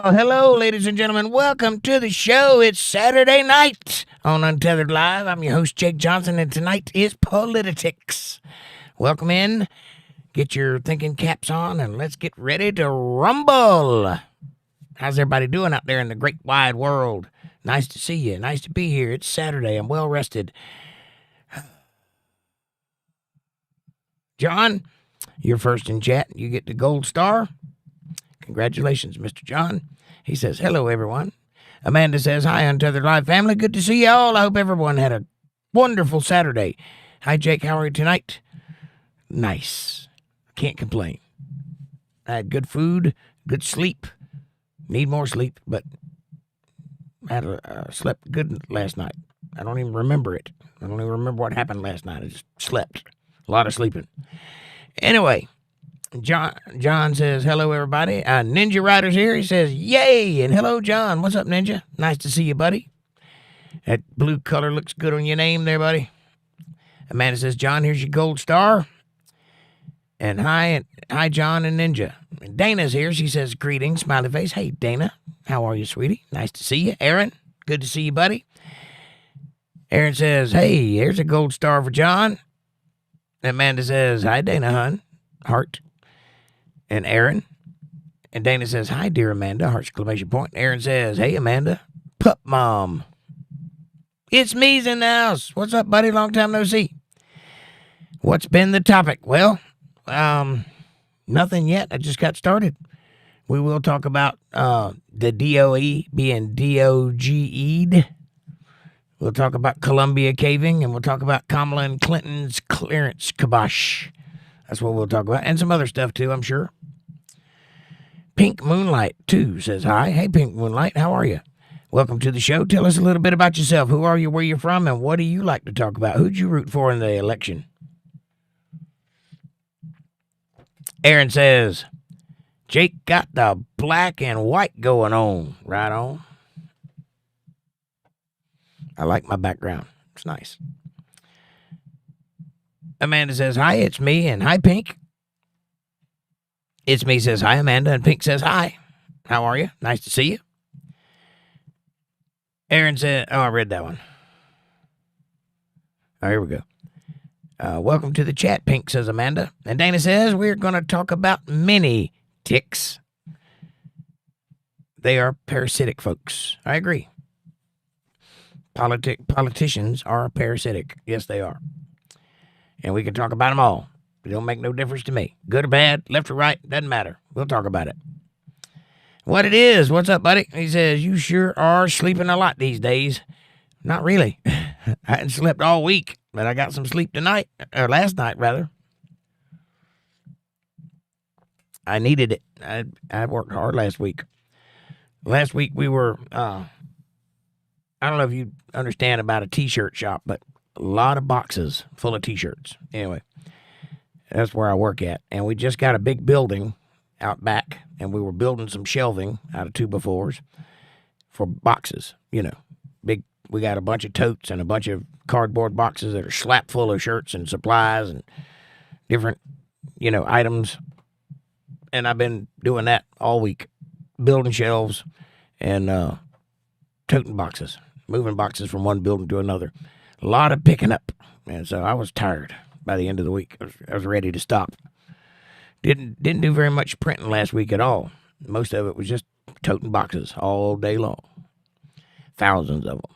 Well, hello, ladies and gentlemen. Welcome to the show. It's Saturday night on Untethered Live. I'm your host, Jake Johnson, and tonight is Politi-tics. Welcome in. Get your thinking caps on, and let's get ready to rumble. How's everybody doing out there in the great wide world? Nice to see you. Nice to be here. It's Saturday. I'm well rested. John, you're first in chat. You get the gold star. Congratulations, Mr. John. He says, hello, everyone. Amanda says, hi, Untethered Live family. Good to see you all. I hope everyone had a wonderful Saturday. Hi, Jake. How are you tonight? Nice. Can't complain. I had good food, good sleep. Need more sleep, but I had slept good last night. I don't even remember it. I don't even remember what happened last night. I just slept. A lot of sleeping. Anyway, John says, hello, everybody. Ninja Rider's here. He says, yay. And hello, John. What's up, Ninja? Nice to see you, buddy. That blue color looks good on your name there, buddy. Amanda says, John, here's your gold star. And hi, John and Ninja. And Dana's here. She says, greetings, smiley face. Hey, Dana. How are you, sweetie? Nice to see you. Aaron, good to see you, buddy. Aaron says, hey, here's a gold star for John. Amanda says, hi, Dana, hun. Heart. And Aaron. And Dana says, hi, dear Amanda. Heart exclamation point. Aaron says, hey, Amanda. Pup mom. It's me's in the house. What's up, buddy? Long time no see. What's been the topic? Well, nothing yet. I just got started. We will talk about the DOE being DOGED. We'll talk about Columbia caving, and we'll talk about Kamala and Clinton's clearance kibosh. That's what we'll talk about. And some other stuff, too, I'm sure. Pink Moonlight, too, says hi. Hey, Pink Moonlight, how are you? Welcome to the show. Tell us a little bit about yourself. Who are you, where you're from, and what do you like to talk about? Who'd you root for in the election? Aaron says, Jake got the black and white going on. Right on. I like my background. It's nice. Amanda says, hi, it's me. And hi, Pink. It's me says, hi, Amanda. And Pink says, hi. How are you? Nice to see you. Aaron said, oh, I read that one. Oh, here we go. Welcome to the chat, Pink, says Amanda. And Dana says, we're going to talk about mini ticks. They are parasitic folks. I agree. Politicians are parasitic. Yes, they are. And we can talk about them all. It don't make no difference to me. Good or bad, left or right, doesn't matter. We'll talk about it. What it is. What's up, buddy? He says, you sure are sleeping a lot these days. Not really. I hadn't slept all week, but I got some sleep tonight, or last night, rather. I needed it. I worked hard last week. Last week we were, I don't know if you understand about a T-shirt shop, but a lot of boxes full of T-shirts. Anyway, that's where I work at. And we just got a big building out back, and we were building some shelving out of 2x4s for boxes, you know. Big. We got a bunch of totes and a bunch of cardboard boxes that are slapped full of shirts and supplies and different, you know, items. And I've been doing that all week, building shelves and toting boxes, moving boxes from one building to another. A lot of picking up. And so I was tired by the end of the week. I was ready to stop. Didn't do very much printing last week at all. Most of it was just toting boxes all day long. Thousands of them.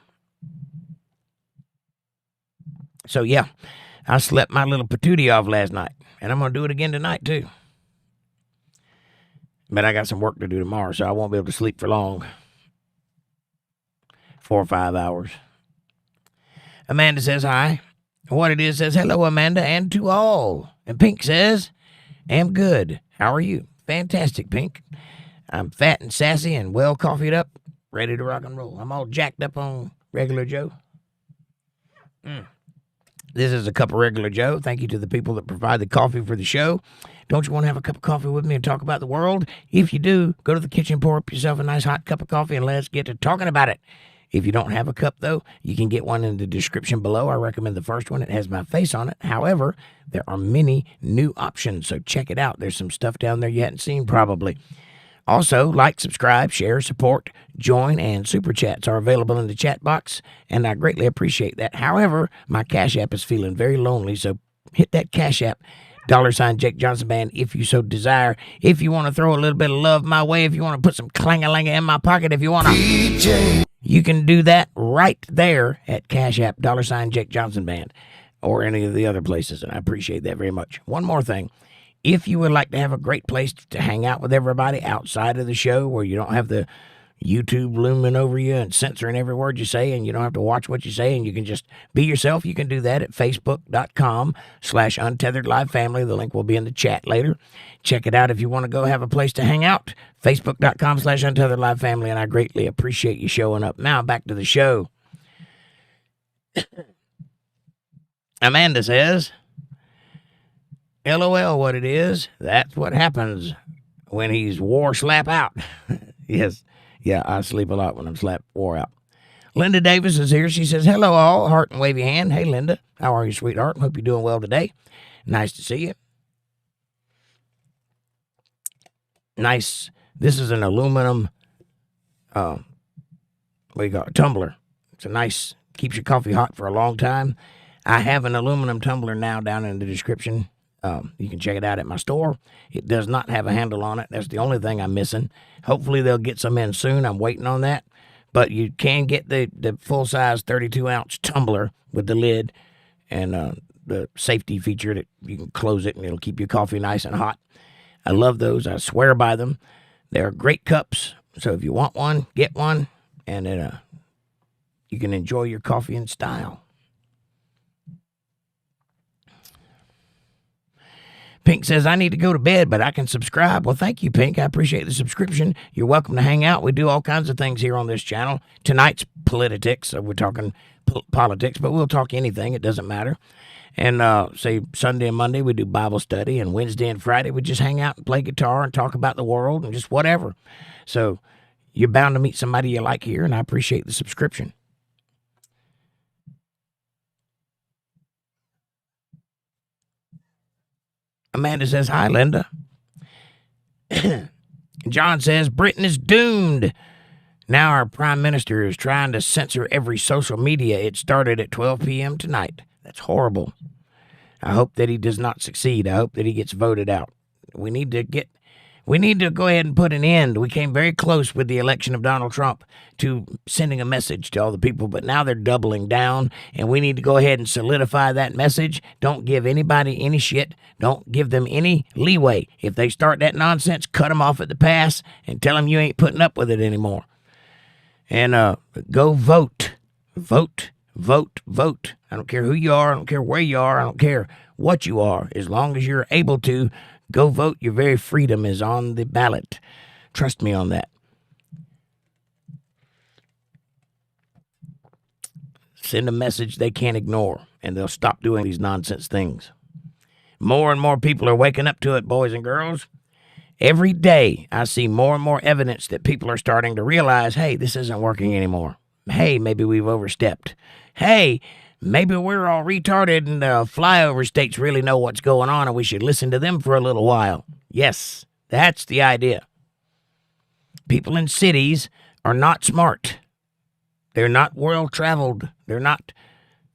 So, yeah, I slept my little patootie off last night. And I'm going to do it again tonight, too. But I got some work to do tomorrow, so I won't be able to sleep for long. 4 or 5 hours. Amanda says hi. What it is says, hello, Amanda, and to all. And Pink says, am good. How are you? Fantastic, Pink. I'm fat and sassy and well coffeeed up, ready to rock and roll. I'm all jacked up on Regular Joe. This is a cup of Regular Joe. Thank you to the people that provide the coffee for the show. Don't you want to have a cup of coffee with me and talk about the world? If you do, go to the kitchen, pour up yourself a nice hot cup of coffee, and let's get to talking about it. If you don't have a cup, though, you can get one in the description below. I recommend the first one. It has my face on it. However, there are many new options, so check it out. There's some stuff down there you hadn't seen, probably. Also, like, subscribe, share, support, join, and super chats are available in the chat box, and I greatly appreciate that. However, my Cash App is feeling very lonely, so hit that Cash App, $ Jake Johnson Band, if you so desire. If you want to throw a little bit of love my way, if you want to put some clang-a-lang in my pocket, if you want to, you can do that right there at Cash App, $ Jake Johnson Band, or any of the other places, and I appreciate that very much. One more thing. If you would like to have a great place to hang out with everybody outside of the show where you don't have the YouTube looming over you and censoring every word you say, and you don't have to watch what you say, and you can just be yourself, you can do that at facebook.com/UntetheredLive family. The link will be in the chat later. Check it out if you want to go have a place to hang out. Facebook.com/UntetheredLive family, and I greatly appreciate you showing up. Now, back to the show. Amanda says, LOL, what it is. That's what happens when he's wore slap out. Yes. Yeah, I sleep a lot when I'm wore out. Linda Davis is here. She says, hello all, heart and wavy hand. Hey, Linda. How are you, sweetheart? Hope you're doing well today. Nice to see you. Nice. This is an aluminum, tumbler. It's a nice, keeps your coffee hot for a long time. I have an aluminum tumbler now down in the description. You can check it out at my store. It does not have a handle on it. That's the only thing I'm missing. Hopefully they'll get some in soon. I'm waiting on that. But you can get the full-size 32-ounce tumbler with the lid and the safety feature that you can close it and it'll keep your coffee nice and hot. I love those. I swear by them. They're great cups. So if you want one, get one. And then you can enjoy your coffee in style. Pink says, I need to go to bed, but I can subscribe. Well, thank you, Pink. I appreciate the subscription. You're welcome to hang out. We do all kinds of things here on this channel. Tonight's Politi-tics, so we're talking politics, but we'll talk anything. It doesn't matter. And say Sunday and Monday, we do Bible study, and Wednesday and Friday, we just hang out and play guitar and talk about the world and just whatever. So you're bound to meet somebody you like here, and I appreciate the subscription. Amanda says, hi, Linda. John says, Britain is doomed. Now our prime minister is trying to censor every social media. It started at 12 p.m. tonight. That's horrible. I hope that he does not succeed. I hope that he gets voted out. We need to go ahead and put an end. We came very close with the election of Donald Trump to sending a message to all the people, but now they're doubling down, and we need to go ahead and solidify that message. Don't give anybody any shit. Don't give them any leeway. If they start that nonsense, cut them off at the pass and tell them you ain't putting up with it anymore. And go vote. Vote, vote, vote. I don't care who you are. I don't care where you are. I don't care what you are. As long as you're able to, go vote. Your very freedom is on the ballot. Trust me on that. Send a message they can't ignore, and they'll stop doing these nonsense things. More and more people are waking up to it, boys and girls. Every day, I see more and more evidence that people are starting to realize, hey, this isn't working anymore. Hey, maybe we've overstepped. Hey, maybe we're all retarded and the flyover states really know what's going on and we should listen to them for a little while. Yes, that's the idea. People in cities are not smart. They're not well-traveled. They're not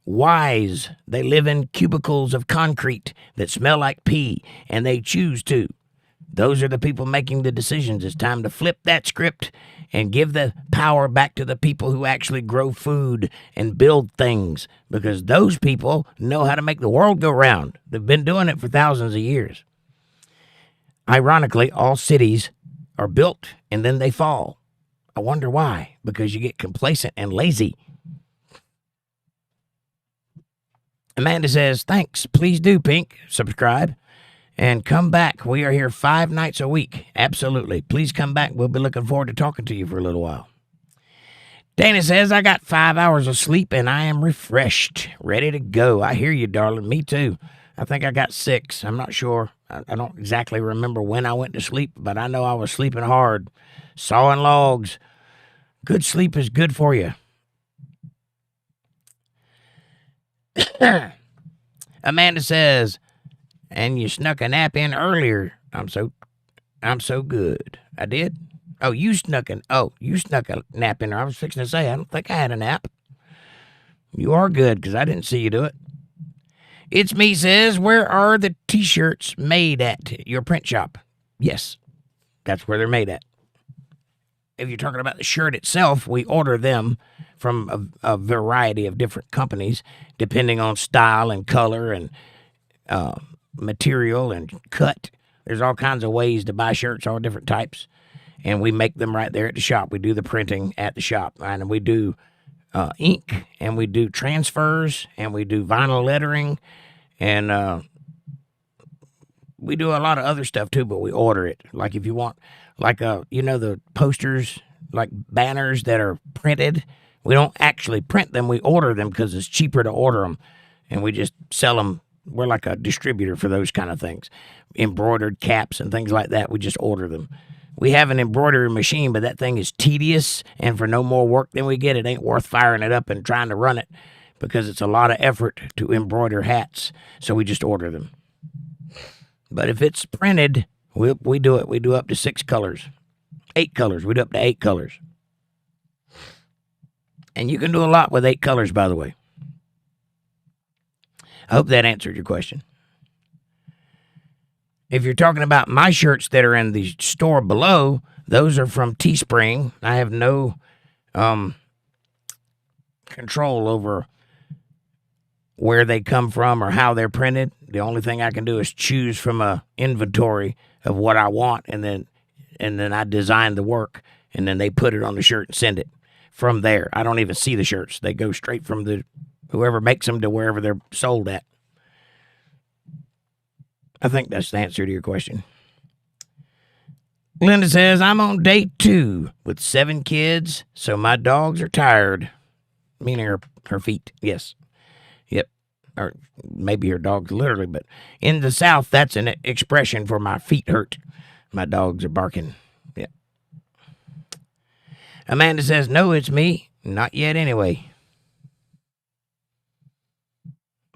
wise. They live in cubicles of concrete that smell like pee, and they choose to. Those are the people making the decisions. It's time to flip that script and give the power back to the people who actually grow food and build things, because those people know how to make the world go round. They've been doing it for thousands of years. Ironically, all cities are built and then they fall. I wonder why. Because you get complacent and lazy. Amanda says, thanks. Please do, Pink. Subscribe. And come back. We are here 5 nights a week. Absolutely. Please come back. We'll be looking forward to talking to you for a little while. Dana says, I got 5 hours of sleep and I am refreshed. Ready to go. I hear you, darling. Me too. I think I got 6. I'm not sure. I don't exactly remember when I went to sleep, but I know I was sleeping hard. Sawing logs. Good sleep is good for you. Amanda says, and you snuck a nap in earlier. I'm so I'm so good. I did? Oh, you snuck a nap in there. I was fixing to say, I don't think I had a nap. You are good, because I didn't see you do it. It's Me says, where are the T-shirts made at your print shop? Yes, that's where they're made at. If you're talking about the shirt itself, we order them from a variety of different companies, depending on style and color and material and cut. There's all kinds of ways to buy shirts, all different types, and we make them right there at the shop. We do the printing at the shop, and we do ink, and we do transfers, and we do vinyl lettering, and we do a lot of other stuff too, but we order it. Like if you want, like the posters, like banners that are printed, we don't actually print them. We order them because it's cheaper to order them, and we just sell them. We're like a distributor for those kind of things. Embroidered caps and things like that, we just order them. We have an embroidery machine, but that thing is tedious, and for no more work than we get, it ain't worth firing it up and trying to run it, because it's a lot of effort to embroider hats, so we just order them. But if it's printed, we do it. We do up to 6 colors, 8 colors. We do up to 8 colors. And you can do a lot with 8 colors, by the way. I hope that answered your question. If you're talking about my shirts that are in the store below, those are from Teespring. I have no control over where they come from or how they're printed. The only thing I can do is choose from a inventory of what I want, and then I design the work, and then they put it on the shirt and send it from there. I don't even see the shirts. They go straight from whoever makes them to wherever they're sold at. I think that's the answer to your question. Linda says, I'm on day 2 with 7 kids, so my dogs are tired. Meaning her feet, yes. Yep. Or maybe her dogs literally, but in the South, that's an expression for my feet hurt. My dogs are barking. Yep. Amanda says, no, it's me. Not yet anyway.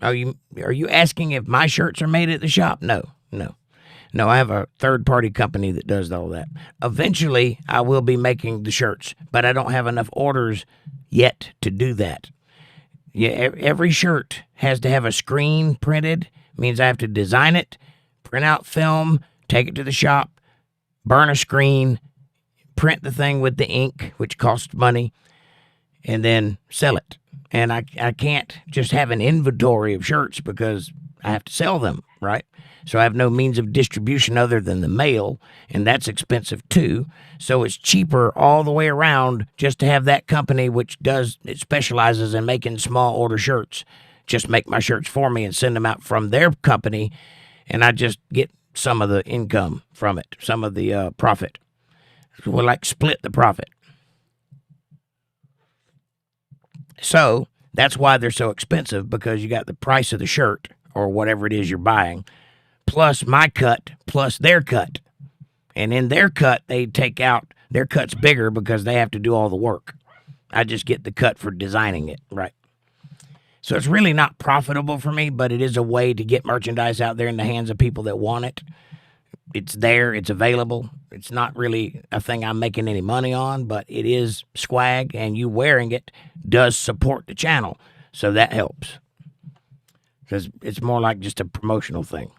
Are you asking if my shirts are made at the shop? No. I have a third-party company that does all that. Eventually, I will be making the shirts, but I don't have enough orders yet to do that. Yeah, every shirt has to have a screen printed. Means I have to design it, print out film, take it to the shop, burn a screen, print the thing with the ink, which costs money, and then sell it. And I can't just have an inventory of shirts because I have to sell them, right? So I have no means of distribution other than the mail, and that's expensive too. So it's cheaper all the way around just to have that company, which it specializes in making small order shirts, just make my shirts for me and send them out from their company, and I just get some of the income from it, some of the profit. We'll like split the profit. So that's why they're so expensive, because you got the price of the shirt or whatever it is you're buying, plus my cut, plus their cut. And in their cut, they take out, their cut's bigger because they have to do all the work. I just get the cut for designing it, right? So it's really not profitable for me, but it is a way to get merchandise out there in the hands of people that want it. It's there, it's available. It's not really a thing I'm making any money on, but it is swag, and you wearing it does support the channel. So that helps, because it's more like just a promotional thing.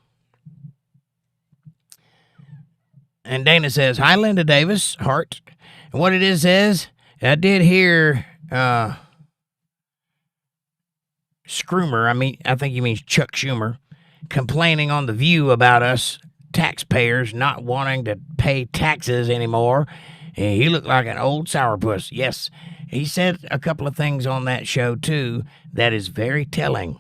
And Dana says, hi, Linda Davis, heart. And what it is, I did hear Scroomer, I think he means Chuck Schumer, complaining on The View about us taxpayers not wanting to pay taxes anymore. And he looked like an old sourpuss. Yes, he said a couple of things on that show, too, that is very telling.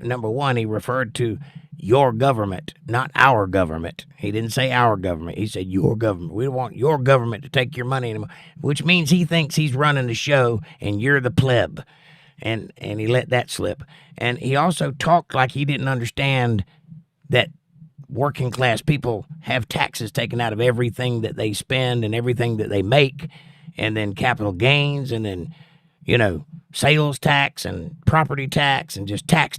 Number one, he referred to your government, not our government. He didn't say our government. He said your government. We don't want your government to take your money anymore, which means he thinks he's running the show and you're the pleb. And he let that slip. And he also talked like he didn't understand that working class people have taxes taken out of everything that they spend and everything that they make, and then capital gains, and then, sales tax and property tax, and just tax.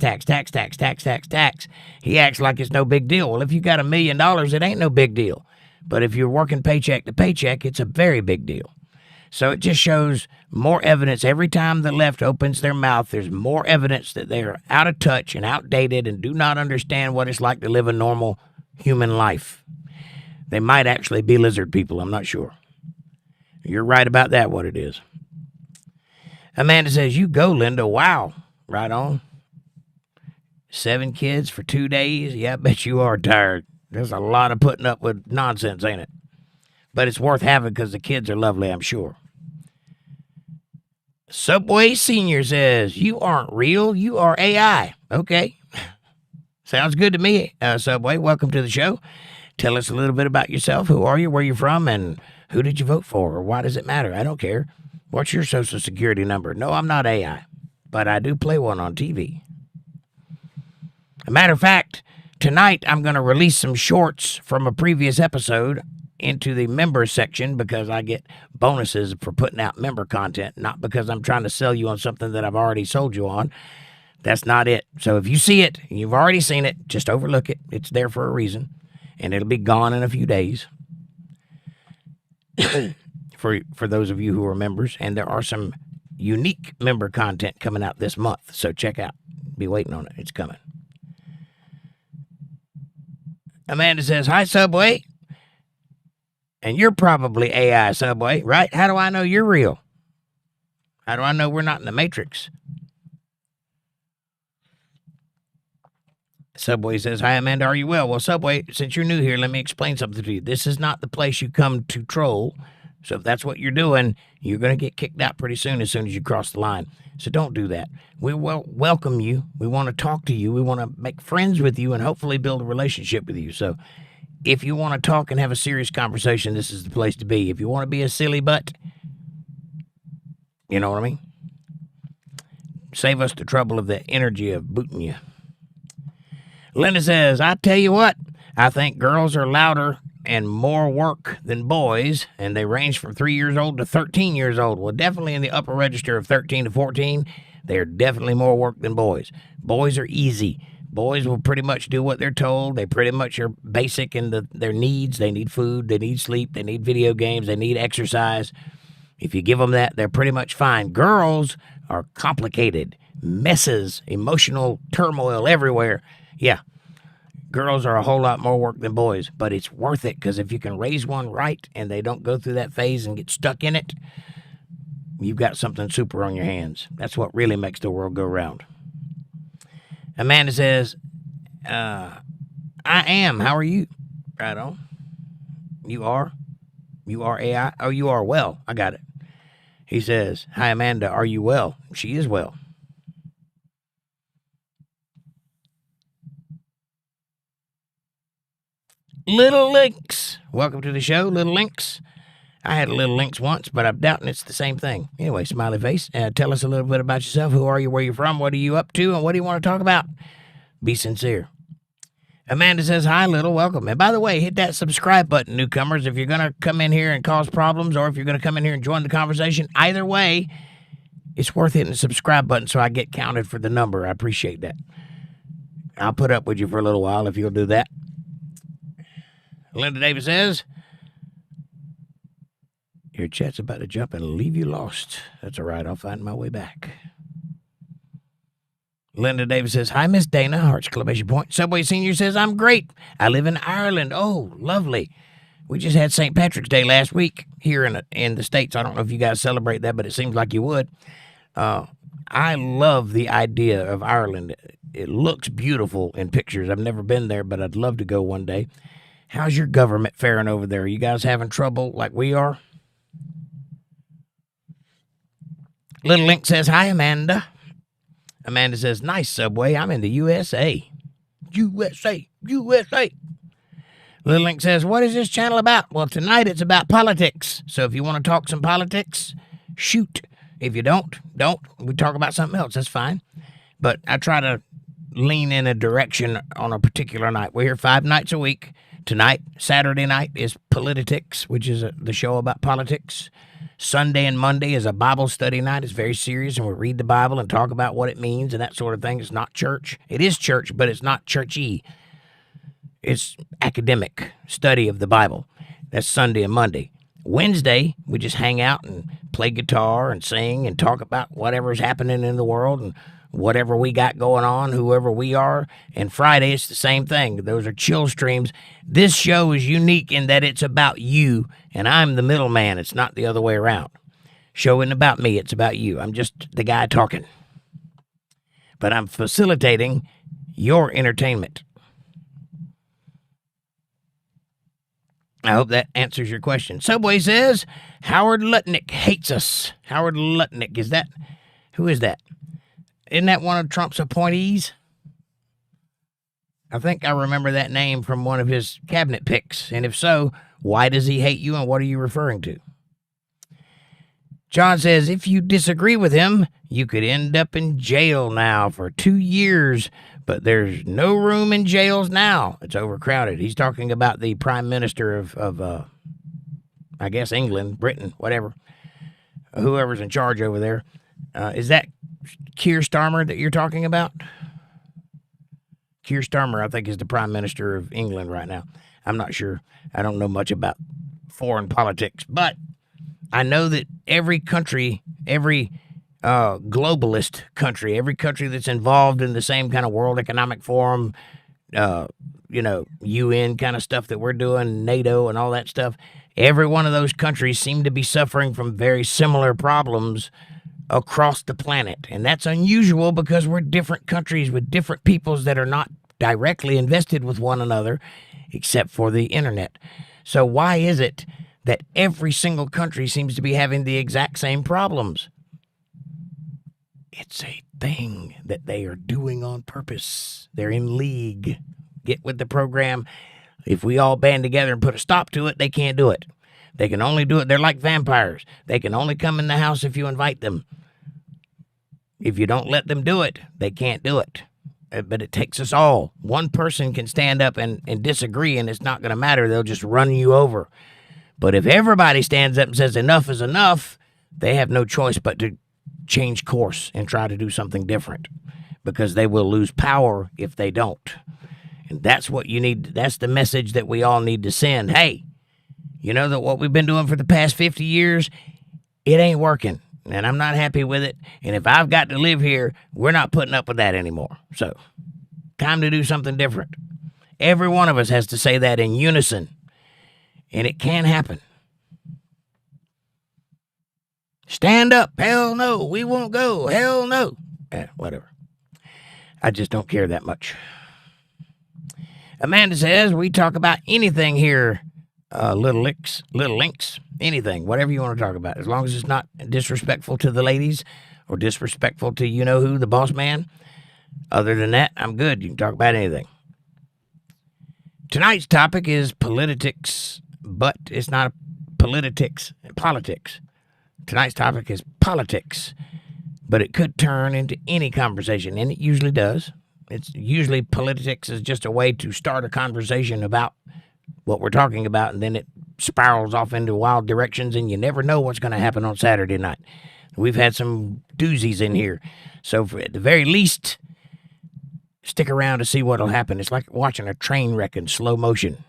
He acts like it's no big deal. Well, if you got $1 million, it ain't no big deal. But if you're working paycheck to paycheck, it's a very big deal. So it just shows more evidence. Every time the left opens their mouth, there's more evidence that they are out of touch and outdated and do not understand what it's like to live a normal human life. They might actually be lizard people. I'm not sure. You're right about that, what it is. Amanda says, you go, Linda. Wow. Right on. 7 kids for 2 days. Yeah, I bet you are tired. There's a lot of putting up with nonsense, ain't it? But it's worth having because the kids are lovely, I'm sure. Subway Senior says, you aren't real. You are AI. Okay. Sounds good to me, Subway. Welcome to the show. Tell us a little bit about yourself. Who are you? Where you from? And who did you vote for? Or why does it matter? I don't care. What's your social security number? No, I'm not AI, but I do play one on TV. A matter of fact, tonight I'm going to release some shorts from a previous episode into the member section because I get bonuses for putting out member content, not because I'm trying to sell you on something that I've already sold you on. That's not it. So if you see it, you've already seen it, just overlook it. It's there for a reason, and it'll be gone in a few days. For those of you who are members, and there are some unique member content coming out this month, so check out. Be waiting on it. It's coming. Amanda says, hi, Subway. And you're probably AI, Subway, right? How do I know you're real? How do I know we're not in the Matrix? Subway says, hi, Amanda, are you well? Well, Subway, since you're new here, let me explain something to you. This is not the place you come to troll. So if that's what you're doing, you're going to get kicked out pretty soon as you cross the line. So don't do that. We welcome you. We want to talk to you. We want to make friends with you and hopefully build a relationship with you. So if you want to talk and have a serious conversation, this is the place to be. If you want to be a silly butt, you know what I mean? Save us the trouble of the energy of booting you. Linda says, I tell you what, I think girls are louder and more work than boys, and they range from 3 years old to 13 years old. Well, definitely in the upper register of 13 to 14, they're definitely more work than boys. Boys are easy. Boys will pretty much do what they're told. They pretty much are basic in their needs. They need food, they need sleep, they need video games, they need exercise. If you give them that, they're pretty much fine. Girls are complicated, messes, emotional turmoil everywhere. Yeah. Girls are a whole lot more work than boys, but it's worth it because if you can raise one right and they don't go through that phase and get stuck in it, you've got something super on your hands. That's what really makes the world go round. Amanda says, I am. How are you? Right on. You are? You are AI? Oh, you are well. I got it. He says, hi, Amanda. Are you well? She is well. Little Lynx. Welcome to the show, Little Lynx. I had a Little Lynx once, but I'm doubting it's the same thing. Anyway, smiley face. Tell us a little bit about yourself. Who are you? Where you from? What are you up to? And what do you want to talk about? Be sincere. Amanda says, hi, Little. Welcome. And by the way, hit that subscribe button, newcomers. If you're going to come in here and cause problems or if you're going to come in here and join the conversation, either way, it's worth hitting the subscribe button so I get counted for the number. I appreciate that. I'll put up with you for a little while if you'll do that. Linda Davis says, your chat's about to jump and leave you lost. That's all right. I'll find my way back. Linda Davis says, hi, Miss Dana, Hearts Exclamation Point. Subway Senior says, I'm great. I live in Ireland. Oh, lovely. We just had St. Patrick's Day last week here in the States. I don't know if you guys celebrate that, but it seems like you would. I love the idea of Ireland. It looks beautiful in pictures. I've never been there, but I'd love to go one day. How's your government faring over there? Are you guys having trouble like we are? Little Link says, hi, Amanda. Amanda says, nice, Subway. I'm in the USA. USA. USA. Little Link says, what is this channel about? Well, tonight it's about politics. So if you want to talk some politics, shoot. If you don't. We talk about something else. That's fine. But I try to lean in a direction on a particular night. We're here 5 nights a week. Tonight, Saturday night, is Politi-tics, which is the show about politics. Sunday and Monday is a Bible study night. It's very serious, and we read the Bible and talk about what it means and that sort of thing. It's not church. It is church, but it's not churchy. It's academic study of the Bible. That's Sunday and Monday. Wednesday, we just hang out and play guitar and sing and talk about whatever's happening in the world and whatever we got going on, whoever we are. And Friday, it's the same thing. Those are chill streams. This show is unique in that it's about you, and I'm the middleman. It's not the other way around. Show isn't about me. It's about you. I'm just the guy talking. But I'm facilitating your entertainment. I hope that answers your question. Subway says, Howard Lutnick hates us. Howard Lutnick, who is that? Isn't that one of Trump's appointees? I think I remember that name from one of his cabinet picks. And if so, why does he hate you and what are you referring to? John says, if you disagree with him, you could end up in jail now for 2 years, but there's no room in jails now. It's overcrowded. He's talking about the prime minister of I guess, England, Britain, whatever, whoever's in charge over there. Is that Keir Starmer that you're talking about? Keir Starmer, I think, is the prime minister of England right now. I'm not sure. I don't know much about foreign politics, but I know that every country, every globalist country, every country that's involved in the same kind of World Economic Forum, UN kind of stuff that we're doing, NATO and all that stuff, every one of those countries seem to be suffering from very similar problems across the planet. And that's unusual because we're different countries with different peoples that are not directly invested with one another, except for the internet. So why is it that every single country seems to be having the exact same problems? It's a thing that they are doing on purpose. They're in league. Get with the program. If we all band together and put a stop to it, they can't do it. They can only do it. They're like vampires. They can only come in the house if you invite them. If you don't let them do it, they can't do it. But it takes us all. One person can stand up and disagree, and it's not going to matter. They'll just run you over. But if everybody stands up and says enough is enough, they have no choice but to change course and try to do something different, because they will lose power if they don't. And that's what you need. That's the message that we all need to send. Hey, you know that what we've been doing for the past 50 years, it ain't working. And I'm not happy with it. And if I've got to live here, we're not putting up with that anymore. So, time to do something different. Every one of us has to say that in unison. And it can happen. Stand up. Hell no. We won't go. Hell no. Whatever. I just don't care that much. Amanda says, we talk about anything here. Little links, anything, whatever you want to talk about, as long as it's not disrespectful to the ladies or disrespectful to who, the boss man. Other than that, I'm good. You can talk about anything. Tonight's topic is Politi-tics, but it's not politics. Tonight's topic is politics, but it could turn into any conversation, and it usually does. It's usually Politi-tics is just a way to start a conversation about what we're talking about, and then it spirals off into wild directions, and you never know what's going to happen on Saturday night. We've had some doozies in here. So at the very least, stick around to see what'll happen. It's like watching a train wreck in slow motion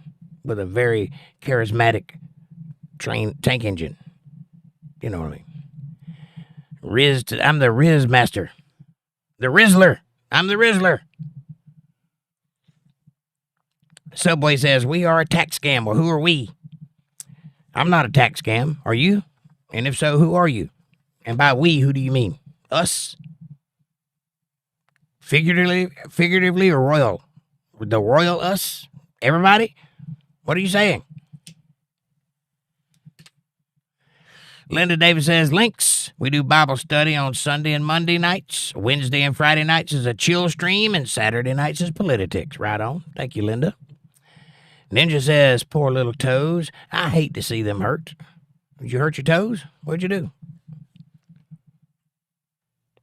with a very charismatic tank engine. You know what I mean? I'm the Riz master. The Rizzler. I'm the Rizzler. Subway says, we are a tax scam. Well, who are we? I'm not a tax scam. Are you? And if so, who are you? And by we, who do you mean? Us? Figuratively or royal? The royal us? Everybody? What are you saying? Linda Davis says, links. We do Bible study on Sunday and Monday nights. Wednesday and Friday nights is a chill stream, and Saturday nights is Politi-tics. Right on. Thank you, Linda. Ninja says, poor little toes. I hate to see them hurt. Did you hurt your toes? What'd you do?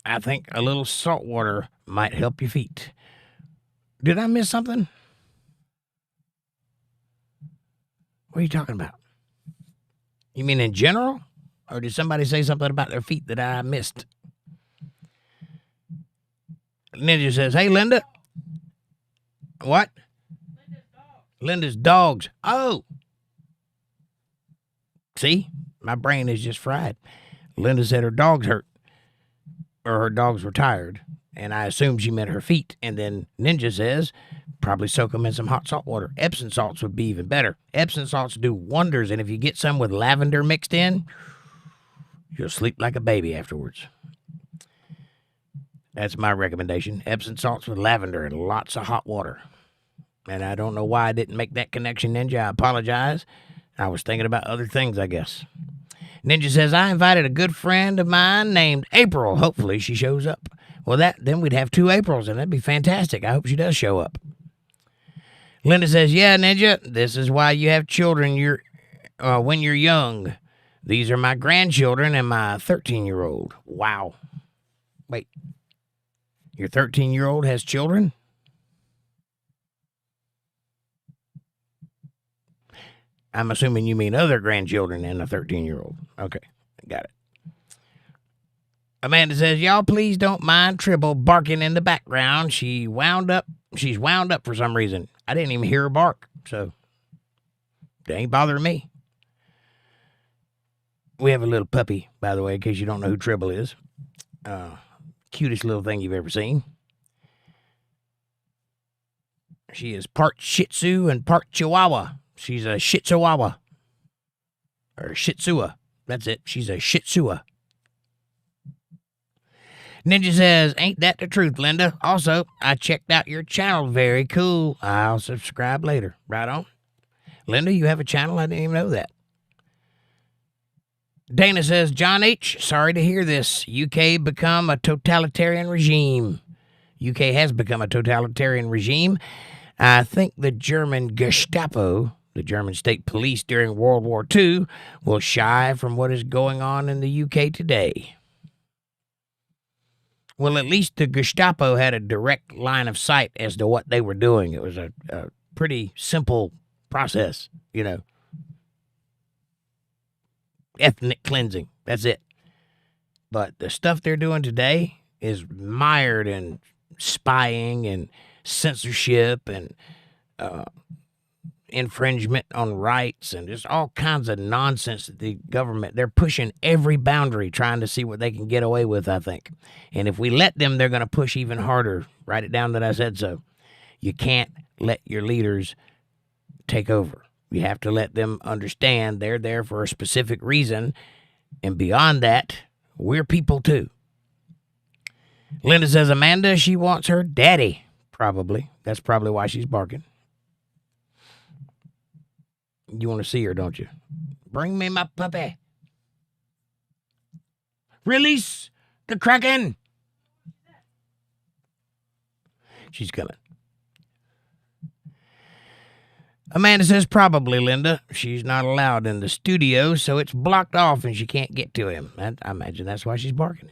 I think a little salt water might help your feet. Did I miss something? What are you talking about? You mean in general? Or did somebody say something about their feet that I missed? Ninja says, hey, Linda. What? Linda's dogs. Oh. See? My brain is just fried. Linda said her dog's hurt, or her dogs were tired, and I assumed she meant her feet. And then Ninja says, probably soak them in some hot salt water. Epsom salts would be even better. Epsom salts do wonders, and if you get some with lavender mixed in, you'll sleep like a baby afterwards. That's my recommendation. Epsom salts with lavender and lots of hot water. And I don't know why I didn't make that connection, Ninja. I apologize. I was thinking about other things, I guess. Ninja says, I invited a good friend of mine named April. Hopefully she shows up. Well, then we'd have 2 Aprils, and that'd be fantastic. I hope she does show up. Linda says, yeah, Ninja, this is why you have children when you're young. These are my grandchildren and my 13-year-old. Wow. Wait. Your 13-year-old has children? I'm assuming you mean other grandchildren and a 13-year-old. Okay, got it. Amanda says, y'all please don't mind Tribble barking in the background. She's wound up for some reason. I didn't even hear her bark, so it ain't bothering me. We have a little puppy, by the way, in case you don't know who Tribble is. Cutest little thing you've ever seen. She is part Shih Tzu and part Chihuahua. She's a Shih Tzuahua. Or Shih Tsua. That's it. She's a Shih Tsua. Ninja says, ain't that the truth, Linda? Also, I checked out your channel. Very cool. I'll subscribe later. Right on. Linda, you have a channel? I didn't even know that. Dana says, John H., sorry to hear this. UK become a totalitarian regime. UK has become a totalitarian regime. I think the German Gestapo, the German state police during World War II, will shy from what is going on in the UK today. Well, at least the Gestapo had a direct line of sight as to what they were doing. It was a pretty simple process, you know. Ethnic cleansing. That's it. But the stuff they're doing today is mired in spying and censorship and infringement on rights and just all kinds of nonsense that the government, they're pushing every boundary trying to see what they can get away with, I think. And if we let them, they're going to push even harder. Write it down that I said so. You can't let your leaders take over. You have to let them understand they're there for a specific reason. And beyond that, we're people too. Linda says, Amanda, she wants her daddy. Probably. That's probably why she's barking. You want to see her, don't you? Bring me my puppy. Release the Kraken. She's coming. Amanda says, probably, Linda. She's not allowed in the studio, so it's blocked off and she can't get to him. I imagine that's why she's barking.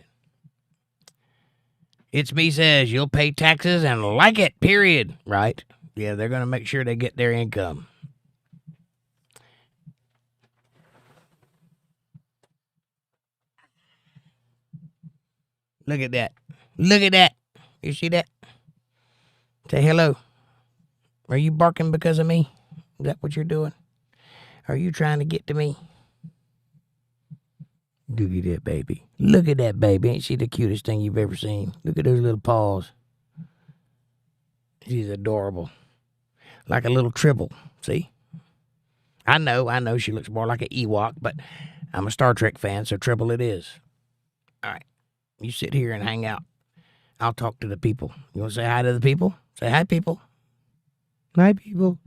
It's me says, you'll pay taxes and like it, period. Right? Yeah, they're going to make sure they get their income. Look at that. Look at that. You see that? Say hello. Are you barking because of me? Is that what you're doing? Are you trying to get to me? Look at that baby. Look at that baby. Ain't she the cutest thing you've ever seen? Look at those little paws. She's adorable. Like a little Tribble. See? I know she looks more like an Ewok, but I'm a Star Trek fan, so Tribble it is. All right. You sit here and hang out. I'll talk to the people. You want to say hi to the people? Say hi, people. Hi, people.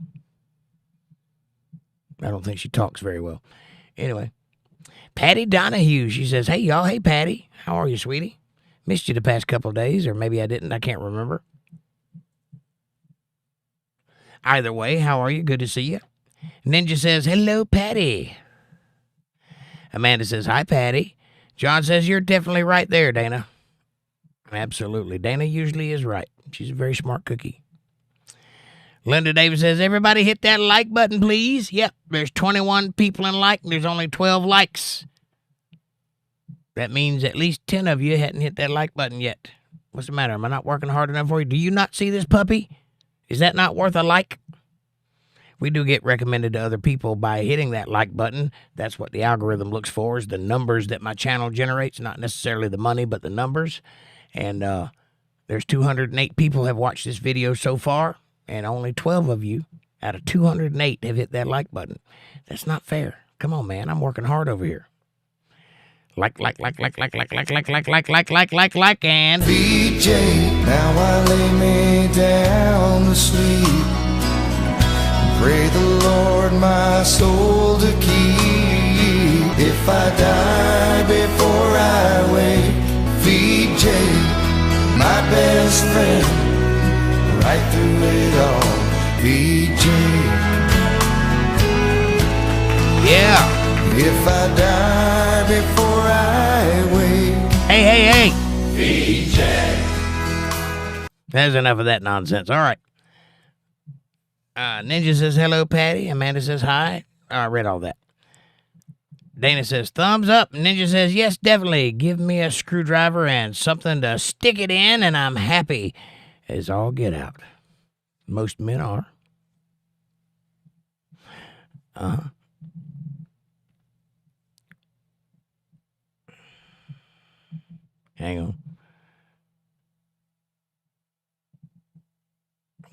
I don't think she talks very well. Anyway. Patty Donahue, she says, hey, y'all. Hey, Patty. How are you, sweetie? Missed you the past couple of days, or maybe I didn't. I can't remember. Either way, how are you? Good to see you. Ninja says, hello, Patty. Amanda says, hi, Patty. John says, you're definitely right there, Dana. Absolutely. Dana usually is right. She's a very smart cookie. Linda Davis says, everybody hit that like button, please. Yep, there's 21 people in like, and there's only 12 likes. That means at least 10 of you hadn't hit that like button yet. What's the matter? Am I not working hard enough for you? Do you not see this puppy? Is that not worth a like? We do get recommended to other people by hitting that like button. That's what the algorithm looks for, is the numbers that my channel generates, not necessarily the money, but the numbers. And there's 208 people have watched this video so far, and only 12 of you out of 208 have hit that like button. That's not fair. Come on, man. I'm working hard over here. Like, and BJ, now I lay me down to sleep. Pray the Lord my soul to keep. If I die before I wake, VJ, my best friend, right through it all, VJ. Yeah. If I die before I wake. Hey. VJ. That's enough of that nonsense. All right. Ninja says, hello, Patty. Amanda says, hi. I read all that. Dana says, thumbs up. Ninja says, yes, definitely. Give me a screwdriver and something to stick it in, and I'm happy as all get out. Most men are. Hang on.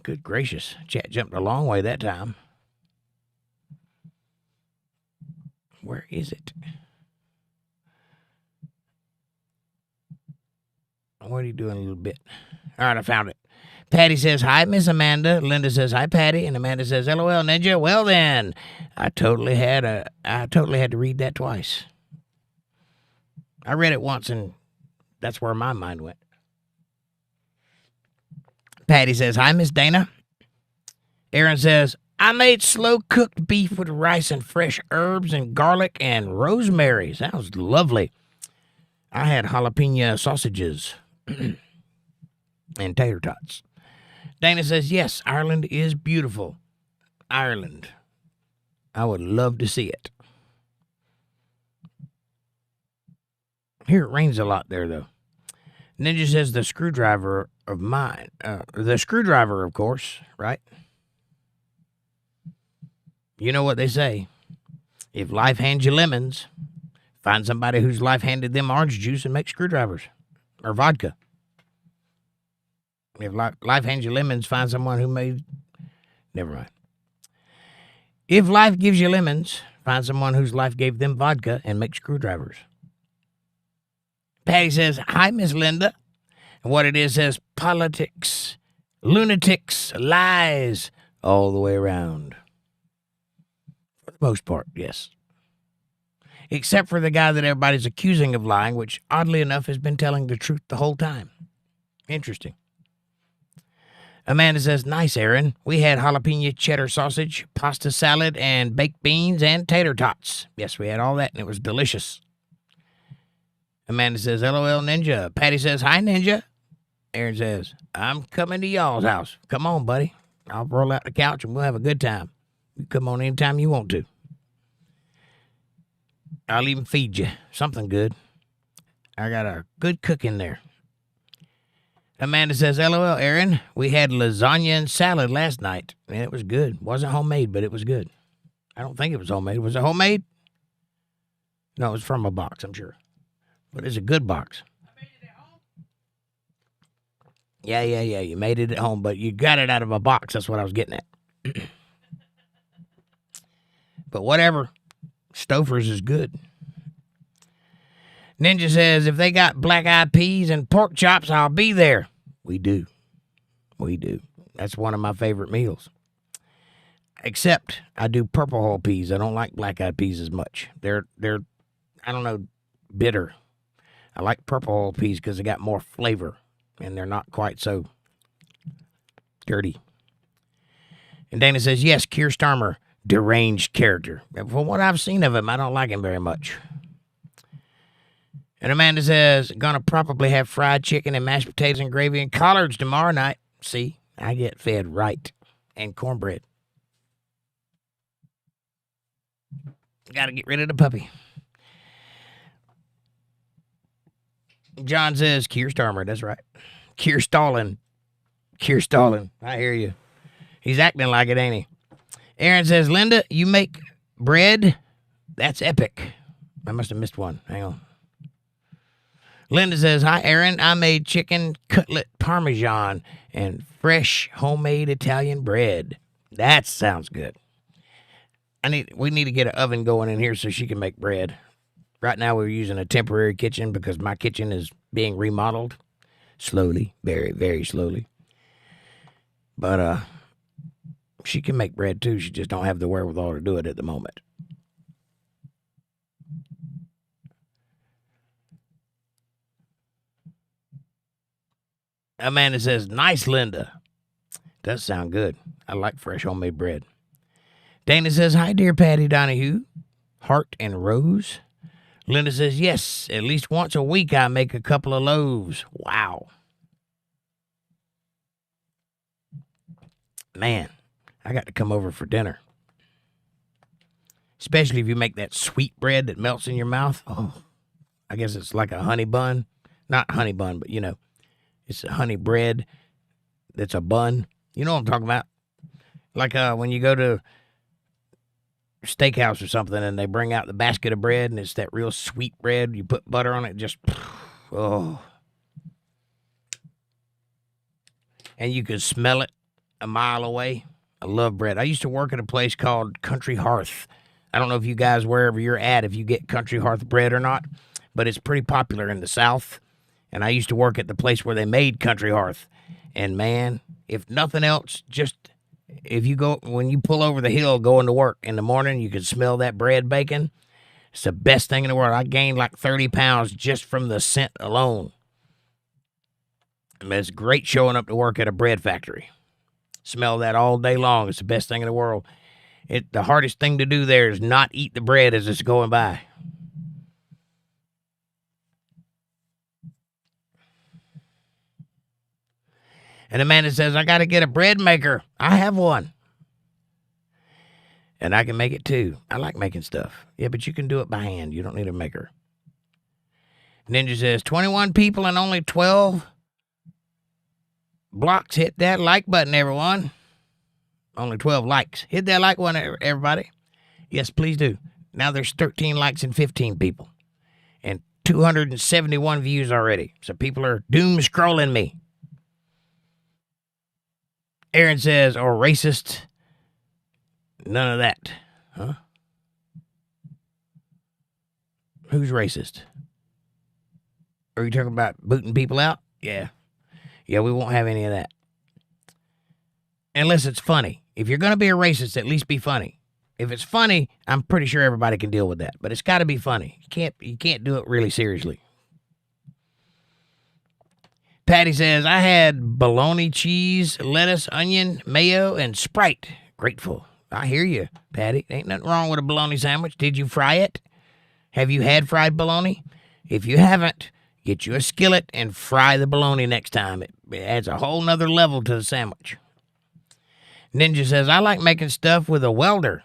Good gracious. Chat jumped a long way that time. Where is it? What are you doing a little bit? All right, I found it. Patty says, hi, Miss Amanda. Linda says, hi, Patty. And Amanda says, LOL, Ninja. Well, then, I totally had to read that twice. I read it once, and that's where my mind went. Patty says, hi, Miss Dana. Aaron says, I made slow-cooked beef with rice and fresh herbs and garlic and rosemary. Sounds lovely. I had jalapeno sausages and tater tots. Dana says, yes, Ireland is beautiful. Ireland. I would love to see it. Here it rains a lot there, though. Ninja says the screwdriver of mine. The screwdriver, of course, right? You know what they say. If life hands you lemons, find somebody whose life handed them orange juice and make screwdrivers. Or vodka. If life hands you lemons, find someone who made... Never mind. If life gives you lemons, find someone whose life gave them vodka and make screwdrivers. Patty says, hi, Miss Linda. And what it is says, politics, lunatics, lies, all the way around. For the most part, yes. Except for the guy that everybody's accusing of lying, which, oddly enough, has been telling the truth the whole time. Interesting. Amanda says, nice, Aaron. We had jalapeno cheddar sausage, pasta salad, and baked beans and tater tots. Yes, we had all that, and it was delicious. Amanda says, LOL, Ninja. Patty says, hi, Ninja. Aaron says, I'm coming to y'all's house. Come on, buddy. I'll roll out the couch, and we'll have a good time. You come on anytime you want to. I'll even feed you something good. I got a good cook in there. Amanda says, LOL, Aaron. We had lasagna and salad last night, and it was good. Wasn't homemade, but it was good. I don't think it was homemade. Was it homemade? No, it was from a box, I'm sure. But it's a good box. I made it at home? Yeah. You made it at home, but you got it out of a box. That's what I was getting at. But whatever. Stouffer's is good. Ninja says, if they got black-eyed peas and pork chops, I'll be there. We do. That's one of my favorite meals. Except I do purple hull peas. I don't like black-eyed peas as much. They're I don't know, bitter. I like purple hull peas because they got more flavor, and they're not quite so dirty. And Dana says, yes, Keir Starmer, deranged character. From what I've seen of him, I don't like him very much. And Amanda says, gonna probably have fried chicken and mashed potatoes and gravy and collards tomorrow night. See, I get fed right. And cornbread. Gotta get rid of the puppy. John says, Keir Starmer, that's right. Keir Stalin. I hear you. He's acting like it, ain't he? Aaron says, Linda, you make bread? That's epic. I must have missed one. Hang on. Linda says, hi, Aaron. I made chicken cutlet parmesan and fresh homemade Italian bread. That sounds good. We need to get an oven going in here so she can make bread. Right now we're using a temporary kitchen because my kitchen is being remodeled slowly, very, very slowly. But she can make bread too. She just don't have the wherewithal to do it at the moment. Amanda says, nice, Linda. Does sound good. I like fresh homemade bread. Dana says, hi, dear Patty Donahue, Heart and Rose. Linda says, yes, at least once a week I make a couple of loaves. Wow. Man, I got to come over for dinner. Especially if you make that sweet bread that melts in your mouth. Oh, I guess it's like a honey bun. Not honey bun, but, it's a honey bread that's a bun. You know what I'm talking about? Like when you go to steakhouse or something and they bring out the basket of bread and it's that real sweet bread. You put butter on it, just, oh. And you can smell it a mile away. I love bread. I used to work at a place called Country Hearth. I don't know if you guys, wherever you're at, if you get Country Hearth bread or not, but it's pretty popular in the South. And I used to work at the place where they made Country Hearth. And man, if nothing else, just when you pull over the hill going to work in the morning, you can smell that bread baking. It's the best thing in the world. I gained like 30 pounds just from the scent alone. I mean, it's great showing up to work at a bread factory. Smell that all day long. It's the best thing in the world. The hardest thing to do there is not eat the bread as it's going by. And Amanda says, I got to get a bread maker. I have one. And I can make it too. I like making stuff. Yeah, but you can do it by hand. You don't need a maker. Ninja says, 21 people and only 12 blocks. Hit that like button, everyone. Only 12 likes. Hit that like one, everybody. Yes, please do. Now there's 13 likes and 15 people. And 271 views already. So people are doom scrolling me. Aaron says, or racist. None of that. Huh? Who's racist? Are you talking about booting people out? Yeah. Yeah, we won't have any of that. Unless it's funny. If you're going to be a racist, at least be funny. If it's funny, I'm pretty sure everybody can deal with that. But it's got to be funny. You can't do it really seriously. Patty says, I had bologna, cheese, lettuce, onion, mayo, and Sprite. Grateful. I hear you, Patty. Ain't nothing wrong with a bologna sandwich. Did you fry it? Have you had fried bologna? If you haven't, get you a skillet and fry the bologna next time. It adds a whole nother level to the sandwich. Ninja says, I like making stuff with a welder.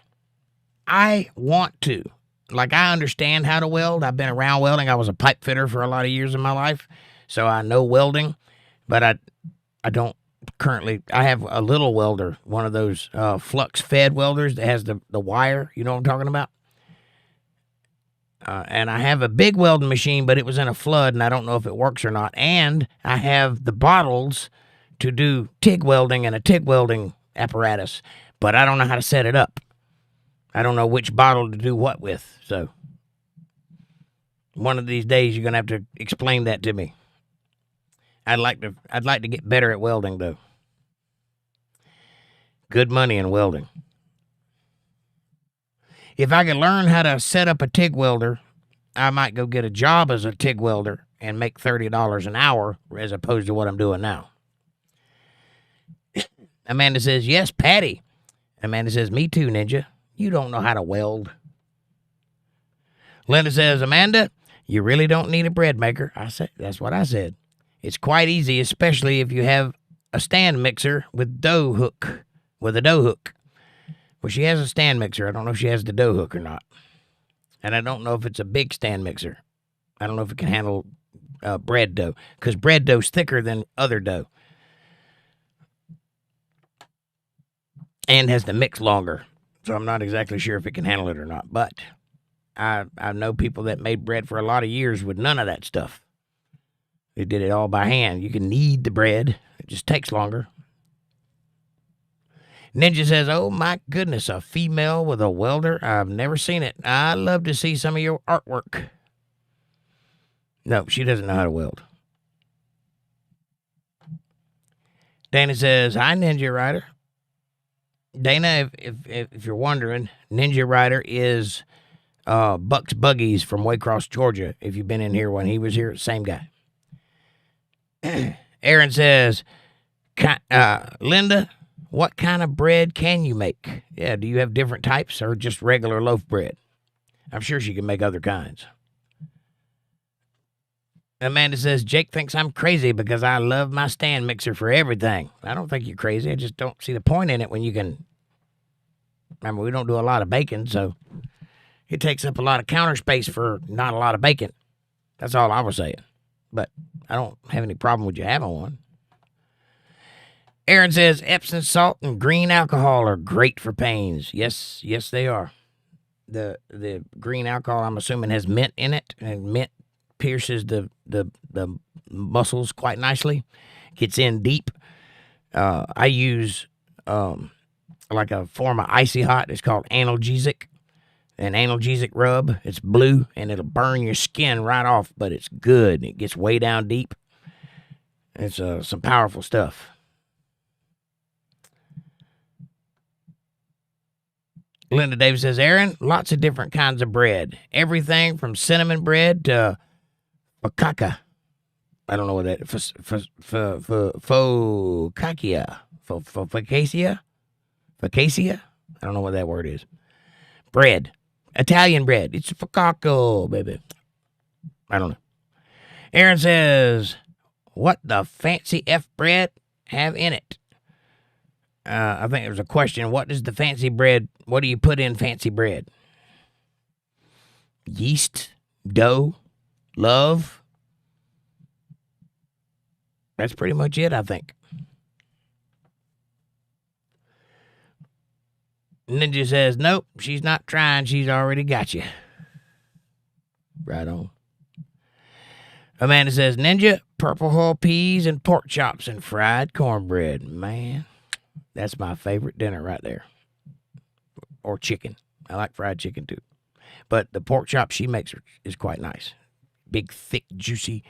I want to. Like, I understand how to weld. I've been around welding. I was a pipe fitter for a lot of years in my life. So I know welding, but I don't currently. I have a little welder, one of those flux-fed welders that has the wire. You know what I'm talking about? And I have a big welding machine, but it was in a flood, and I don't know if it works or not. And I have the bottles to do TIG welding and a TIG welding apparatus, but I don't know how to set it up. I don't know which bottle to do what with. So one of these days, you're gonna have to explain that to me. I'd like to get better at welding, though. Good money in welding. If I could learn how to set up a TIG welder, I might go get a job as a TIG welder and make $30 an hour as opposed to what I'm doing now. Amanda says, yes, Patty. Amanda says, me too, Ninja. You don't know how to weld. Linda says, Amanda, you really don't need a bread maker. I said, that's what I said. It's quite easy, especially if you have a stand mixer with a dough hook. Well, she has a stand mixer. I don't know if she has the dough hook or not. And I don't know if it's a big stand mixer. I don't know if it can handle bread dough, because bread dough's thicker than other dough. And has to mix longer. So I'm not exactly sure if it can handle it or not. But I know people that made bread for a lot of years with none of that stuff. They did it all by hand. You can knead the bread. It just takes longer. Ninja says, oh my goodness, a female with a welder? I've never seen it. I'd love to see some of your artwork. No, she doesn't know how to weld. Dana says, hi, Ninja Rider. Dana, if you're wondering, Ninja Rider is Buck's Buggies from Waycross, Georgia. If you've been in here when he was here, same guy. Aaron says, Linda, what kind of bread can you make? Yeah, do you have different types or just regular loaf bread? I'm sure she can make other kinds. Amanda says, Jake thinks I'm crazy because I love my stand mixer for everything. I don't think you're crazy. I just don't see the point in it when you can. Remember, we don't do a lot of bacon, so it takes up a lot of counter space for not a lot of bacon. That's all I was saying. But I don't have any problem with you having one. Aaron says, Epsom salt and green alcohol are great for pains. Yes, they are. The green alcohol, I'm assuming, has mint in it, and mint pierces the muscles quite nicely. Gets in deep. I use like a form of icy hot. It's called analgesic. An analgesic rub. It's blue, and it'll burn your skin right off, but it's good. It gets way down deep. It's some powerful stuff. Linda Davis says, Aaron, lots of different kinds of bread. Everything from cinnamon bread to focaccia. I don't know what that is. Focaccia. Focaccia? I don't know what that word is. Bread. Italian bread. It's focaccia, baby. I don't know. Aaron says, what the fancy F bread have in it? I think there was a question. What does the fancy bread, what do you put in fancy bread? Yeast, dough, love. That's pretty much it, I think. Ninja says, nope, she's not trying. She's already got you. Right on. Amanda says, Ninja, purple hull peas and pork chops and fried cornbread. Man, that's my favorite dinner right there. Or chicken. I like fried chicken too. But the pork chop she makes is quite nice. Big, thick, juicy.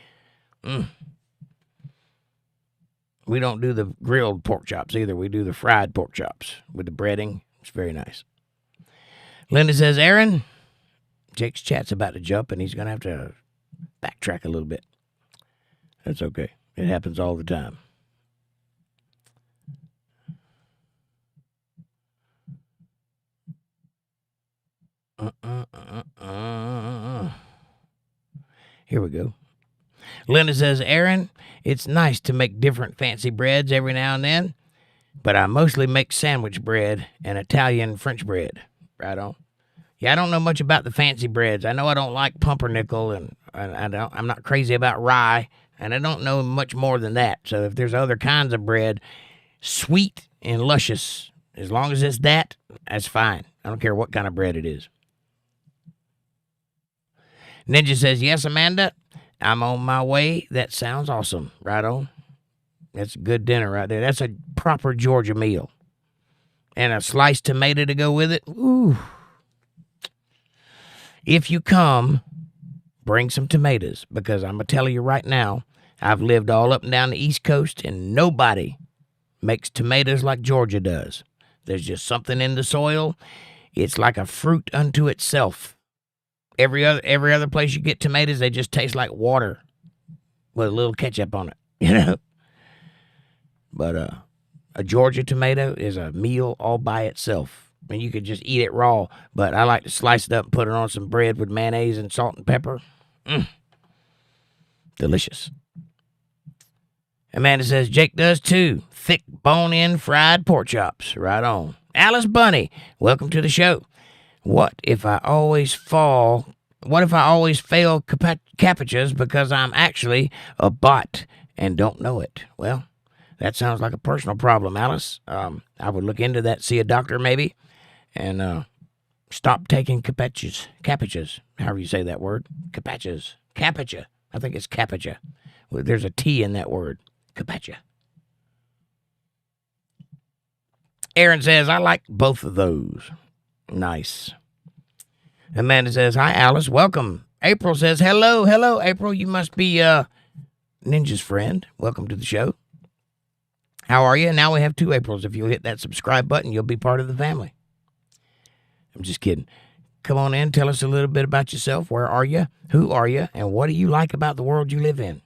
We don't do the grilled pork chops either. We do the fried pork chops with the breading. It's very nice. Linda says, Aaron, Jake's chat's about to jump, and he's going to have to backtrack a little bit. That's okay. It happens all the time. Here we go. Linda says, Aaron, it's nice to make different fancy breads every now and then, but I mostly make sandwich bread and Italian French bread. Right on. Yeah, I don't know much about the fancy breads. I know I don't like pumpernickel, and I'm not crazy about rye, and I don't know much more than that. So if there's other kinds of bread, sweet and luscious, as long as it's that's fine. I don't care what kind of bread it is. Ninja says, yes, Amanda, I'm on my way. That sounds awesome. Right on. That's a good dinner right there. That's a proper Georgia meal. And a sliced tomato to go with it. Ooh. If you come, bring some tomatoes, because I'm going to tell you right now, I've lived all up and down the East Coast, and nobody makes tomatoes like Georgia does. There's just something in the soil. It's like a fruit unto itself. Every other place you get tomatoes, they just taste like water with a little ketchup on it, you know. But a Georgia tomato is a meal all by itself. I mean, you could just eat it raw, but I like to slice it up and put it on some bread with mayonnaise and salt and pepper. Delicious. Amanda says, Jake does too. Thick bone-in fried pork chops. Right on. Alice Bunny, welcome to the show. What if I always fail CAPTCHAs because I'm actually a bot and don't know it? Well, that sounds like a personal problem, Alice. I would look into that, see a doctor maybe, And stop taking capachas, however you say that word. Capacha. I think it's capacha. There's a T in that word. Capacha. Aaron says, I like both of those. Nice. Amanda says, hi, Alice. Welcome. April says, hello, April. You must be Ninja's friend. Welcome to the show. How are you? Now we have 2 Aprils. If you'll hit that subscribe button, you'll be part of the family. I'm just kidding. Come on in. Tell us a little bit about yourself. Where are you? Who are you? And what do you like about the world you live in?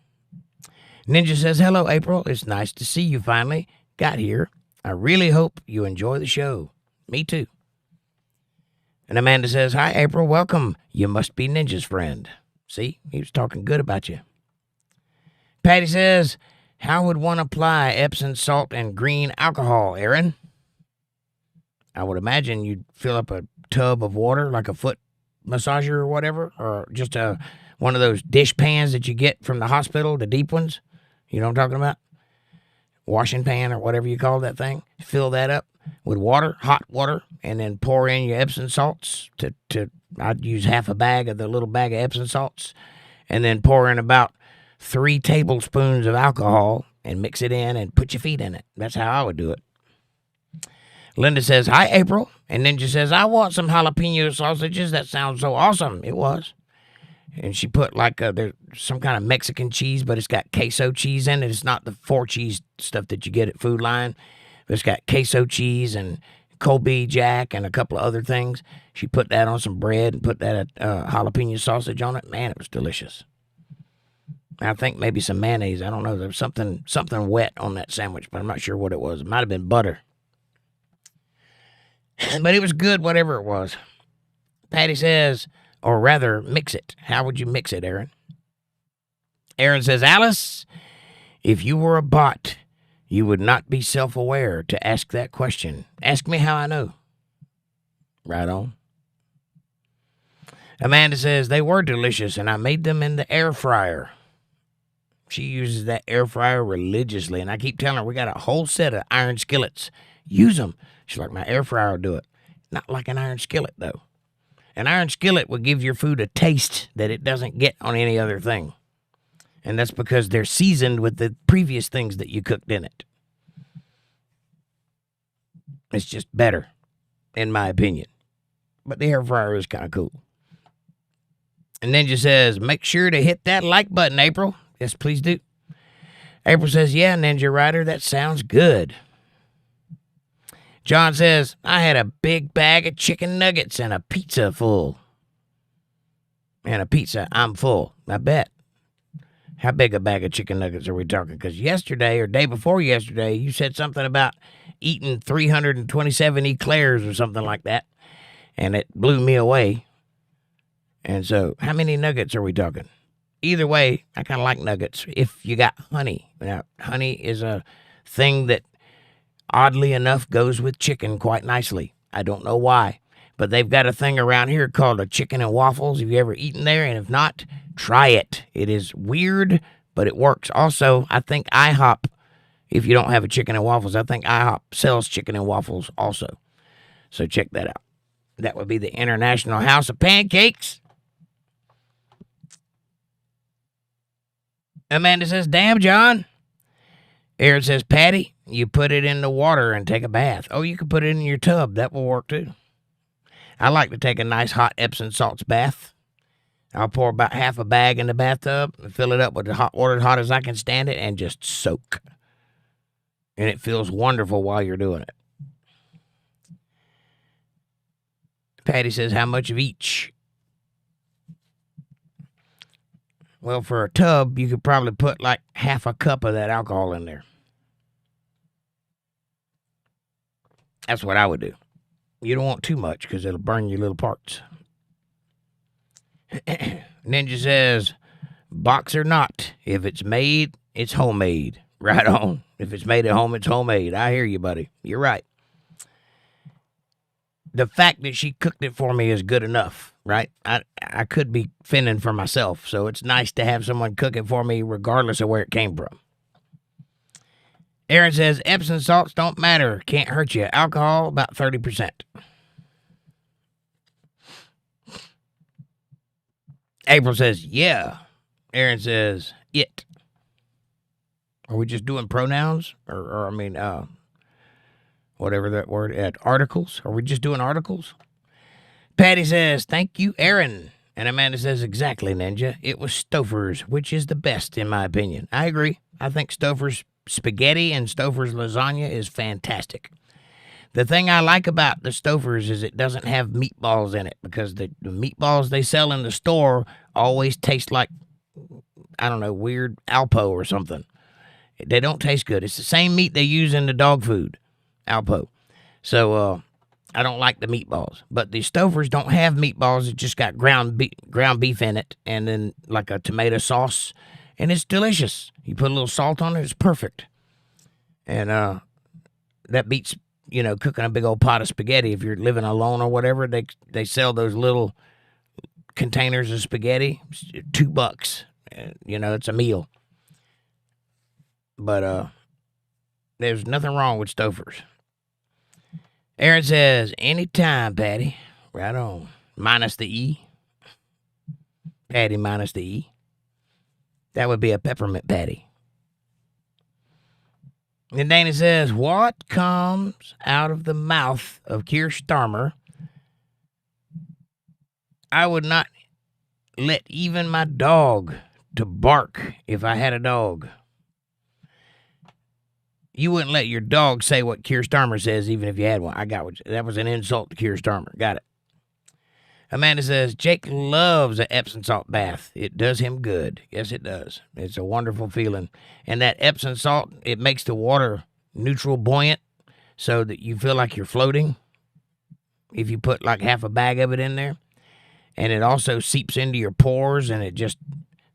Ninja says, hello, April. It's nice to see you finally got here. I really hope you enjoy the show. Me too. And Amanda says, hi, April. Welcome. You must be Ninja's friend. See, he was talking good about you. Patty says, how would one apply Epsom salt and green alcohol, Aaron? I would imagine you'd fill up a tub of water, like a foot massager or whatever, or just one of those dish pans that you get from the hospital, the deep ones. You know what I'm talking about? Washing pan or whatever you call that thing. Fill that up with water, hot water, and then pour in your Epsom salts. I'd use half a bag of the little bag of Epsom salts, and then pour in about 3 tablespoons of alcohol and mix it in and put your feet in it. That's how I would do it. Linda says, hi, April. And Ninja says, I want some jalapeno sausages. That sounds so awesome. It was. And she put there's some kind of Mexican cheese, but it's got queso cheese in it. It's not the 4 cheese stuff that you get at Food Lion. But it's got queso cheese and Colby Jack and a couple of other things. She put that on some bread and put that jalapeno sausage on it. Man, it was delicious. I think maybe some mayonnaise. I don't know. There was something wet on that sandwich, but I'm not sure what it was. It might have been butter. But it was good, whatever it was. Patty says, or rather, mix it. How would you mix it, Aaron? Aaron says, Alice, if you were a bot, you would not be self-aware to ask that question. Ask me how I know. Right on. Amanda says, they were delicious, and I made them in the air fryer. She uses that air fryer religiously, and I keep telling her we got a whole set of iron skillets. Use them. She's like, my air fryer will do it. Not like an iron skillet, though. An iron skillet will give your food a taste that it doesn't get on any other thing. And that's because they're seasoned with the previous things that you cooked in it. It's just better, in my opinion. But the air fryer is kind of cool. And Ninja says, make sure to hit that like button, April. Yes, please do. April says, yeah, Ninja Rider, that sounds good. John says, I had a big bag of chicken nuggets and a pizza full. And a pizza, I'm full. I bet. How big a bag of chicken nuggets are we talking? Because yesterday or day before yesterday, you said something about eating 327 eclairs or something like that. And it blew me away. And so, how many nuggets are we talking? Either way, I kind of like nuggets if you got honey. Now, honey is a thing that, oddly enough, goes with chicken quite nicely. I don't know why. But they've got a thing around here called a chicken and waffles. Have you ever eaten there? And if not, try it. It is weird, but it works. Also, I think IHOP, if you don't have a chicken and waffles, I think IHOP sells chicken and waffles also. So check that out. That would be the International House of Pancakes. Amanda says, damn, John. Aaron says, Patty, you put it in the water and take a bath. Oh, you can put it in your tub. That will work too. I like to take a nice hot Epsom salts bath. I'll pour about half a bag in the bathtub and fill it up with the hot water as hot as I can stand it and just soak. And it feels wonderful while you're doing it. Patty says, how much of each? Well, for a tub, you could probably put like half a cup of that alcohol in there. That's what I would do. You don't want too much because it'll burn your little parts. Ninja says, box or not, if it's made, it's homemade. Right on. If it's made at home, it's homemade. I hear you, buddy. You're right. The fact that she cooked it for me is good enough, right? I could be fending for myself, so it's nice to have someone cook it for me regardless of where it came from. Aaron says, Epsom salts don't matter. Can't hurt you. Alcohol, about 30%. April says, yeah. Aaron says, it. Are we just doing pronouns? Or I mean, whatever that word, articles? Are we just doing articles? Patty says, thank you, Aaron. And Amanda says, exactly, Ninja. It was Stouffer's, which is the best, in my opinion. I agree. I think Stouffer's spaghetti and Stouffer's lasagna is fantastic. The thing I like about the Stouffer's is it doesn't have meatballs in it, because the meatballs they sell in the store always taste like, I don't know, weird Alpo or something. They don't taste good. It's the same meat they use in the dog food, Alpo. So I don't like the meatballs. But the Stouffer's don't have meatballs. It just got ground beef in it, and then like a tomato sauce, and it's delicious. You put a little salt on it, it's perfect. And that beats, cooking a big old pot of spaghetti. If you're living alone or whatever, they sell those little containers of spaghetti, $2. It's a meal. But there's nothing wrong with Stouffer's. Aaron says, anytime, Patty. Right on. Minus the E. Patty minus the E. That would be a peppermint patty. And Dana says, what comes out of the mouth of Keir Starmer? I would not let even my dog to bark if I had a dog. You wouldn't let your dog say what Keir Starmer says even if you had one. I got what that was an insult to Keir Starmer. Got it. Amanda says, Jake loves an Epsom salt bath. It does him good. Yes, it does. It's a wonderful feeling. And that Epsom salt, it makes the water neutral buoyant so that you feel like you're floating if you put like half a bag of it in there. And it also seeps into your pores, and it just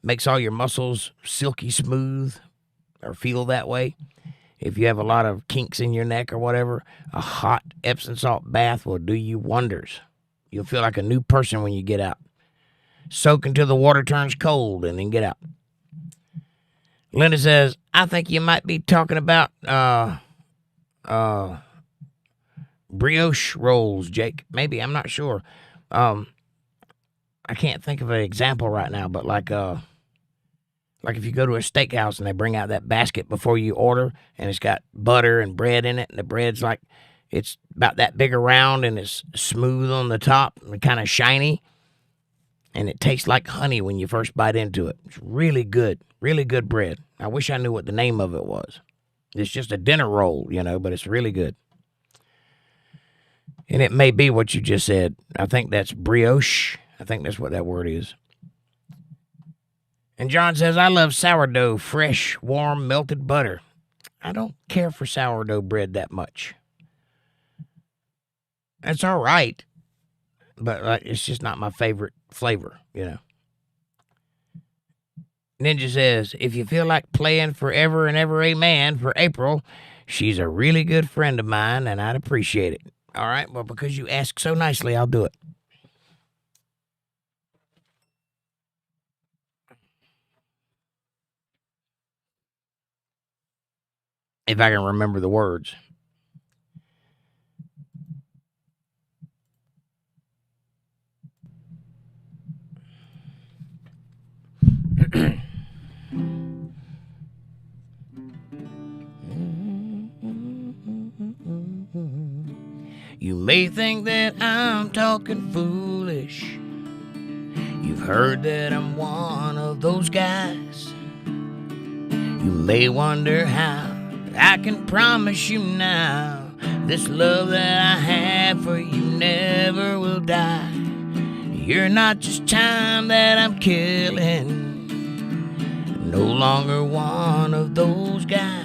makes all your muscles silky smooth, or feel that way. If you have a lot of kinks in your neck or whatever, a hot Epsom salt bath will do you wonders. You'll feel like a new person when you get out. Soak until the water turns cold and then get out. Linda says, I think you might be talking about brioche rolls, Jake. Maybe, I'm not sure. I can't think of an example right now, but like if you go to a steakhouse and they bring out that basket before you order, and it's got butter and bread in it, and the bread's like, it's about that big around, and it's smooth on the top and kind of shiny, and it tastes like honey when you first bite into it. It's really good bread. I wish I knew what the name of it was. It's just a dinner roll, but it's really good. And it may be what you just said. I think that's brioche. I think that's what that word is. And John says, I love sourdough, fresh, warm, melted butter. I don't care for sourdough bread that much. It's all right, but it's just not my favorite flavor, Ninja says, if you feel like playing Forever and Ever Amen for April, she's a really good friend of mine, and I'd appreciate it. All right, well, because you ask so nicely, I'll do it. If I can remember the words. You may think that I'm talking foolish. You've heard that I'm one of those guys. You may wonder how I can promise you now this love that I have for you never will die. You're not just time that I'm killing. No longer one of those guys.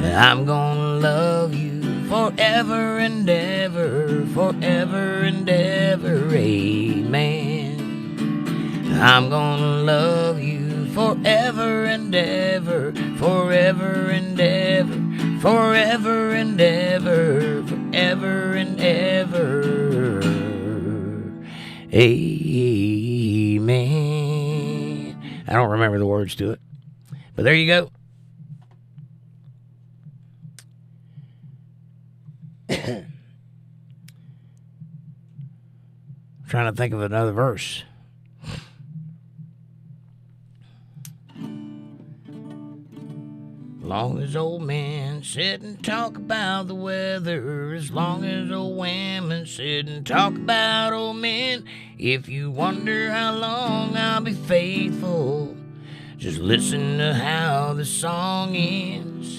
I'm gonna love you forever and ever, forever and ever, amen. I'm gonna love you forever and ever, forever and ever, forever and ever, forever and ever, amen. I don't remember the words to it, but there you go. Trying to think of another verse. long as old men sit and talk about the weather, as long as old women sit and talk about old men. If you wonder how long I'll be faithful, just listen to how the song ends.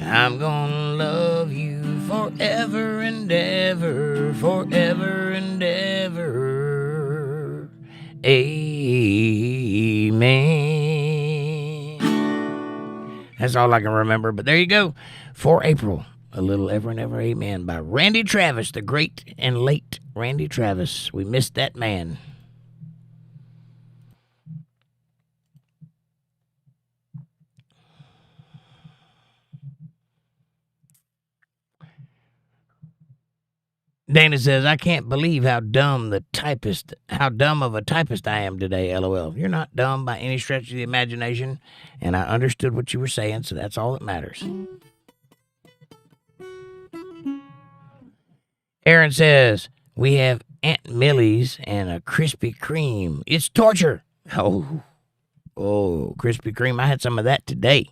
I'm gonna love you forever and ever, forever and ever. Amen. That's all I can remember, but there you go. For April, a little Ever and Ever Amen by Randy Travis, the great and late Randy Travis. We missed that man. Dana says, I can't believe how dumb of a typist I am today, LOL. You're not dumb by any stretch of the imagination, and I understood what you were saying, so that's all that matters. Aaron says, we have Aunt Millie's and a Krispy Kreme. It's torture. Oh, Krispy Kreme. I had some of that today.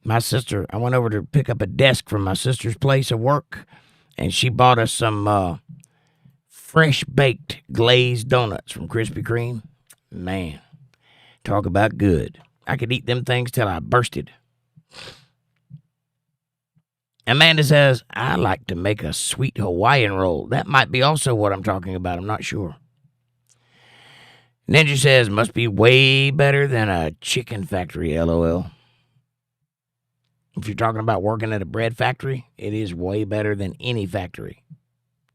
My sister, I went over to pick up a desk from my sister's place of work, and she bought us some fresh-baked glazed donuts from Krispy Kreme. Man, talk about good. I could eat them things till I bursted. Amanda says, I like to make a sweet Hawaiian roll. That might be also what I'm talking about. I'm not sure. Ninja says, must be way better than a chicken factory, LOL. If you're talking about working at a bread factory, it is way better than any factory.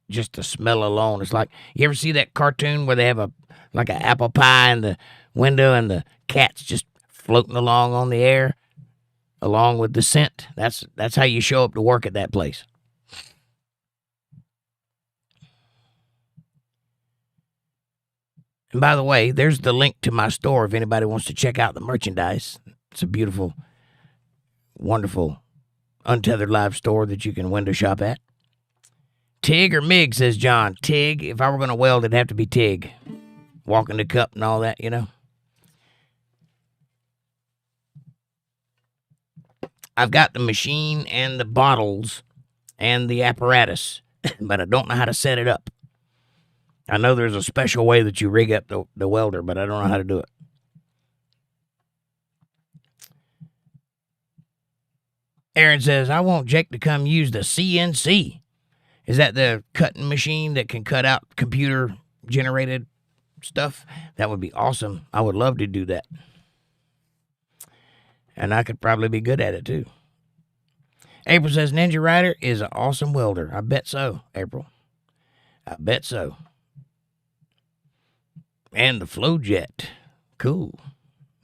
Just the smell alone. It's like, you ever see that cartoon where they have an apple pie in the window and the cat's just floating along on the air along with the scent? That's how you show up to work at that place. And by the way, there's the link to my store if anybody wants to check out the merchandise. It's a beautiful, wonderful Untethered Live store that you can window shop at. Tig or Mig, says John. Tig. If I were going to weld, it'd have to be Tig. Walking the cup and all that, you know. I've got the machine and the bottles and the apparatus, but I don't know how to set it up. I know there's a special way that you rig up the welder, but I don't know how to do it. Aaron says, I want Jake to come use the CNC. Is that the cutting machine that can cut out computer-generated stuff? That would be awesome. I would love to do that. And I could probably be good at it, too. April says, Ninja Rider is an awesome welder. I bet so, April. I bet so. And the flow jet. Cool.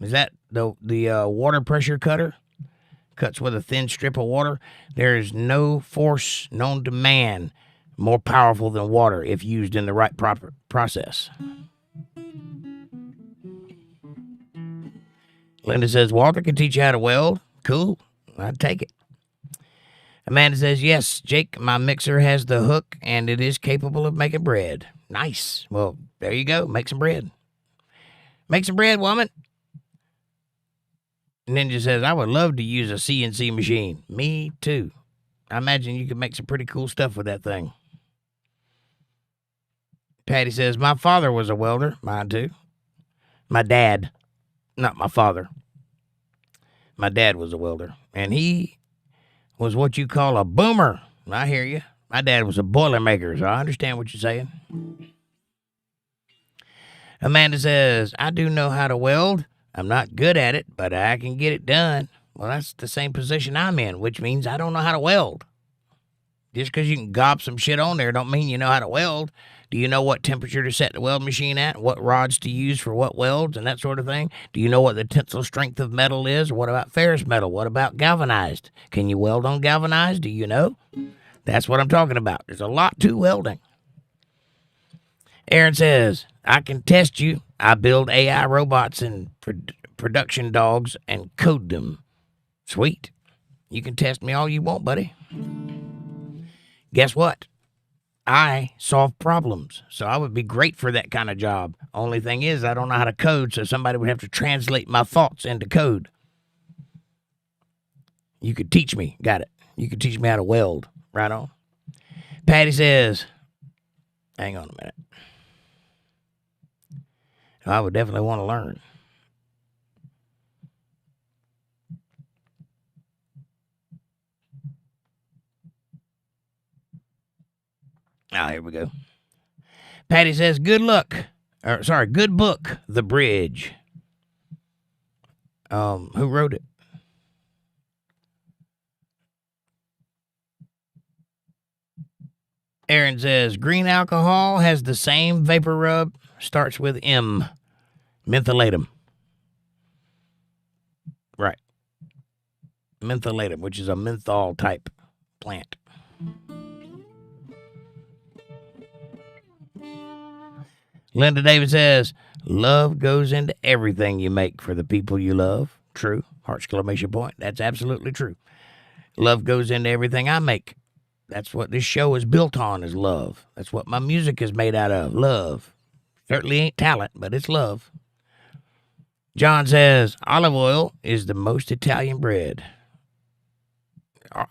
Is that the water pressure cutter? Cuts with a thin strip of water. There is no force known to man more powerful than water if used in the right proper process. Linda says, Walter can teach you how to weld. Cool. I'd take it. Amanda says, yes, Jake, my mixer has the hook and it is capable of making bread. Nice. Well, there you go. Make some bread. Make some bread, woman. Ninja says, I would love to use a CNC machine. Me too. I imagine you could make some pretty cool stuff with that thing. Patty says, my father was a welder. Mine too. My dad, not my father. My dad was a welder. And he was what you call a boomer. I hear you. My dad was a boilermaker, so I understand what you're saying. Amanda says, I do know how to weld. I'm not good at it, but I can get it done. Well, that's the same position I'm in, which means I don't know how to weld. Just because you can gob some shit on there don't mean you know how to weld. Do you know what temperature to set the weld machine at? What rods to use for what welds and that sort of thing? Do you know what the tensile strength of metal is? Or what about ferrous metal? What about galvanized? Can you weld on galvanized? Do you know? That's what I'm talking about. There's a lot to welding. Aaron says, I can test you. I build AI robots and production dogs and code them. Sweet. You can test me all you want, buddy. Guess what? I solve problems, so I would be great for that kind of job. Only thing is, I don't know how to code, so somebody would have to translate my thoughts into code. You could teach me. Got it. You could teach me how to weld. Right on. Patty says, hang on a minute. I would definitely want to learn. Oh, here we go. Patty says, good book, The Bridge. Who wrote it? Aaron says, green alcohol has the same vapor rub, starts with M. Mentholatum. Right. Mentholatum, which is a menthol type plant. Linda David says, love goes into everything you make for the people you love. True. Heart exclamation point. That's absolutely true. Love goes into everything I make. That's what this show is built on, is love. That's what my music is made out of, love. Certainly ain't talent, but it's love. John says, olive oil is the most Italian bread.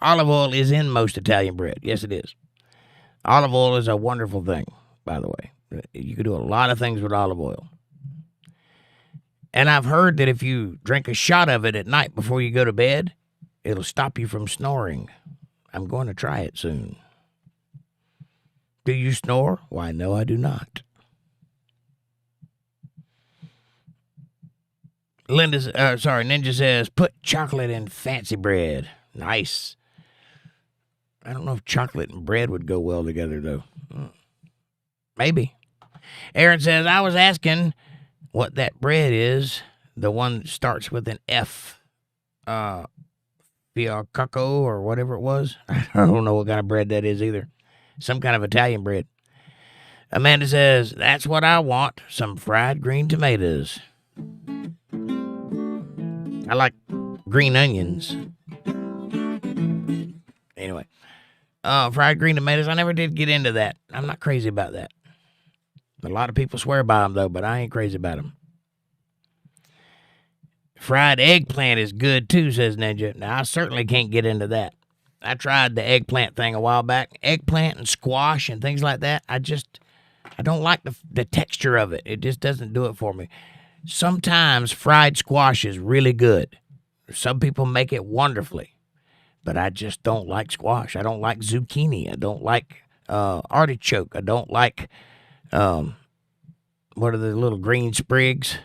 Olive oil is in most Italian bread. Yes, it is. Olive oil is a wonderful thing, by the way. You can do a lot of things with olive oil. And I've heard that if you drink a shot of it at night before you go to bed, it'll stop you from snoring. I'm going to try it soon. Do you snore? Why, no, I do not. Ninja says, put chocolate in fancy bread. Nice. I don't know if chocolate and bread would go well together, though. Maybe. Aaron says, I was asking what that bread is. The one that starts with an F. Fiocco or whatever it was. I don't know what kind of bread that is either. Some kind of Italian bread. Amanda says, that's what I want. Some fried green tomatoes. I like green onions. Anyway. Fried green tomatoes. I never did get into that. I'm not crazy about that. A lot of people swear by them, though, but I ain't crazy about them. Fried eggplant is good, too, says Ninja. Now, I certainly can't get into that. I tried the eggplant thing a while back. Eggplant and squash and things like that. I don't like the texture of it. It just doesn't do it for me. Sometimes fried squash is really good. Some people make it wonderfully. But I just don't like squash. I don't like zucchini. I don't like artichoke. I don't like, what are the little green sprigs?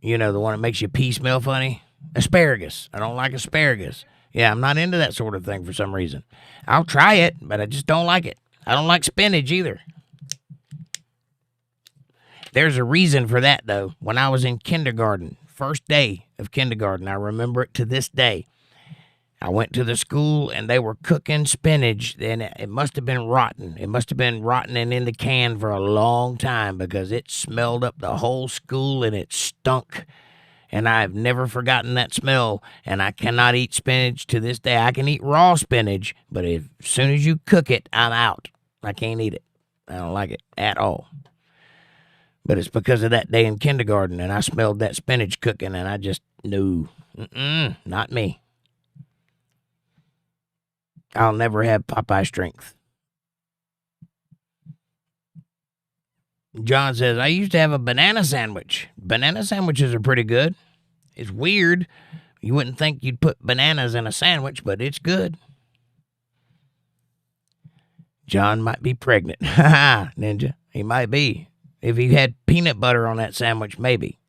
You know, the one that makes your pee smell funny? Asparagus. I don't like asparagus. Yeah, I'm not into that sort of thing for some reason. I'll try it, but I just don't like it. I don't like spinach either. There's a reason for that, though. When I was in kindergarten, first day of kindergarten, I remember it to this day. I went to the school, and they were cooking spinach, and it must have been rotten. It must have been rotten and in the can for a long time because it smelled up the whole school, and it stunk. And I've never forgotten that smell, and I cannot eat spinach to this day. I can eat raw spinach, but as soon as you cook it, I'm out. I can't eat it. I don't like it at all. But it's because of that day in kindergarten, and I smelled that spinach cooking, and I just knew, not me. I'll never have Popeye strength. John says, I used to have a banana sandwich. Banana sandwiches are pretty good. It's weird. You wouldn't think you'd put bananas in a sandwich, but it's good. John might be pregnant. Ha Ninja. He might be. If he had peanut butter on that sandwich, maybe.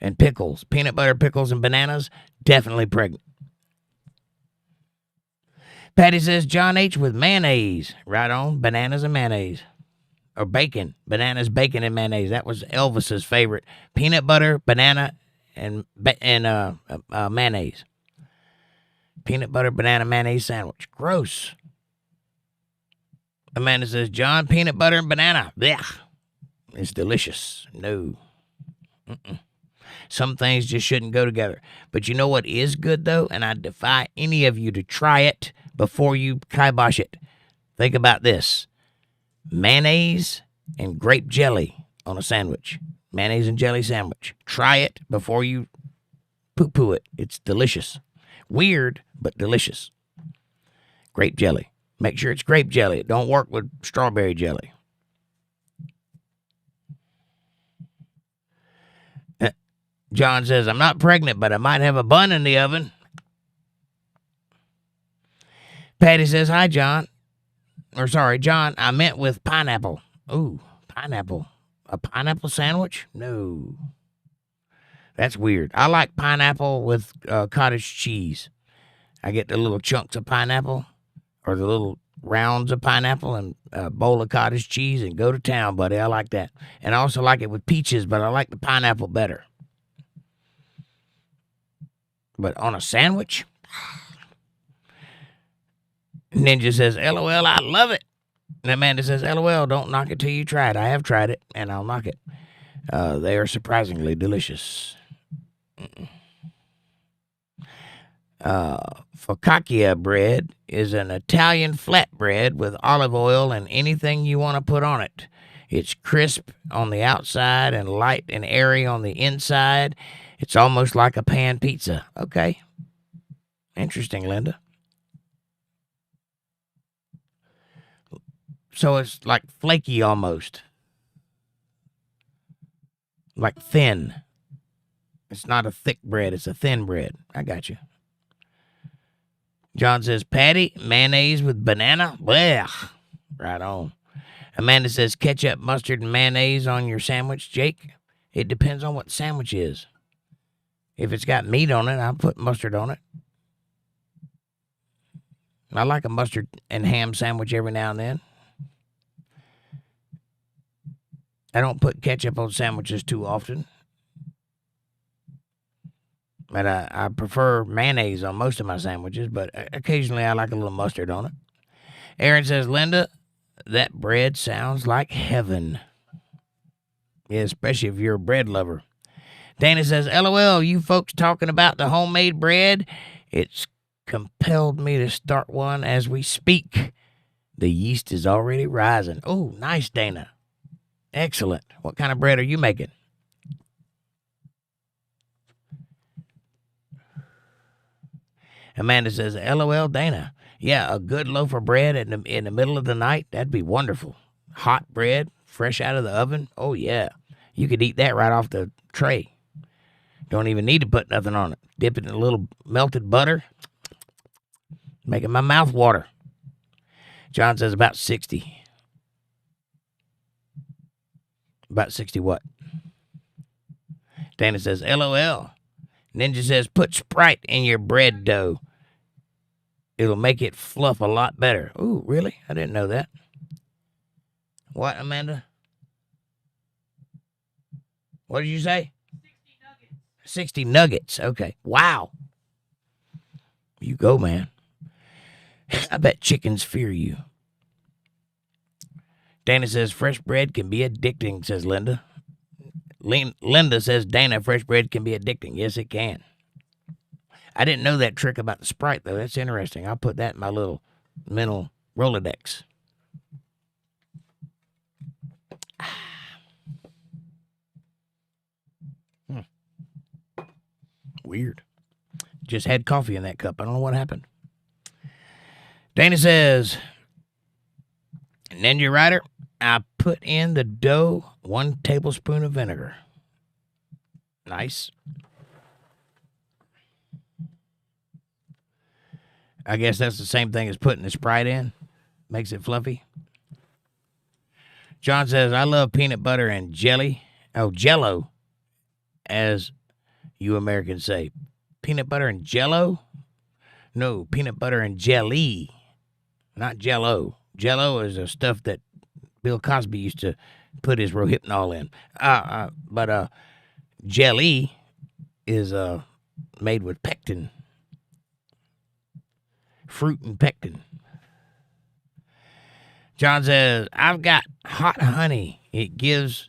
And pickles. Peanut butter, pickles, and bananas, definitely pregnant. Patty says, John H. with mayonnaise. Right on. Bananas and mayonnaise. Or bacon. Bananas, bacon, and mayonnaise. That was Elvis's favorite. Peanut butter, banana, and mayonnaise. Peanut butter, banana, mayonnaise sandwich. Gross. Amanda says, John, peanut butter and banana. Blech. It's delicious. No. Some things just shouldn't go together. But you know what is good, though? And I defy any of you to try it before you kibosh it. Think about this. Mayonnaise and grape jelly on a sandwich. Mayonnaise and jelly sandwich. Try it before you poo-poo it. It's delicious. Weird, but delicious. Grape jelly. Make sure it's grape jelly. It don't work with strawberry jelly. John says, I'm not pregnant, but I might have a bun in the oven. Patty says, hi, John. Or sorry, John, I meant with pineapple. Ooh, pineapple. A pineapple sandwich? No. That's weird. I like pineapple with cottage cheese. I get the little chunks of pineapple or the little rounds of pineapple and a bowl of cottage cheese and go to town, buddy. I like that. And I also like it with peaches, but I like the pineapple better. But on a sandwich? Ninja says, LOL, I love it. And Amanda says, LOL, don't knock it till you try it. I have tried it, and I'll knock it. They are surprisingly delicious. Focaccia bread is an Italian flatbread with olive oil and anything you want to put on it. It's crisp on the outside and light and airy on the inside. It's almost like a pan pizza. Okay. Interesting, Linda. So it's like flaky almost. Like thin. It's not a thick bread. It's a thin bread. I got you. John says, patty, mayonnaise with banana. Blech. Right on. Amanda says, ketchup, mustard, and mayonnaise on your sandwich, Jake. It depends on what the sandwich is. If it's got meat on it, I'll put mustard on it. I like a mustard and ham sandwich every now and then. I don't put ketchup on sandwiches too often. But I prefer mayonnaise on most of my sandwiches, but occasionally I like a little mustard on it. Aaron says, Linda, that bread sounds like heaven. Yeah, especially if you're a bread lover. Dana says, LOL, you folks talking about the homemade bread? It's compelled me to start one as we speak. The yeast is already rising. Oh, nice, Dana. Excellent. What kind of bread are you making? Amanda says, LOL, Dana. Yeah, a good loaf of bread in the middle of the night, that'd be wonderful. Hot bread, fresh out of the oven. Oh, yeah. You could eat that right off the tray. Don't even need to put nothing on it. Dip it in a little melted butter. Making my mouth water. John says about 60. About 60 what? Dana says, LOL. Ninja says, put Sprite in your bread dough. It'll make it fluff a lot better. Ooh, really? I didn't know that. What, Amanda? What did you say? 60 nuggets. 60 nuggets. Okay. Wow. You go, man. I bet chickens fear you. Dana says, fresh bread can be addicting, says Linda. Linda says, Dana, fresh bread can be addicting. Yes, it can. I didn't know that trick about the Sprite, though. That's interesting. I'll put that in my little mental Rolodex. Weird. Just had coffee in that cup. I don't know what happened. Dana says, Ninja Rider, I put in the dough 1 tablespoon of vinegar. Nice. I guess that's the same thing as putting the Sprite in. Makes it fluffy. John says, I love peanut butter and jelly. Oh, Jello, as you Americans say. Peanut butter and Jello? No, peanut butter and jelly. Not Jello. Jello is the stuff that Bill Cosby used to put his Rohypnol in. But jelly is made with pectin. Fruit and pectin. John says, I've got hot honey. It goes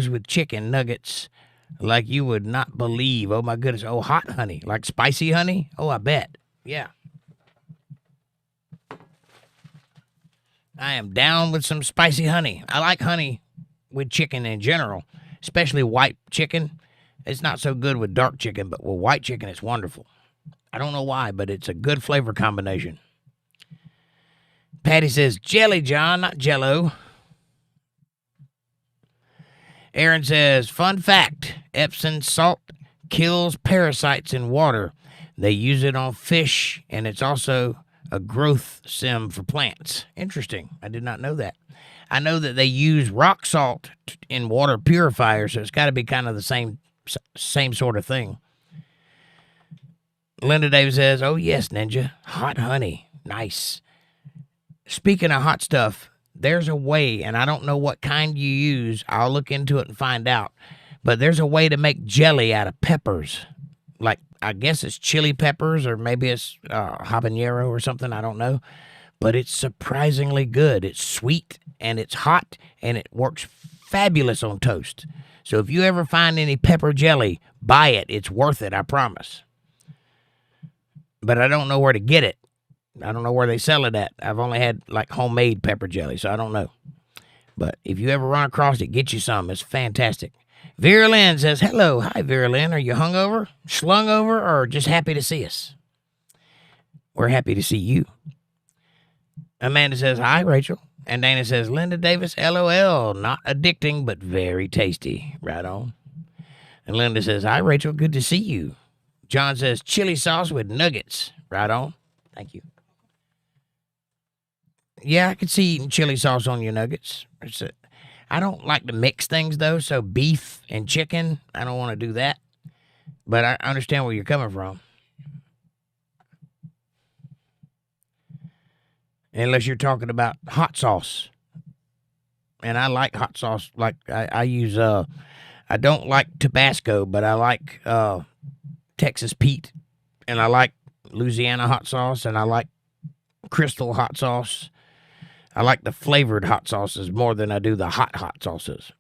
with chicken nuggets like you would not believe. Oh, my goodness. Oh, hot honey. Like spicy honey? Oh, I bet. Yeah. I am down with some spicy honey. I like honey with chicken in general, especially white chicken. It's not so good with dark chicken, but with white chicken, it's wonderful. I don't know why, but it's a good flavor combination. Patty says, jelly, John, not jello. Aaron says, fun fact, Epsom salt kills parasites in water. They use it on fish, and it's also a growth sim for plants. Interesting. I did not know that. I know that they use rock salt in water purifiers, so it's got to be kind of the same sort of thing. Linda Davis says, oh, yes, Ninja. Hot honey. Nice. Speaking of hot stuff, there's a way, and I don't know what kind you use. I'll look into it and find out. But there's a way to make jelly out of peppers. Like, I guess it's chili peppers, or maybe it's habanero or something. I don't know. But it's surprisingly good. It's sweet, and it's hot, and it works fabulous on toast. So if you ever find any pepper jelly, buy it. It's worth it, I promise. But I don't know where to get it. I don't know where they sell it at. I've only had, like, homemade pepper jelly, so I don't know. But if you ever run across it, get you some. It's fantastic. Vera Lynn says, hello. Hi, Vera Lynn. Are you hungover, slung over, or just happy to see us? We're happy to see you. Amanda says, hi, Rachel. And Dana says, Linda Davis, LOL. Not addicting, but very tasty. Right on. And Linda says, hi, Rachel. Good to see you. John says, chili sauce with nuggets. Right on. Thank you. Yeah, I could see eating chili sauce on your nuggets. I don't like to mix things, though, so beef and chicken, I don't want to do that. But I understand where you're coming from. Unless you're talking about hot sauce. And I like hot sauce. Like, I use, I don't like Tabasco, but I like Texas Pete. And I like Louisiana hot sauce, and I like Crystal hot sauce. I like the flavored hot sauces more than I do the hot sauces.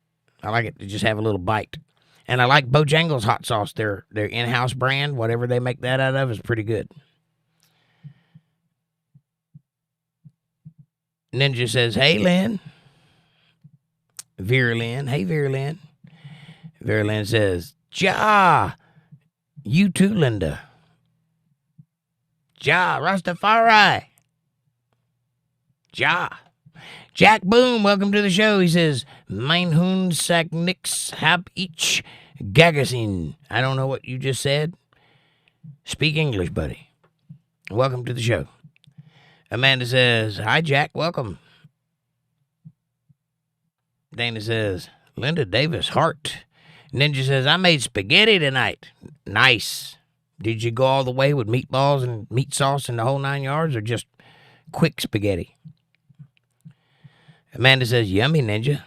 I like it to just have a little bite. And I like Bojangles hot sauce. Their in-house brand, whatever they make that out of, is pretty good. Ninja says, hey, Lynn. Vera Lynn. Hey, Vera Lynn. Vera Lynn says, Ja. You too, Linda. Ja, Rastafari. Ja. Jack Boom, welcome to the show. He says, Mein Hund sagt nix, hab ich gegessen. I don't know what you just said. Speak English, buddy. Welcome to the show. Amanda says, hi, Jack, welcome. Dana says, Linda Davis, heart. Ninja says, I made spaghetti tonight. Nice. Did you go all the way with meatballs and meat sauce and the whole 9 yards, or just quick spaghetti? Amanda says, yummy, Ninja.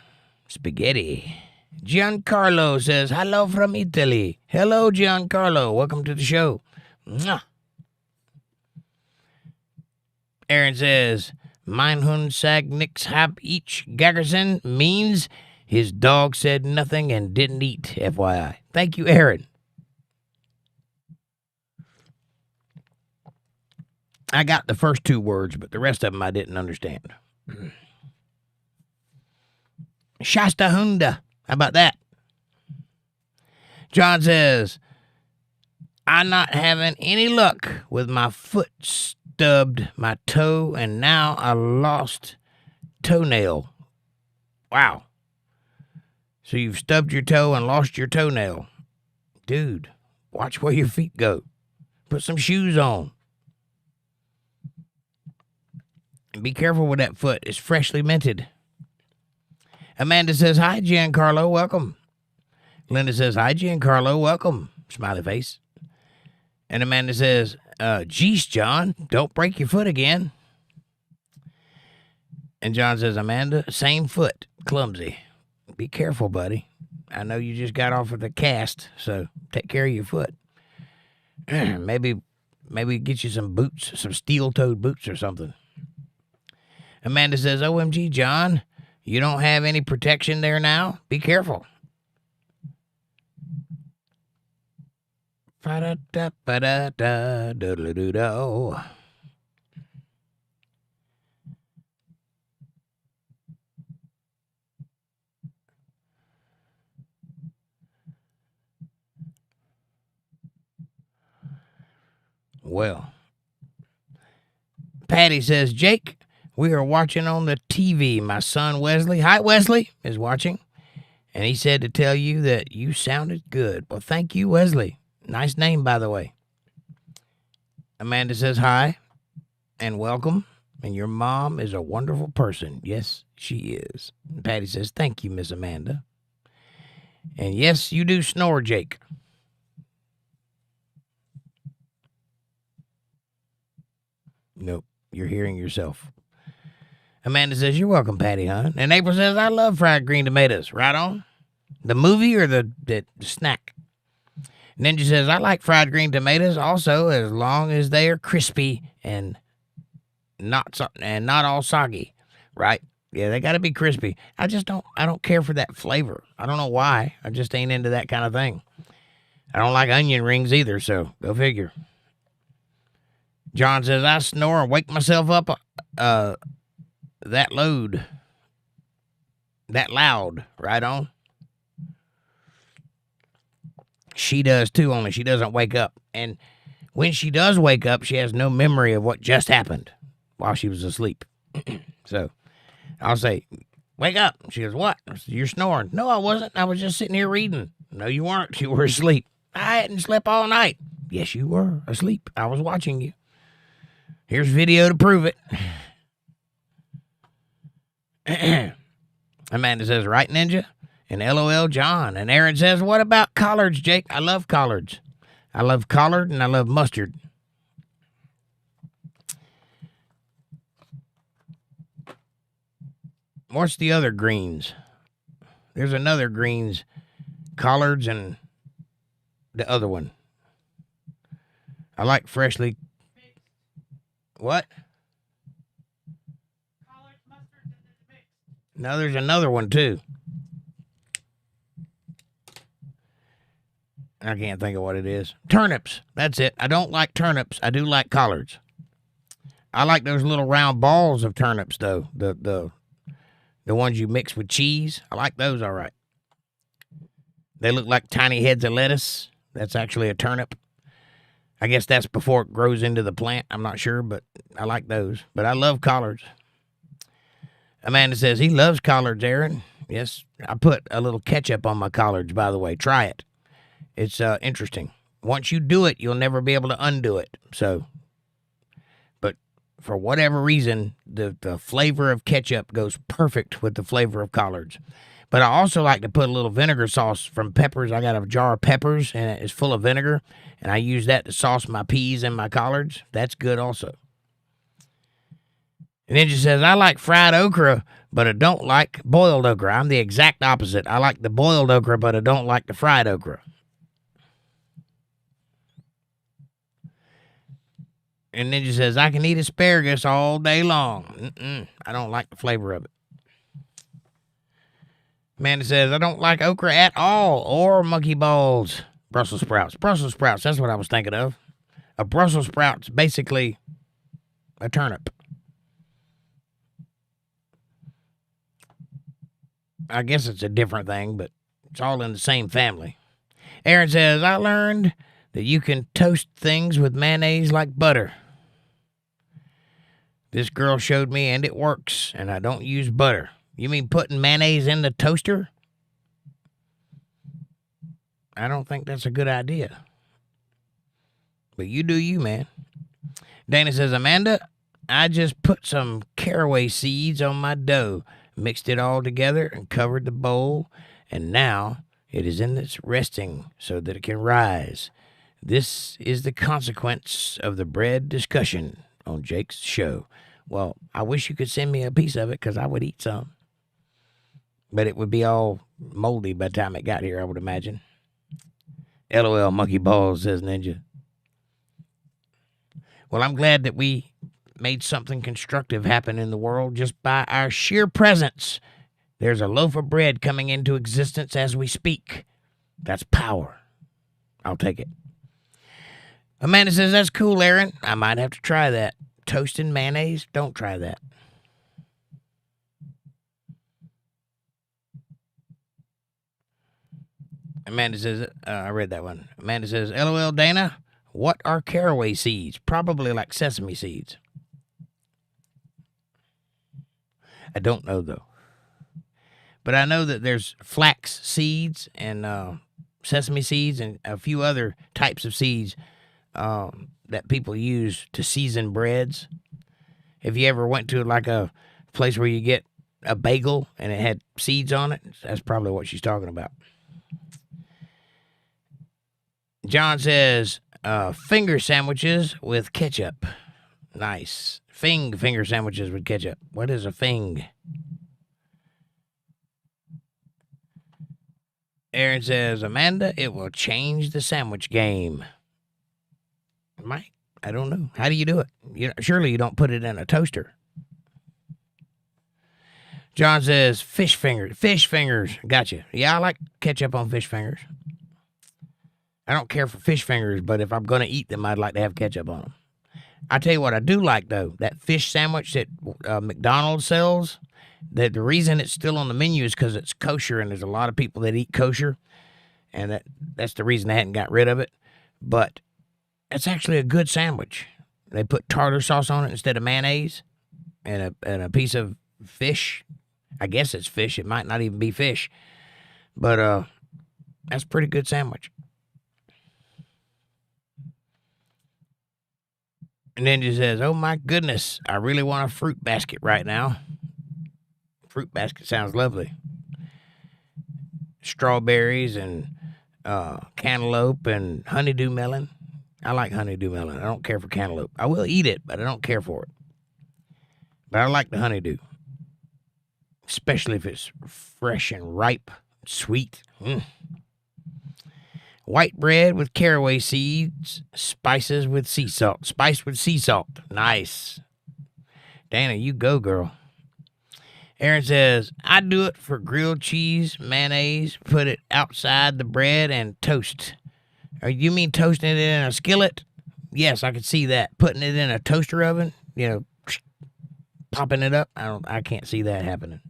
Spaghetti. Giancarlo says, hello from Italy. Hello, Giancarlo. Welcome to the show. Mwah. Aaron says, mein Hund sagt nix hab ich gegessen means his dog said nothing and didn't eat, FYI. Thank you, Aaron. I got the first two words, but the rest of them I didn't understand. Shasta Hunda. How about that? John says, I'm not having any luck with my foot stubbed my toe, and now I lost toenail. Wow. So you've stubbed your toe and lost your toenail. Dude, watch where your feet go. Put some shoes on. And be careful with that foot. It's freshly minted. Amanda says, hi, Giancarlo, welcome. Linda says, hi, Giancarlo, welcome. Smiley face. And Amanda says, geez, John, don't break your foot again. And John says, Amanda, same foot, clumsy. Be careful, buddy. I know you just got off with a cast, so take care of your foot. Maybe get you some boots, some steel-toed boots or something. Amanda says, OMG, John, you don't have any protection there now? Be careful. Fa-da-da-ba-da-da-da-da-da-da. Well, Patty says, Jake, we are watching on the TV. My son Wesley, hi Wesley, is watching. And he said to tell you that you sounded good. Well, thank you, Wesley. Nice name, by the way. Amanda says hi and welcome. And your mom is a wonderful person. Yes, she is. And Patty says, thank you, Miss Amanda. And yes, you do snore, Jake. Nope, you're hearing yourself. Amanda says, you're welcome, Patty, hon. And April says, I love fried green tomatoes. Right on. The movie or the snack? Ninja says, I like fried green tomatoes also as long as they are crispy and not all soggy. Right? Yeah, they got to be crispy. I don't care for that flavor. I don't know why. I just ain't into that kind of thing. I don't like onion rings either, so go figure. John says, I snore and wake myself up that loud. Right on. She does too, only she doesn't wake up. And when she does wake up, she has no memory of what just happened while she was asleep. So I'll say, wake up. She goes, what? I said, you're snoring. No, I wasn't. I was just sitting here reading. No, you weren't. You were asleep. I hadn't slept all night. Yes, you were asleep. I was watching you. Here's video to prove it. Amanda says, right, Ninja? And LOL John. And Aaron says, what about collards, Jake? I love collards. I love collard and I love mustard. What's the other greens? There's another greens. Collards and the other one. I like freshly. What? Collards, mustard, and mixed. No, there's another one too. I can't think of what it is. Turnips. That's it. I don't like turnips. I do like collards. I like those little round balls of turnips, though. The ones you mix with cheese. I like those all right. They look like tiny heads of lettuce. That's actually a turnip. I guess that's before it grows into the plant. I'm not sure, but I like those. But I love collards. Amanda says, he loves collards, Aaron. Yes, I put a little ketchup on my collards, by the way. Try it. It's interesting. Once you do it, you'll never be able to undo it. So, but for whatever reason, the flavor of ketchup goes perfect with the flavor of collards. But I also like to put a little vinegar sauce from peppers. I got a jar of peppers, and it's full of vinegar, and I use that to sauce my peas and my collards. That's good also. And then she says, I like fried okra, but I don't like boiled okra. I'm the exact opposite. I like the boiled okra, but I don't like the fried okra. And Ninja says, I can eat asparagus all day long. I don't like the flavor of it. Amanda says, I don't like okra at all, or monkey balls. Brussels sprouts. Brussels sprouts, that's what I was thinking of. A Brussels sprout's basically a turnip. I guess it's a different thing, but it's all in the same family. Aaron says, I learned that you can toast things with mayonnaise like butter. This girl showed me, and it works, and I don't use butter. You mean putting mayonnaise in the toaster? I don't think that's a good idea. But you do you, man. Dana says, Amanda, I just put some caraway seeds on my dough, mixed it all together, and covered the bowl, and now it is in its resting so that it can rise. This is the consequence of the bread discussion on Jake's show. Well, I wish you could send me a piece of it because I would eat some. But it would be all moldy by the time it got here, I would imagine. LOL monkey balls, says Ninja. Well, I'm glad that we made something constructive happen in the world just by our sheer presence. There's a loaf of bread coming into existence as we speak. That's power. I'll take it. Amanda says, that's cool, Aaron. I might have to try that. Toasting mayonnaise? Don't try that. Amanda says, I read that one. Amanda says, LOL, Dana, What are caraway seeds? Probably like sesame seeds. I don't know, though. But I know that there's flax seeds and sesame seeds and a few other types of seeds that people use to season breads. If you ever went to like a place where you get a bagel and it had seeds on it, that's probably what she's talking about. John says, finger sandwiches with ketchup. Nice. Finger sandwiches with ketchup. What is a fing? Aaron says, Amanda, it will change the sandwich game. Mike, I don't know. How do you do it? Surely you don't put it in a toaster. John says, fish fingers. Fish fingers. Gotcha. Yeah, I like ketchup on fish fingers. I don't care for fish fingers, but if I'm going to eat them, I'd like to have ketchup on them. I tell you what I do like, though. That fish sandwich that McDonald's sells, the reason it's still on the menu is because it's kosher, and there's a lot of people that eat kosher, and that's the reason they hadn't got rid of it. But it's actually a good sandwich. They put tartar sauce on it instead of mayonnaise, and a piece of fish. I guess it's fish. It might not even be fish. But that's a pretty good sandwich. And then he says, oh, my goodness, I really want a fruit basket right now. Fruit basket sounds lovely. Strawberries and cantaloupe and honeydew melon. I like honeydew melon. I don't care for cantaloupe. I will eat it, but I don't care for it. But I like the honeydew. Especially if it's fresh and ripe, sweet. White bread with caraway seeds, spices with sea salt. Spice with sea salt. Nice. Dana, you go, girl. Aaron says, I do it for grilled cheese, mayonnaise, put it outside the bread, and toast. Or you mean toasting it in a skillet? Yes, I could see that. Putting it in a toaster oven, popping it up. I can't see that happening.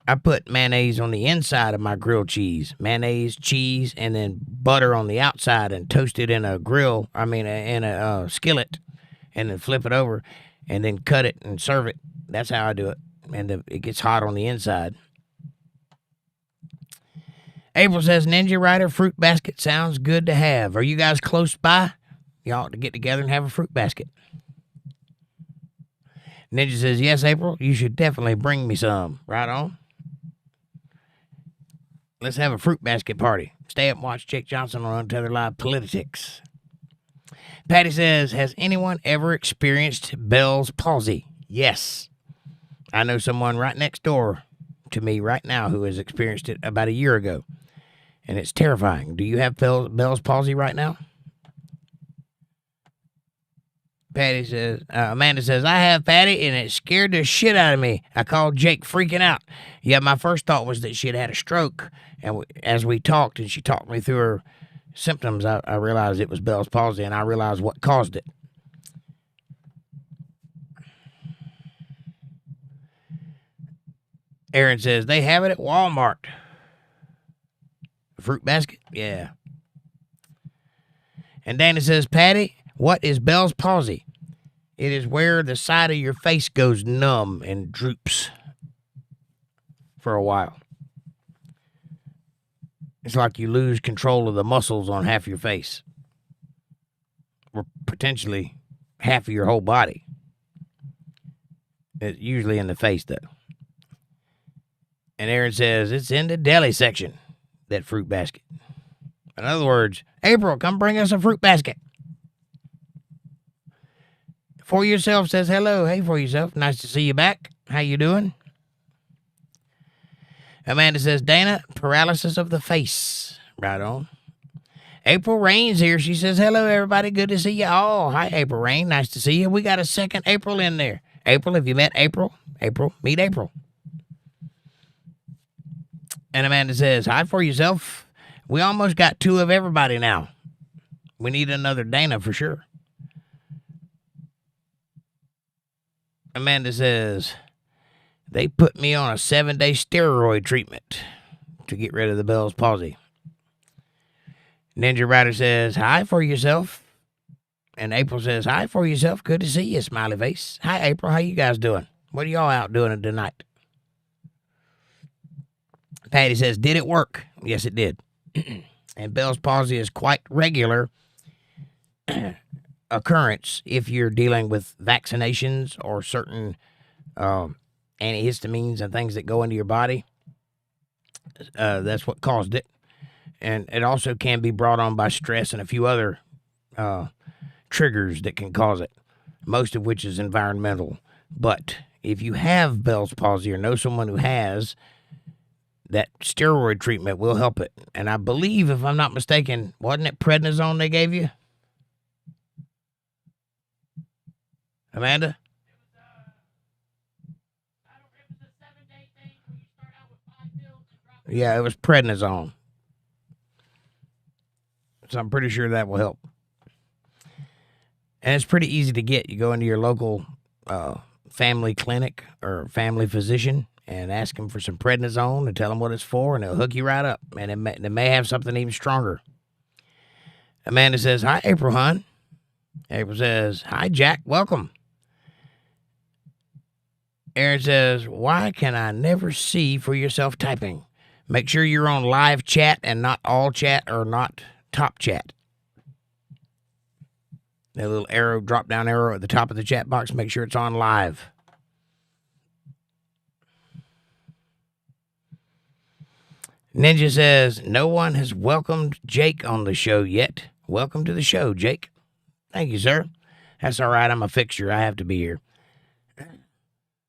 I put mayonnaise on the inside of my grilled cheese. Mayonnaise, cheese, and then butter on the outside and toast it in a skillet, and then flip it over and then cut it and serve it. That's how I do it. And it gets hot on the inside. April says, Ninja Rider fruit basket sounds good to have. Are you guys close by? You ought to get together and have a fruit basket. Ninja says, yes, April, you should definitely bring me some. Right on. Let's have a fruit basket party. Stay up and watch Jake Johnson on Untethered Live Politi-tics. Patty says, has anyone ever experienced Bell's palsy? Yes. I know someone right next door to me right now who has experienced it about a year ago. And it's terrifying. Do you have Bell's palsy right now? Patty says, Amanda says, I have, Patty, and it scared the shit out of me. I called Jake freaking out. Yeah, my first thought was that she had a stroke. And as we talked and she talked me through her symptoms, I realized it was Bell's palsy, and I realized what caused it. Aaron says, they have it at Walmart. A fruit basket? Yeah. And Dana says, Patty, what is Bell's palsy? It is where the side of your face goes numb and droops for a while. It's like you lose control of the muscles on half your face. Or potentially half of your whole body. It's usually in the face, though. And Aaron says, it's in the deli section, that fruit basket. In other words, April, come bring us a fruit basket. For Yourself says, hello. Hey, For Yourself. Nice to see you back. How you doing? Amanda says, Dana, paralysis of the face. Right on. April Rain's here. She says, hello, everybody. Good to see you all. Hi, April Rain. Nice to see you. We got a second April in there. April, have you met April? April, meet April. And Amanda says, hi, For Yourself. We almost got two of everybody now. We need another Dana for sure. Amanda says, they put me on a 7-day steroid treatment to get rid of the Bell's palsy. Ninja Rider says, hi for yourself. And April says, hi for yourself. Good to see you, smiley face. Hi, April. How you guys doing? What are y'all out doing tonight? Patty says, did it work? Yes, it did. And Bell's palsy is quite regular occurrence if you're dealing with vaccinations or certain antihistamines and things that go into your body. That's what caused it. And it also can be brought on by stress and a few other triggers that can cause it, most of which is environmental. But if you have Bell's palsy or know someone who has, that steroid treatment will help it. And I believe, if I'm not mistaken, wasn't it prednisone they gave you? Amanda? Yeah, it was prednisone. So I'm pretty sure that will help. And it's pretty easy to get. You go into your local family clinic or family physician and ask them for some prednisone and tell them what it's for, and they'll hook you right up. And they may have something even stronger. Amanda says, hi, April, hon. April says, hi, Jack. Welcome. Aaron says, why can I never see for yourself typing? Make sure you're on live chat and not all chat or not top chat. That little arrow, drop down arrow at the top of the chat box, make sure it's on live. Ninja says, no one has welcomed Jake on the show yet. Welcome to the show, Jake. Thank you, sir. That's all right. I'm a fixture. I have to be here.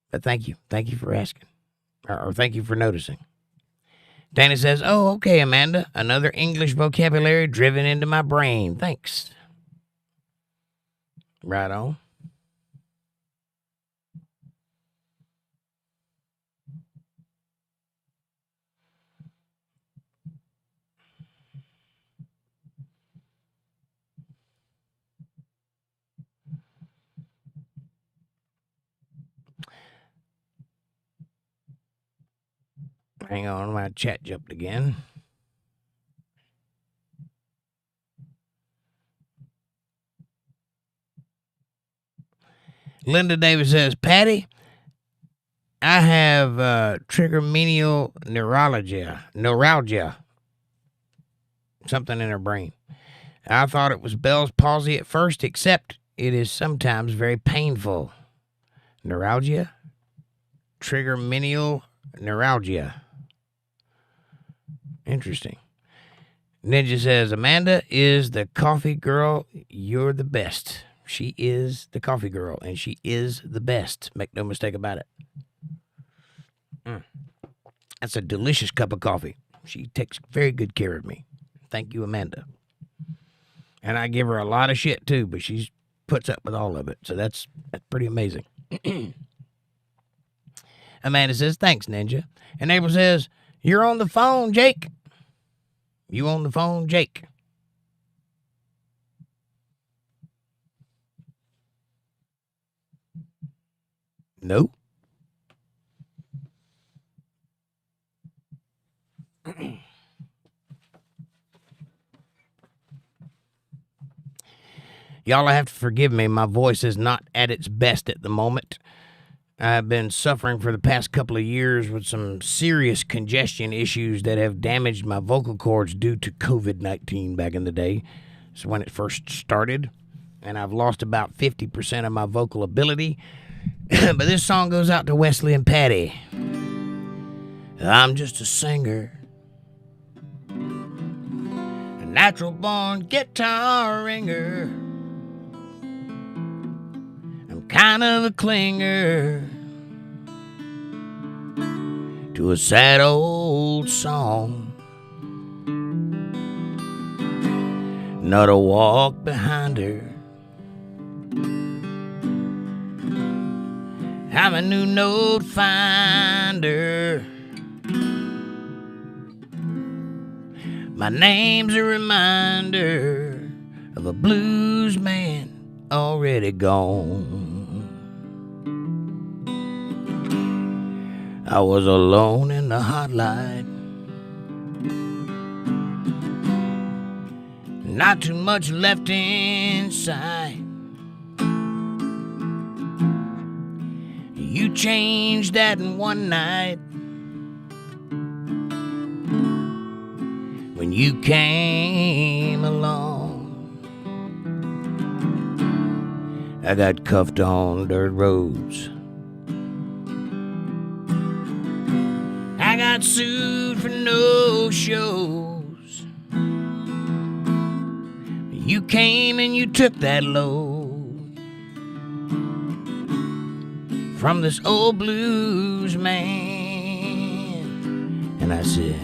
But thank you. Thank you for asking. Or thank you for noticing. Danny says, oh, okay, Amanda. Another English vocabulary driven into my brain. Thanks. Right on. Hang on, my chat jumped again. Linda Davis says, Patty, I have trigeminal neuralgia, something in her brain. I thought it was Bell's palsy at first, except it is sometimes very painful. Neuralgia? Trigeminal neuralgia. Interesting. Ninja says, Amanda is the coffee girl. You're the best. She is the coffee girl, and she is the best. Make no mistake about it. That's a delicious cup of coffee. She takes very good care of me. Thank you, Amanda. And I give her a lot of shit, too, but she puts up with all of it. So that's pretty amazing. Amanda says, thanks, Ninja. And April says, you're on the phone, Jake. You on the phone, Jake? No. Y'all have to forgive me. My voice is not at its best at the moment. I've been suffering for the past couple of years with some serious congestion issues that have damaged my vocal cords due to COVID-19 back in the day. So when it first started, and I've lost about 50% of my vocal ability. But this song goes out to Wesley and Patty. I'm just a singer, a natural born guitar ringer. I'm kind of a clinger to a sad old song, not a walk behind her. I'm a new note finder. My name's a reminder of a blues man already gone. I was alone in the hot light, not too much left inside. You changed that in one night when you came along. I got cuffed on dirt roads. I got sued for no shows. You came and you took that load from this old blues man. And I said,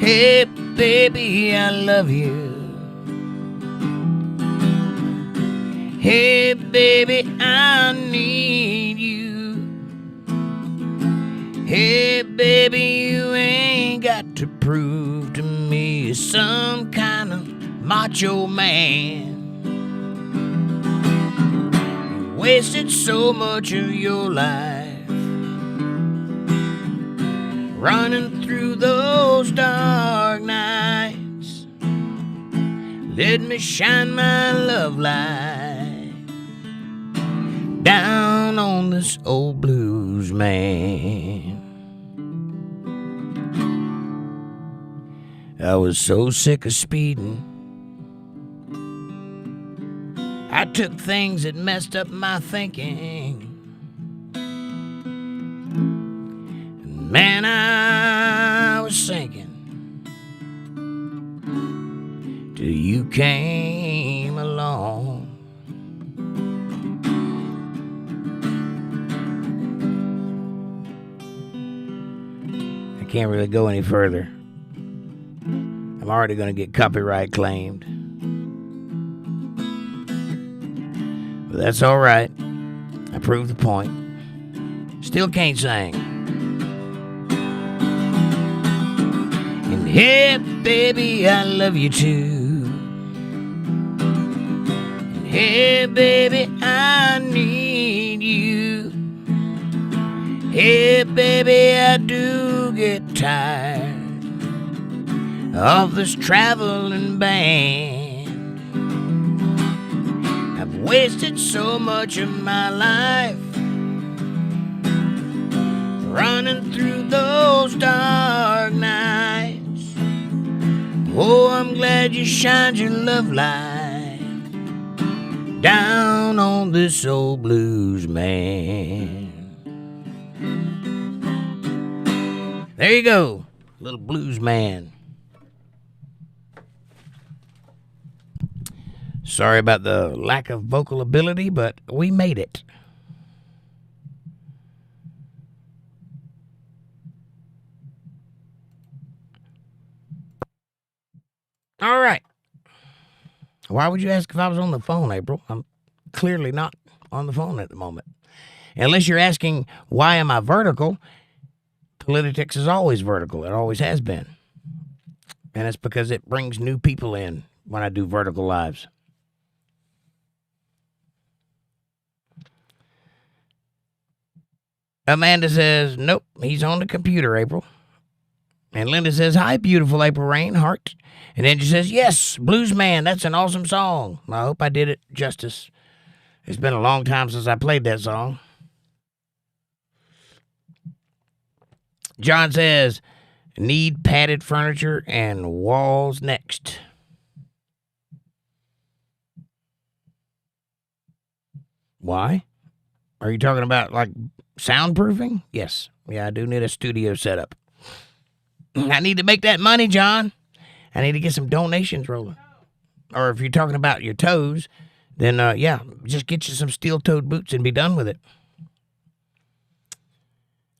hey baby, I love you. Hey baby, I need you. Hey baby, you ain't got to prove to me you're some kind of macho man. You wasted so much of your life running through those dark nights. Let me shine my love light down on this old blues man. I was so sick of speeding. I took things that messed up my thinking. And man, I was sinking till you came along. I can't really go any further. I'm already going to get copyright claimed. But that's all right. I proved the point. Still can't sing. And hey, baby, I love you too. And hey, baby, I need you. Hey, baby, I do get tired of this traveling band. I've wasted so much of my life running through those dark nights. Oh, I'm glad you shined your love light down on this old blues man. There you go, little blues man. Sorry about the lack of vocal ability, but we made it. All right. Why would you ask if I was on the phone, April? I'm clearly not on the phone at the moment. Unless you're asking, why am I vertical? Politi-tics is always vertical. It always has been. And it's because it brings new people in when I do vertical lives. Amanda says, nope, he's on the computer, April. And Linda says, hi, beautiful April Rain, heart. And then she says, yes, Blues Man, that's an awesome song. I hope I did it justice. It's been a long time since I played that song. John says, need padded furniture and walls next. Why? Are you talking about, like, soundproofing? Yes. Yeah, I do need a studio setup. I need to make that money, John. I need to get some donations rolling. Or if you're talking about your toes, then, yeah, just get you some steel-toed boots and be done with it.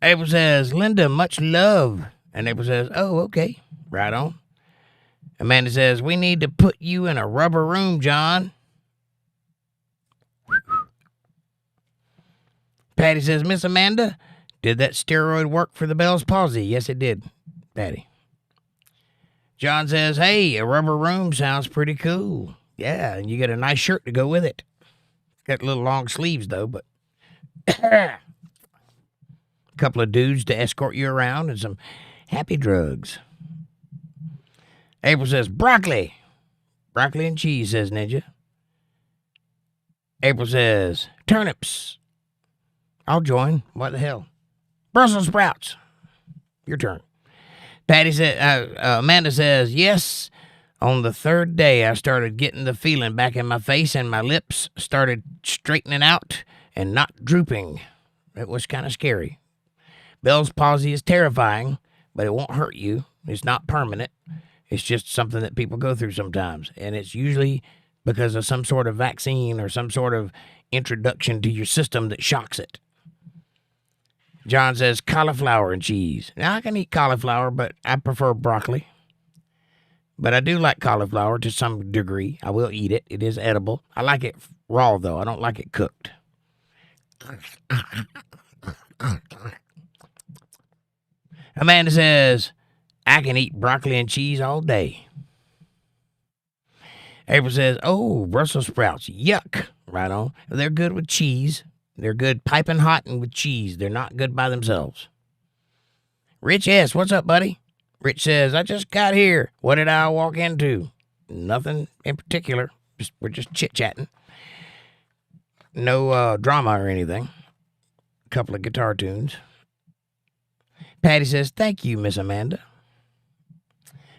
April says, Linda, much love. And April says, oh, okay. Right on. Amanda says, we need to put you in a rubber room, John. Patty says, Miss Amanda, did that steroid work for the Bell's palsy? Yes, it did, Patty. John says, hey, a rubber room sounds pretty cool. Yeah, and you get a nice shirt to go with it. Got little long sleeves, though, but a couple of dudes to escort you around and some happy drugs. April says, broccoli. Broccoli and cheese, says Ninja. April says, turnips. I'll join. What the hell? Brussels sprouts. Your turn. Patty said, Amanda says, yes. On the third day, I started getting the feeling back in my face and my lips started straightening out and not drooping. It was kind of scary. Bell's palsy is terrifying, but it won't hurt you. It's not permanent. It's just something that people go through sometimes. And it's usually because of some sort of vaccine or some sort of introduction to your system that shocks it. John says cauliflower and cheese. Now, I can eat cauliflower, but I prefer broccoli. But I do like cauliflower to some degree. I will eat it. It is edible. I like it raw, though. I don't like it cooked. Amanda says, I can eat broccoli and cheese all day. April says, oh, Brussels sprouts. Yuck. Right on. They're good with cheese. They're good piping hot and with cheese. They're not good by themselves. Rich S., what's up, buddy? Rich says, I just got here. What did I walk into? Nothing in particular. We're just chit-chatting. No drama or anything. A couple of guitar tunes. Patty says, thank you, Miss Amanda.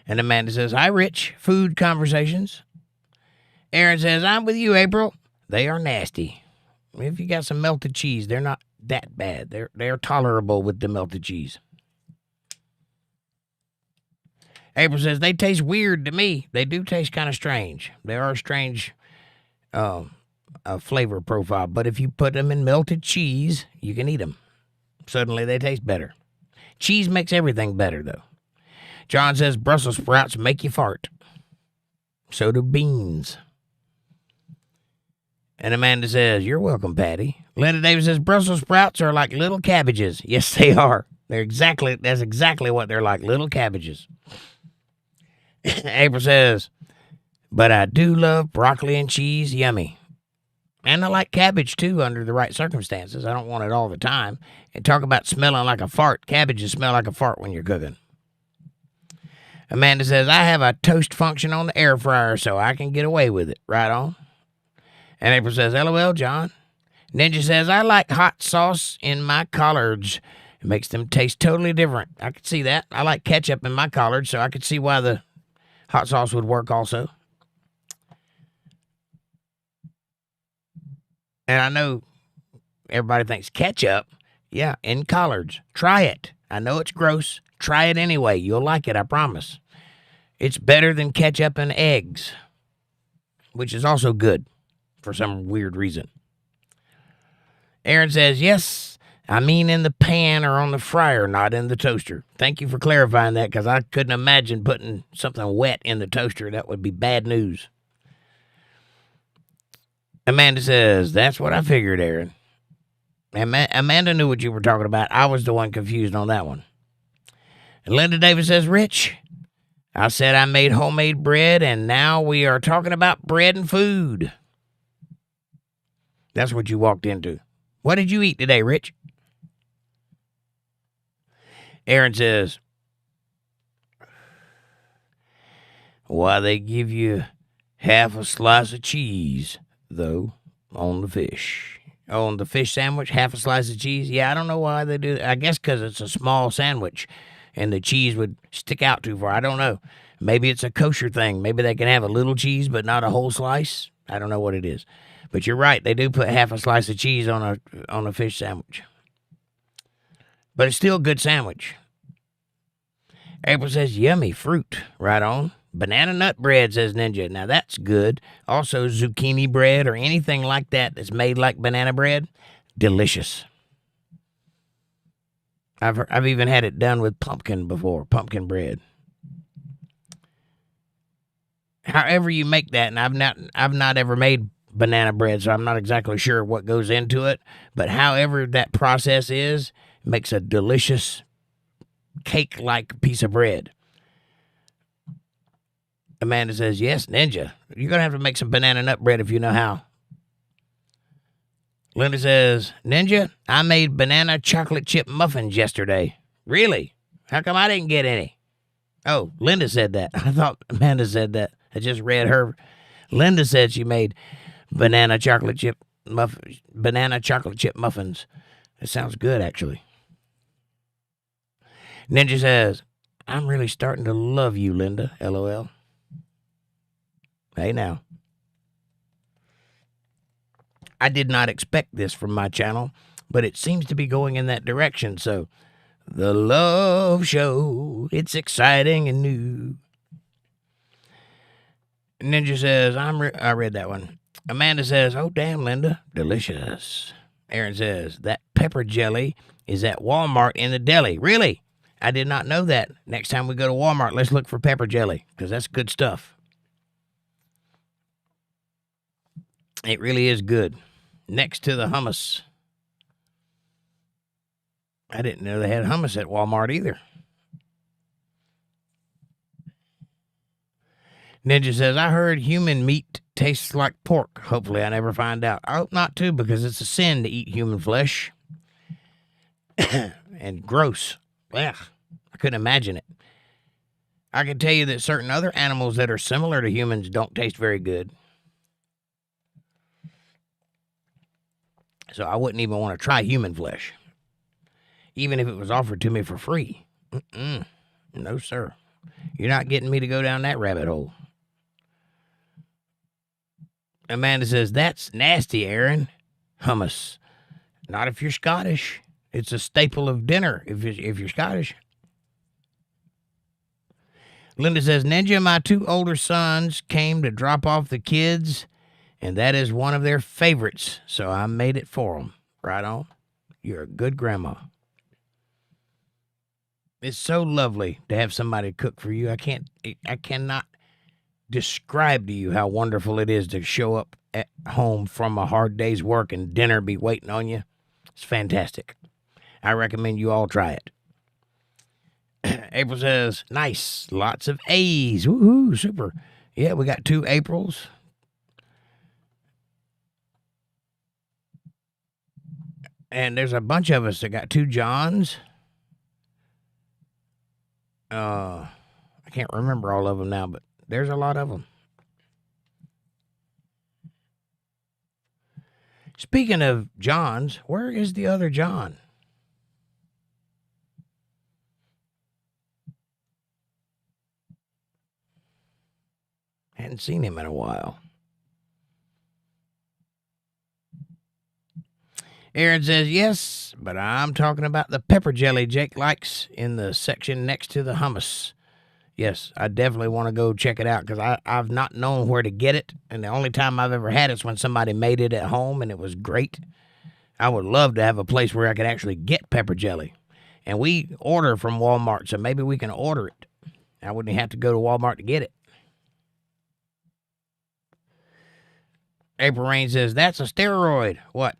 And Amanda says, hi, Rich. Food conversations. Aaron says, I'm with you, April. They are nasty. If you got some melted cheese, they're not that bad. They're tolerable with the melted cheese. April says, they taste weird to me. They do taste kind of strange. They are a strange flavor profile. But if you put them in melted cheese, you can eat them. Suddenly they taste better. Cheese makes everything better, though. John says, Brussels sprouts make you fart. So do beans. And Amanda says, you're welcome, Patty. Linda Davis says, Brussels sprouts are like little cabbages. Yes, they are. That's exactly what they're like, little cabbages. April says, but I do love broccoli and cheese, yummy. And I like cabbage, too, under the right circumstances. I don't want it all the time. And talk about smelling like a fart. Cabbages smell like a fart when you're cooking. Amanda says, I have a toast function on the air fryer, so I can get away with it. Right on. And April says, LOL, John. Ninja says, I like hot sauce in my collards. It makes them taste totally different. I could see that. I like ketchup in my collards, so I could see why the hot sauce would work also. And I know everybody thinks ketchup. Yeah, in collards. Try it. I know it's gross. Try it anyway. You'll like it, I promise. It's better than ketchup and eggs, which is also good for some weird reason. Aaron says, yes, I mean in the pan or on the fryer, not in the toaster. Thank you for clarifying that, because I couldn't imagine putting something wet in the toaster. That would be bad news. Amanda says, that's what I figured, Aaron. Amanda knew what you were talking about. I was the one confused on that one. And Linda Davis says, Rich, I said I made homemade bread, and now we are talking about bread and food. That's what you walked into. What did you eat today, Rich? Aaron says, why, they give you half a slice of cheese, though, on the fish. On the fish sandwich, half a slice of cheese? Yeah, I don't know why they do that. I guess because it's a small sandwich and the cheese would stick out too far. I don't know. Maybe it's a kosher thing. Maybe they can have a little cheese but not a whole slice. I don't know what it is. But you're right. They do put half a slice of cheese on a fish sandwich. But it's still a good sandwich. April says, yummy fruit. Right on. Banana nut bread, says Ninja. Now, that's good. Also, zucchini bread or anything like that that's made like banana bread, delicious. I've even had it done with pumpkin before, pumpkin bread. However you make that, and I've not ever made banana bread, so I'm not exactly sure what goes into it, but however that process is, it makes a delicious cake-like piece of bread. Amanda says, yes, Ninja. You're going to have to make some banana nut bread if you know how. Linda says, Ninja, I made banana chocolate chip muffins yesterday. Really? How come I didn't get any? Oh, Linda said that. I thought Amanda said that. I just read her Linda said she made banana chocolate chip muffins. It sounds good, actually. Ninja says, I'm really starting to love you, Linda. LOL. Hey, now. I did not expect this from my channel, but it seems to be going in that direction. So, the love show, it's exciting and new. Ninja says, I read that one. Amanda says, oh, damn, Linda, delicious. Aaron says, that pepper jelly is at Walmart in the deli. Really? I did not know that. Next time we go to Walmart, let's look for pepper jelly, because that's good stuff. It really is good. Next to the hummus. I didn't know they had hummus at Walmart either. Ninja says, I heard human meat tastes like pork. Hopefully I never find out. I hope not, too, because it's a sin to eat human flesh. And gross. Ugh, I couldn't imagine it. I can tell you that certain other animals that are similar to humans don't taste very good. So I wouldn't even want to try human flesh, even if it was offered to me for free. No, sir. You're not getting me to go down that rabbit hole. Amanda says, that's nasty, Aaron. Hummus. Not if you're Scottish. It's a staple of dinner if you're Scottish. Linda says, Ninja, my 2 older sons came to drop off the kids, and that is one of their favorites, so I made it for them. Right on. You're a good grandma. It's so lovely to have somebody cook for you. I cannot describe to you how wonderful it is to show up at home from a hard day's work and dinner be waiting on you. It's fantastic. I recommend you all try it. April says, nice. Lots of A's. Woohoo, super. Yeah, we got 2 Aprils. And there's a bunch of us that got 2 Johns. I can't remember all of them now, but there's a lot of them. Speaking of Johns, where is the other John? Hadn't seen him in a while. Aaron says, yes, but I'm talking about the pepper jelly Jake likes in the section next to the hummus. Yes, I definitely want to go check it out because I've not known where to get it. And the only time I've ever had it is when somebody made it at home and it was great. I would love to have a place where I could actually get pepper jelly. And we order from Walmart, so maybe we can order it. I wouldn't have to go to Walmart to get it. April Rain says, that's a steroid. What?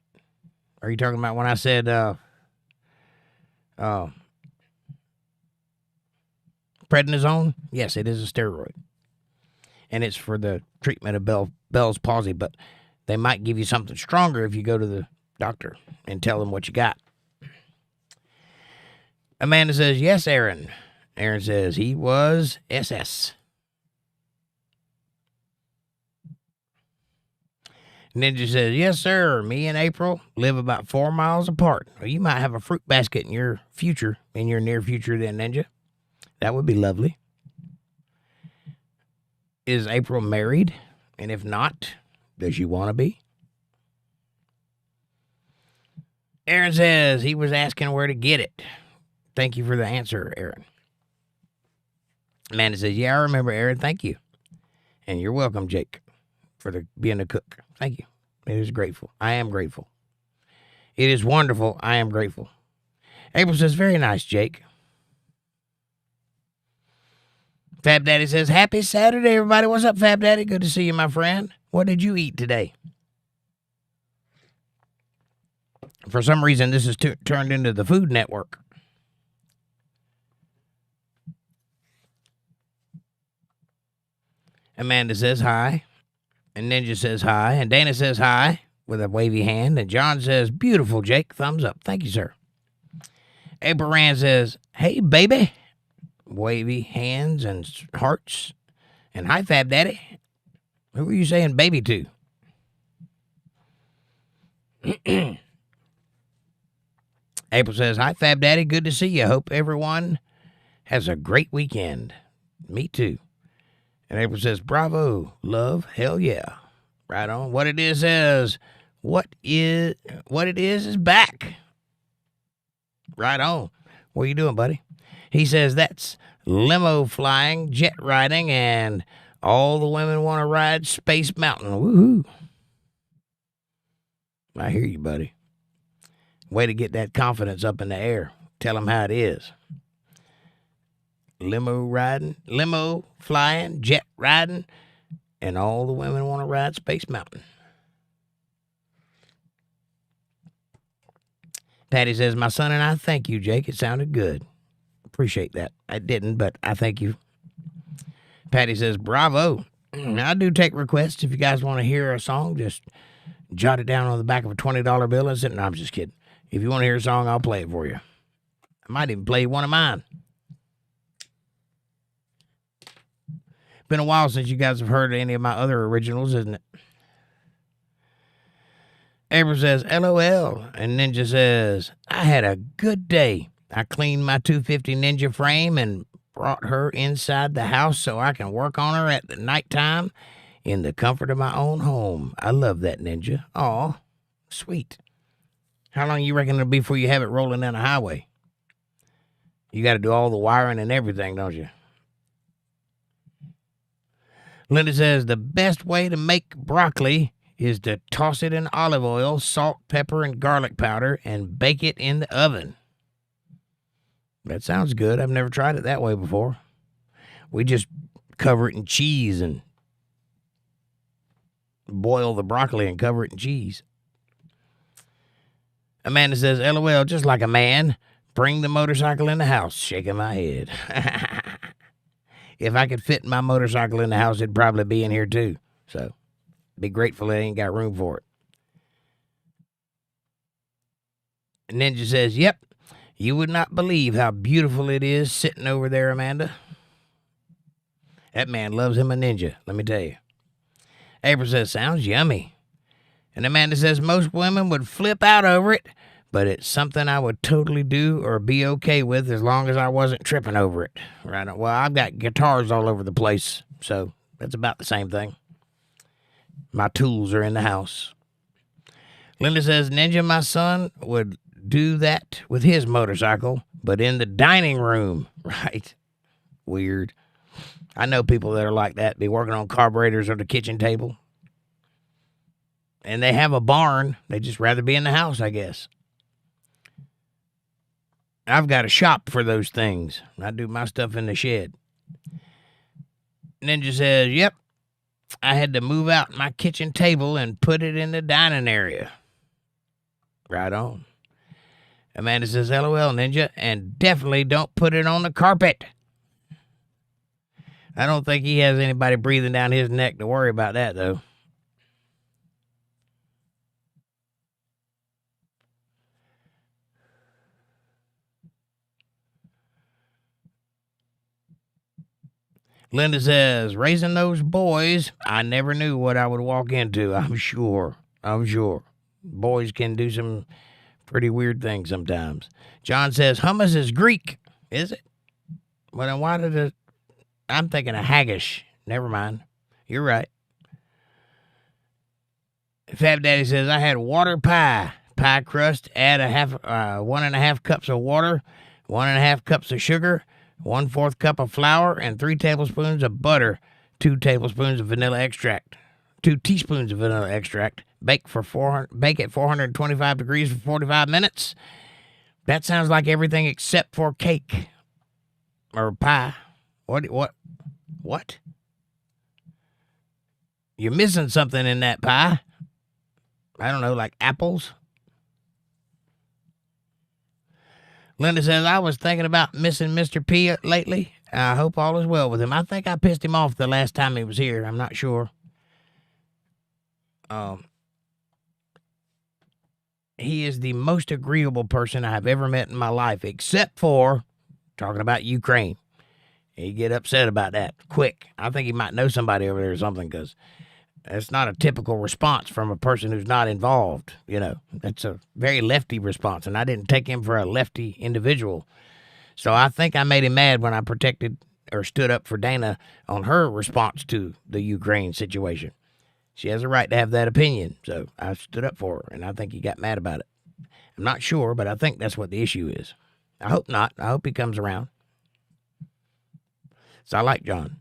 Are you talking about when I said, prednisone? Yes, it is a steroid. And it's for the treatment of Bell's palsy, but they might give you something stronger if you go to the doctor and tell them what you got. Amanda says, yes, Aaron. Aaron says, he was SS. Ninja says, yes, sir. Me and April live about 4 miles apart. Well, you might have a fruit basket in your near future then, Ninja. That would be lovely. Is April married? And if not, does she want to be? Aaron says he was asking where to get it. Thank you for the answer, Aaron. Amanda says, yeah, I remember, Aaron. Thank you. And you're welcome, Jake, for being a cook. Thank you. It is grateful. I am grateful. It is wonderful. I am grateful. April says, very nice, Jake. Fab Daddy says, happy Saturday, everybody. What's up, Fab Daddy? Good to see you, my friend. What did you eat today? For some reason, this is turned into the Food Network. Amanda says hi. And Ninja says hi. And Dana says hi with a wavy hand. And John says, beautiful, Jake. Thumbs up. Thank you, sir. April Rand says, hey, baby. Wavy hands and hearts. And hi, Fab Daddy. Who were you saying baby to? April says, hi, Fab Daddy. Good to see you. Hope everyone has a great weekend. Me too. And April says, bravo, love, hell yeah. Right on. What it is back. Right on. What are you doing, buddy? He says that's limo flying, jet riding, and all the women want to ride Space Mountain. Woohoo. I hear you, buddy. Way to get that confidence up in the air. Tell them how it is. Limo riding, limo flying, jet riding, and all the women want to ride Space Mountain. Patty says, my son and I thank you, Jake. It sounded good. Appreciate that. I didn't, but I thank you. Patty says, bravo. I do take requests. If you guys want to hear a song, just jot it down on the back of a $20 bill and sit. No, I'm just kidding. If you want to hear a song, I'll play it for you. I might even play one of mine. Been a while since you guys have heard any of my other originals, isn't it? April says, LOL. And Ninja says, I had a good day. I cleaned my 250 Ninja frame and brought her inside the house so I can work on her at the nighttime in the comfort of my own home. I love that, Ninja. Aw, sweet. How long you reckon it'll be before you have it rolling down the highway? You got to do all the wiring and everything, don't you? Linda says, the best way to make broccoli is to toss it in olive oil, salt, pepper, and garlic powder, and bake it in the oven. That sounds good. I've never tried it that way before. We just cover it in cheese and boil the broccoli and cover it in cheese. Amanda says, LOL, just like a man. Bring the motorcycle in the house. Shaking my head. If I could fit my motorcycle in the house, it'd probably be in here too. So be grateful it ain't got room for it. Ninja says, yep, you would not believe how beautiful it is sitting over there, Amanda. That man loves him a Ninja, let me tell you. April says, sounds yummy. And Amanda says, most women would flip out over it, but it's something I would totally do or be okay with as long as I wasn't tripping over it. Right? Well, I've got guitars all over the place, so that's about the same thing. My tools are in the house. Linda says, Ninja, my son would do that with his motorcycle, but in the dining room. Right? Weird. I know people that are like that, be working on carburetors or the kitchen table. And they have a barn. They just rather be in the house, I guess. I've got a shop for those things. I do my stuff in the shed. Ninja says, yep, I had to move out my kitchen table and put it in the dining area. Right on. Amanda says, LOL, Ninja, and definitely don't put it on the carpet. I don't think he has anybody breathing down his neck to worry about that, though. Linda says, raising those boys, I never knew what I would walk into. I'm sure. Boys can do some pretty weird things sometimes. John says, hummus is Greek. Is it? Well, then why did it? I'm thinking of haggis. Never mind. You're right. Fab Daddy says, I had water pie. Pie crust, add 1.5 cups of water, 1.5 cups of sugar, 1/4 cup of flour, and 3 tablespoons of butter, 2 tablespoons of vanilla extract, 2 teaspoons of vanilla extract. Bake at 425 degrees for 45 minutes. That sounds like everything except for cake or pie. What? You're missing something in that pie. I don't know, like apples. Linda says, I was thinking about missing Mr. P lately. I hope all is well with him. I think I pissed him off the last time he was here. I'm not sure. He is the most agreeable person I have ever met in my life, except for talking about Ukraine. He get upset about that quick. I think he might know somebody over there or something, because That's not a typical response from a person who's not involved. That's a very lefty response, and I didn't take him for a lefty individual. So I think I made him mad when I protected or stood up for Dana on her response to the Ukraine situation. She has a right to have that opinion, so I stood up for her, and I think he got mad about it. I'm not sure, but I think that's what the issue is. I hope not. I hope he comes around. So I like John.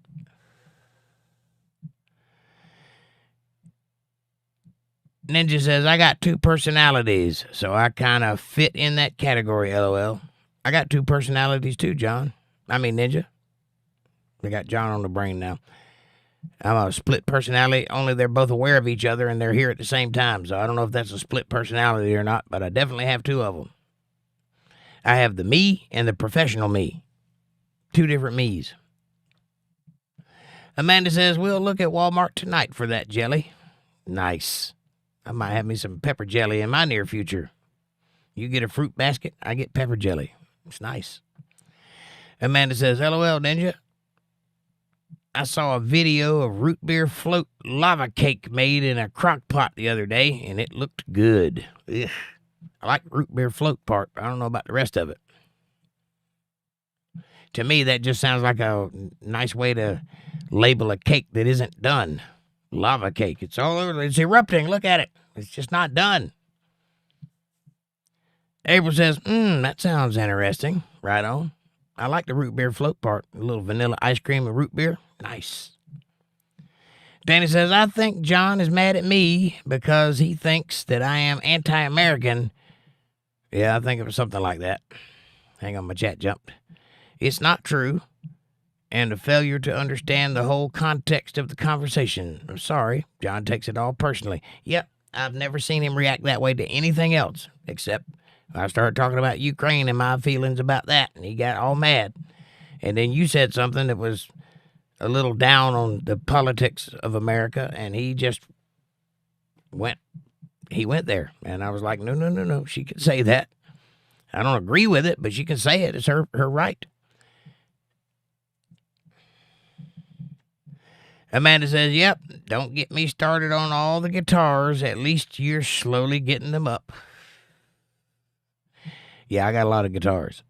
Ninja says, I got two personalities, so I kind of fit in that category, LOL. I got two personalities too, John. I mean, Ninja. I got John on the brain now. I'm a split personality, only they're both aware of each other and they're here at the same time. So I don't know if that's a split personality or not, but I definitely have two of them. I have the me and the professional me. Two different me's. Amanda says, we'll look at Walmart tonight for that jelly. Nice. I might have me some pepper jelly in my near future. You get a fruit basket, I get pepper jelly. It's nice. Amanda says, LOL, Ninja. I saw a video of root beer float lava cake made in a crock pot the other day, and it looked good. Ugh. I like root beer float part. I don't know about the rest of it. To me, that just sounds like a nice way to label a cake that isn't done. Lava cake. It's all over. It's erupting. Look at it. It's just not done. April says, that sounds interesting. Right on. I like the root beer float part. A little vanilla ice cream and root beer. Nice. Danny says, I think John is mad at me because he thinks that I am anti-American. Yeah, I think it was something like that. Hang on, my chat jumped. It's not true. And a failure to understand the whole context of the conversation. I'm sorry. John takes it all personally. Yep, I've never seen him react that way to anything else, except I started talking about Ukraine and my feelings about that, and he got all mad. And then you said something that was a little down on the politics of America, and he just went there. And I was like, no, she can say that. I don't agree with it, but she can say it. It's her right. Amanda says, yep, don't get me started on all the guitars. At least you're slowly getting them up. Yeah, I got a lot of guitars.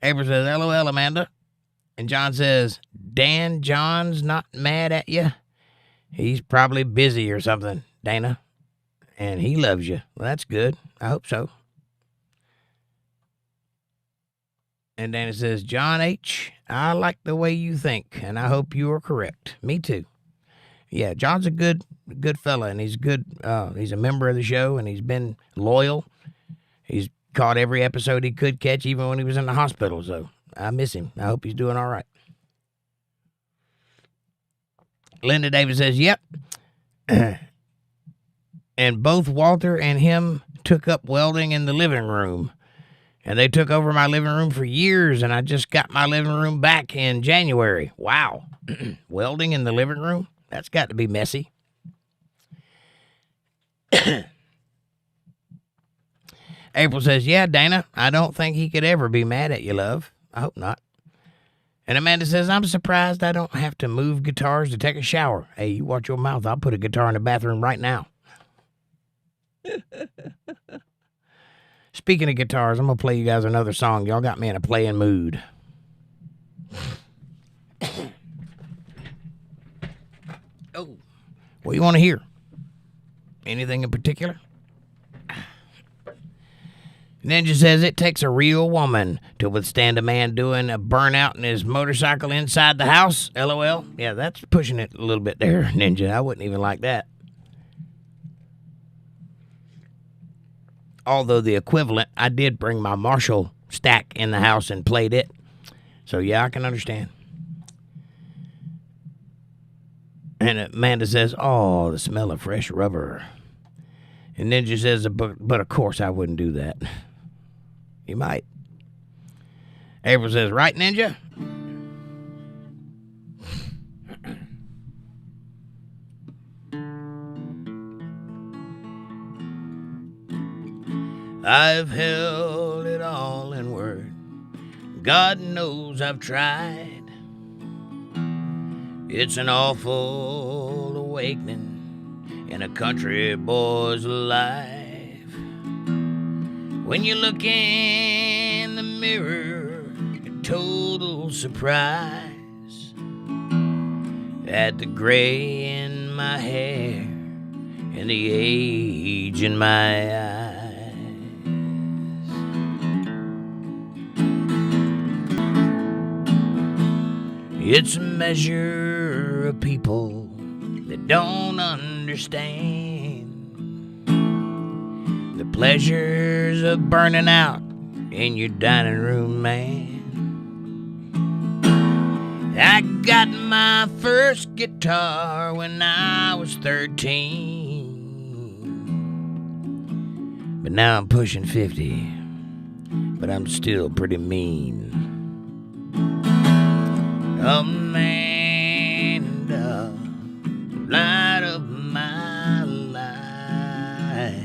April says, LOL, Amanda. And John says, Dan, John's not mad at you. He's probably busy or something, Dana. And he loves you. Well, that's good. I hope so. And Dana says, John H., I like the way you think, and I hope you are correct. Me too. Yeah, John's a good fella, and he's good. He's a member of the show, and he's been loyal. He's caught every episode he could catch, even when he was in the hospital. So I miss him. I hope he's doing all right. Linda Davis says, yep. And both Walter and him took up welding in the living room. And they took over my living room for years, and I just got my living room back in January. Wow. Welding in the living room? That's got to be messy. April says, yeah, Dana, I don't think he could ever be mad at you, love. I hope not. And Amanda says, I'm surprised I don't have to move guitars to take a shower. Hey, you watch your mouth. I'll put a guitar in the bathroom right now. Speaking of guitars, I'm going to play you guys another song. Y'all got me in a playing mood. Oh, what do you want to hear? Anything in particular? Ninja says it takes a real woman to withstand a man doing a burnout in his motorcycle inside the house. LOL. Yeah, that's pushing it a little bit there, Ninja. I wouldn't even like that. Although the equivalent, I did bring my Marshall stack in the house and played it. So, yeah, I can understand. And Amanda says, oh, the smell of fresh rubber. And Ninja says, but of course I wouldn't do that. You might. April says, right, Ninja? I've held it all in word. God knows I've tried. It's an awful awakening. in a country boy's life. When you look in the mirror in total surprise at the gray in my hair and the age in my eyes. It's a measure of people that don't understand the pleasures of burning out in your dining room, man. I got my first guitar when I was 13, but now I'm pushing 50, but I'm still pretty mean. Amanda, light of my life,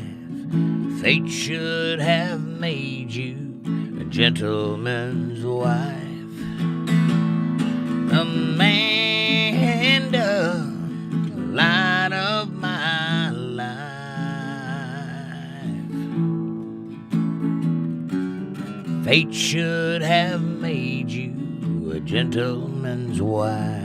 fate should have made you a gentleman's wife. Amanda, light of my life, fate should have made you a gentleman's wife.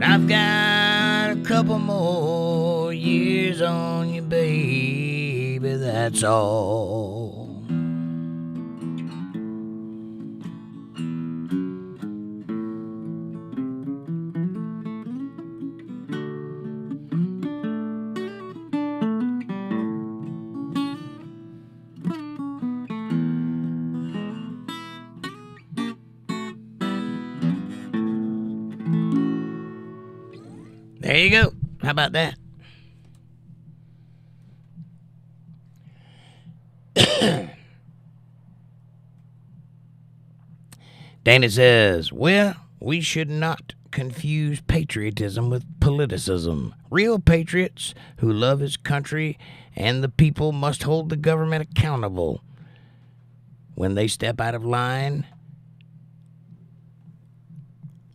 I've got a couple more years on you, baby, that's all. There you go. How about that? Dana says, well, we should not confuse patriotism with politicism. Real patriots who love his country and the people must hold the government accountable when they step out of line,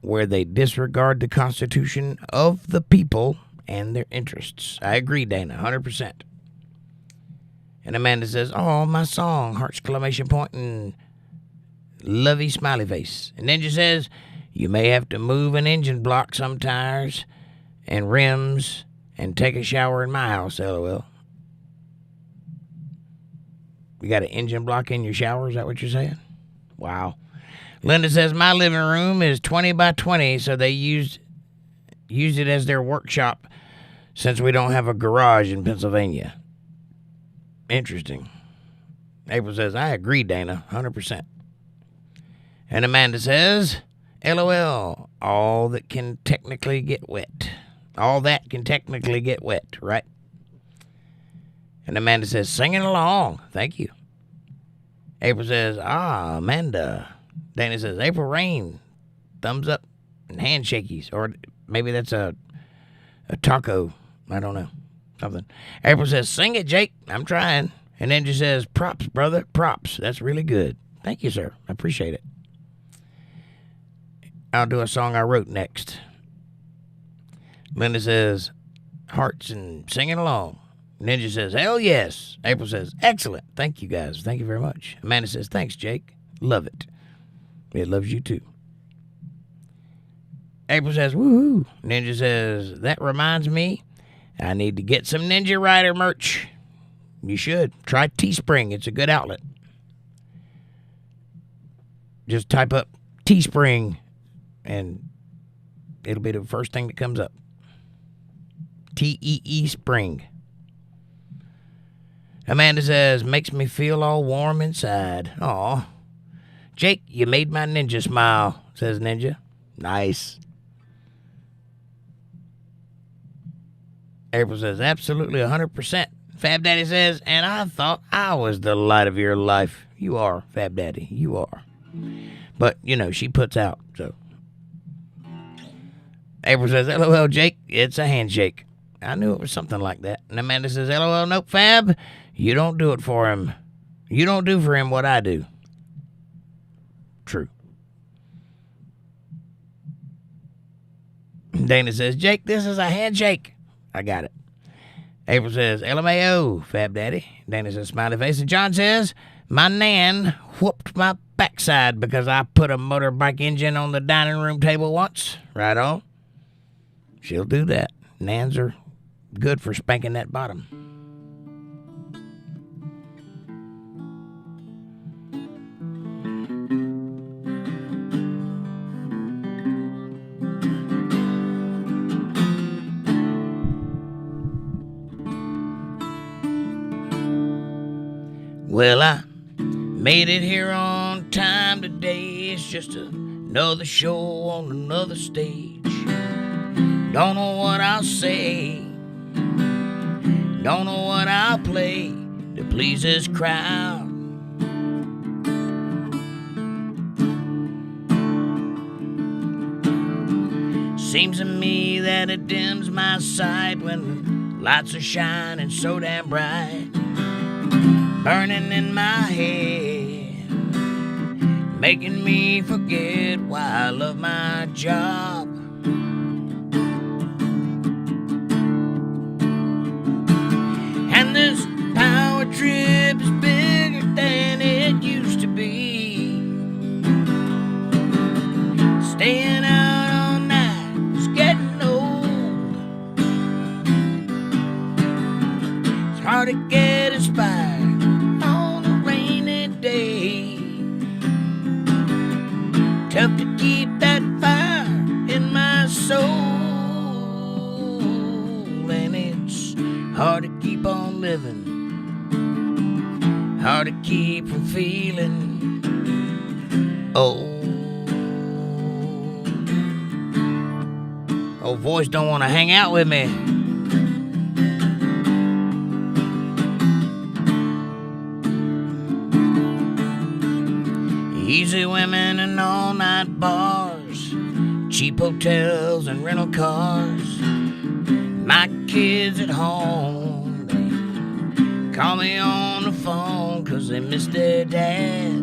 where they disregard the Constitution of the people and their interests. I agree, Dana, 100%. And Amanda says, oh, my song, heart exclamation point and lovey smiley face. And Ninja says, you may have to move an engine block, some tires and rims, and take a shower in my house, LOL. You got an engine block in your shower, is that what you're saying? Wow. Linda says, my living room is 20 by 20, so they used it as their workshop since we don't have a garage in Pennsylvania. Interesting. April says, I agree, Dana, 100%. And Amanda says, LOL, all that can technically get wet. All that can technically get wet, right? And Amanda says, singing along. Thank you. April says, Amanda. Dana says, April Rain, thumbs up and handshakies. Or maybe that's a taco. I don't know. Something. April says, sing it, Jake. I'm trying. And then she says, props, brother, props. That's really good. Thank you, sir. I appreciate it. I'll do a song I wrote next. Linda says, hearts and singing along. Ninja says, hell yes. April says, excellent. Thank you, guys. Thank you very much. Amanda says, thanks, Jake. Love it. It loves you too. April says, woohoo. Ninja says, that reminds me, I need to get some Ninja Rider merch. You should. Try Teespring. It's a good outlet. Just type up Teespring and it'll be the first thing that comes up. TEE Spring. Amanda says, makes me feel all warm inside. Aw. Jake, you made my ninja smile, says Ninja. Nice. April says, absolutely 100%. Fab Daddy says, and I thought I was the light of your life. You are, Fab Daddy. You are. But, she puts out, so. April says, LOL, Jake, it's a handshake. I knew it was something like that. And Amanda says, LOL, nope, Fab, you don't do it for him. You don't do for him what I do. True. Dana says, Jake, this is a handshake. I got it. April says, LMAO, Fab Daddy. Dana says, smiley face. And John says, my nan whooped my backside because I put a motorbike engine on the dining room table once. Right on. She'll do that. Nans are good for spanking that bottom. Well, I made it here on time today. It's just another show on another stage. Don't know what I'll say. Don't know what I'll play to please this crowd. Seems to me that it dims my sight when the lights are shining so damn bright. Burning in my head, making me forget why I love my job. And this power trip is bigger than it used to be. Staying out all night is getting old. It's hard to get inspired tough to keep that fire in my soul, and it's hard to keep on living, hard to keep from feeling old. Old voice don't want to hang out with me. Easy women and all-night bars, cheap hotels and rental cars. My kids at home, they call me on the phone 'cause they miss their dad.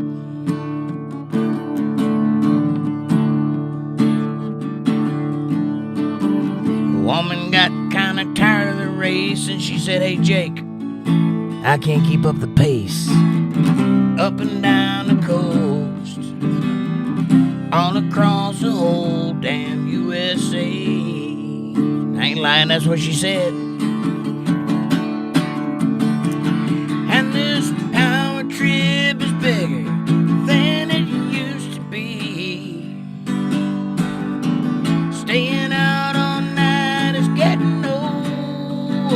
The woman got kinda tired of the race and she said, hey Jake, I can't keep up the pace. Up and down the coast, all across the whole damn USA. I ain't lying, that's what she said. And this power trip is bigger than it used to be. Staying out all night is getting old.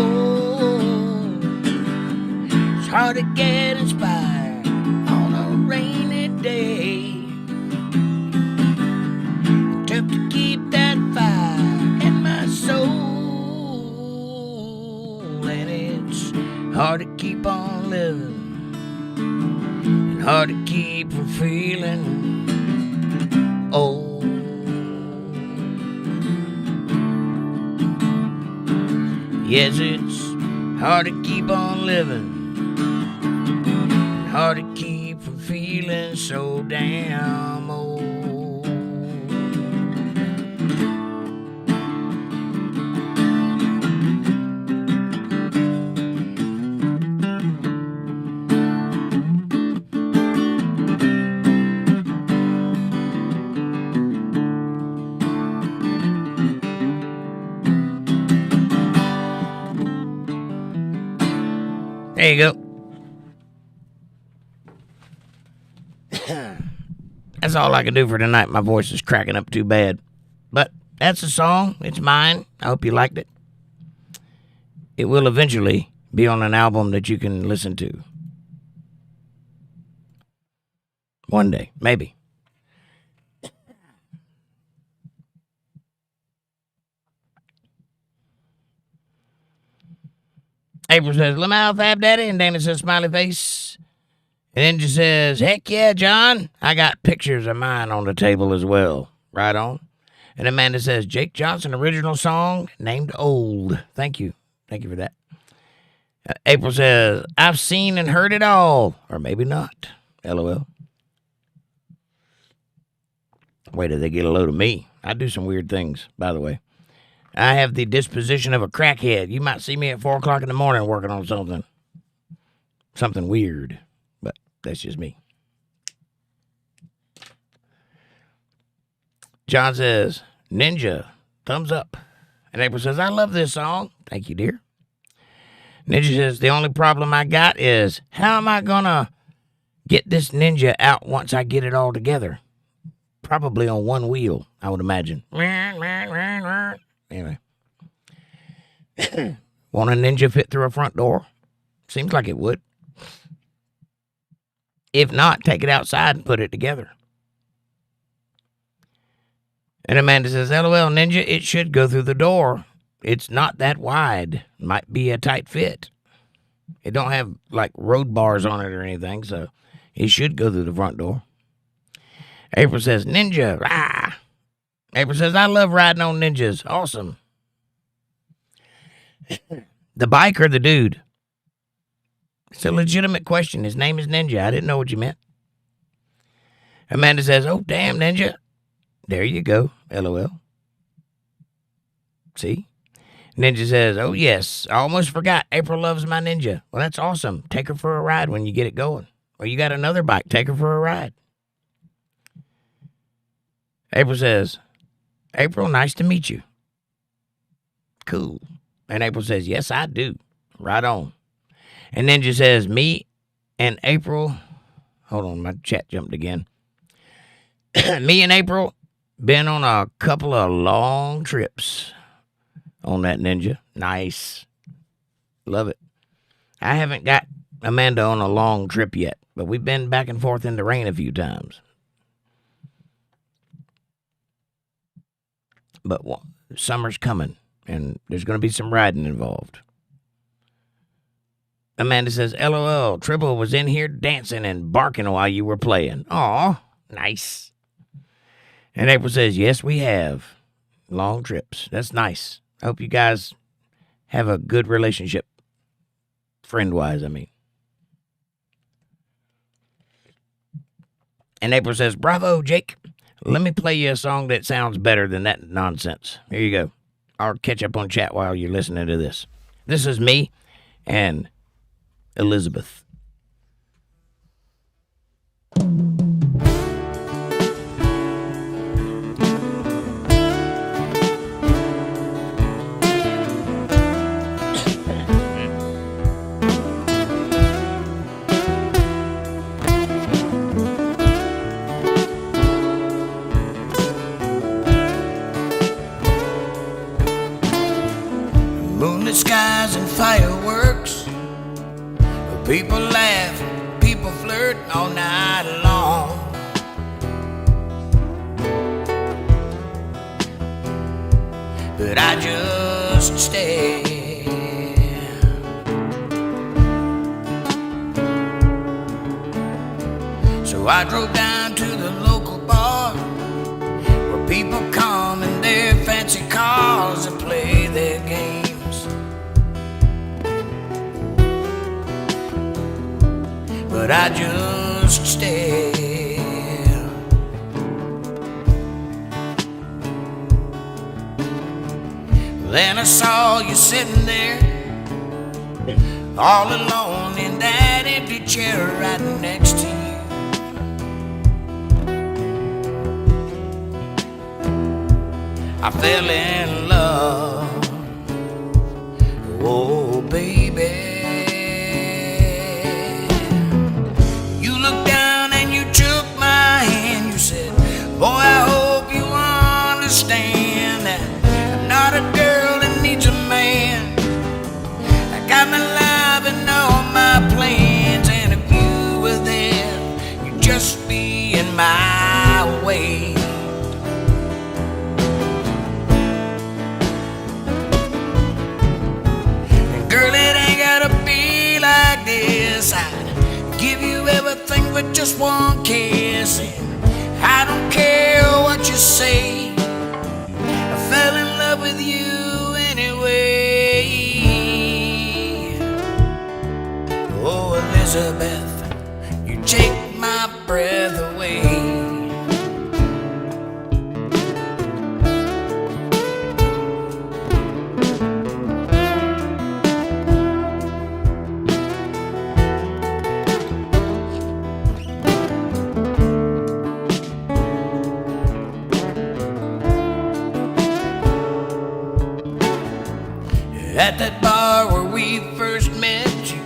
It's hard to get inspired day. Tough to keep that fire in my soul, and it's hard to keep on living and hard to keep from feeling old. Yes, it's hard to keep on living and hard to keep feeling so damn old. There you go. That's all I can do for tonight. My voice is cracking up too bad. But that's the song. It's mine. I hope you liked it. It will eventually be on an album that you can listen to. One day, maybe. April says, Lamau Fab Daddy. And Dana says, smiley face. And Ninja says, heck yeah, John. I got pictures of mine on the table as well. Right on. And Amanda says, Jake Johnson original song named Old. Thank you. Thank you for that. April says, I've seen and heard it all. Or maybe not. LOL. Wait till they get a load of me. I do some weird things, by the way. I have the disposition of a crackhead. You might see me at 4 o'clock in the morning working on something. Something weird. But that's just me. John says, Ninja, thumbs up. And April says, I love this song. Thank you, dear. Ninja says, the only problem I got is, how am I going to get this Ninja out once I get it all together? Probably on one wheel, I would imagine. Anyway. Want a Ninja fit through a front door? Seems like it would. If not, take it outside and put it together. And Amanda says, LOL, Ninja, it should go through the door. It's not that wide. Might be a tight fit. It don't have, like, road bars on it or anything, so it should go through the front door. April says, Ninja, rah. April says, I love riding on Ninjas. Awesome. The bike or the dude? It's a legitimate question. His name is Ninja. I didn't know what you meant. Amanda says, oh, damn, Ninja. There you go. LOL. See? Ninja says, oh, yes. I almost forgot. April loves my Ninja. Well, that's awesome. Take her for a ride when you get it going. Or you got another bike. Take her for a ride. April says, April, nice to meet you. Cool. And April says, yes, I do. Right on. And Ninja says, me and April, hold on, my chat jumped again. Me and April been on a couple of long trips on that Ninja. Nice. Love it. I haven't got Amanda on a long trip yet, but we've been back and forth in the rain a few times. But summer's coming, and there's going to be some riding involved. Amanda says, LOL, Tribble was in here dancing and barking while you were playing. Aw, nice. And April says, yes, we have. Long trips. That's nice. I hope you guys have a good relationship. Friend-wise, I mean. And April says, bravo, Jake. Let me play you a song that sounds better than that nonsense. Here you go. I'll catch up on chat while you're listening to this. This is me and Elizabeth. Moonlit skies and fireworks, people laugh, people flirt all night long. But I just stay. So I drove down to the local bar where people come in their fancy cars and play their games. But I just stare. Then I saw you sitting there, all alone in that empty chair right next to you. I fell in love, oh baby. Boy, I hope you understand that I'm not a girl that needs a man. I got my life and all my plans, and if you were there, you'd just be in my way. And girl, it ain't gotta just one kiss, and I don't care what you say. I fell in love with you anyway. Oh, Elizabeth, you take my breath away. At that bar where we first met, you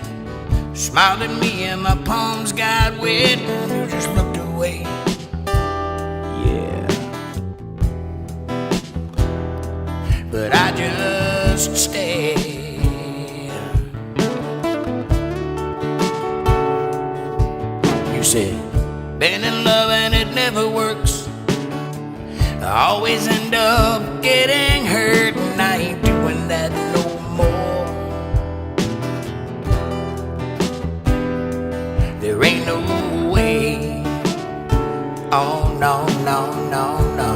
smiled at me and my palms got wet, and you just looked away. Yeah. But I just stayed. You said, been in love and it never works. I always end up getting hurt, and I ain't doing that no more. There ain't no way. Oh no, no, no, no.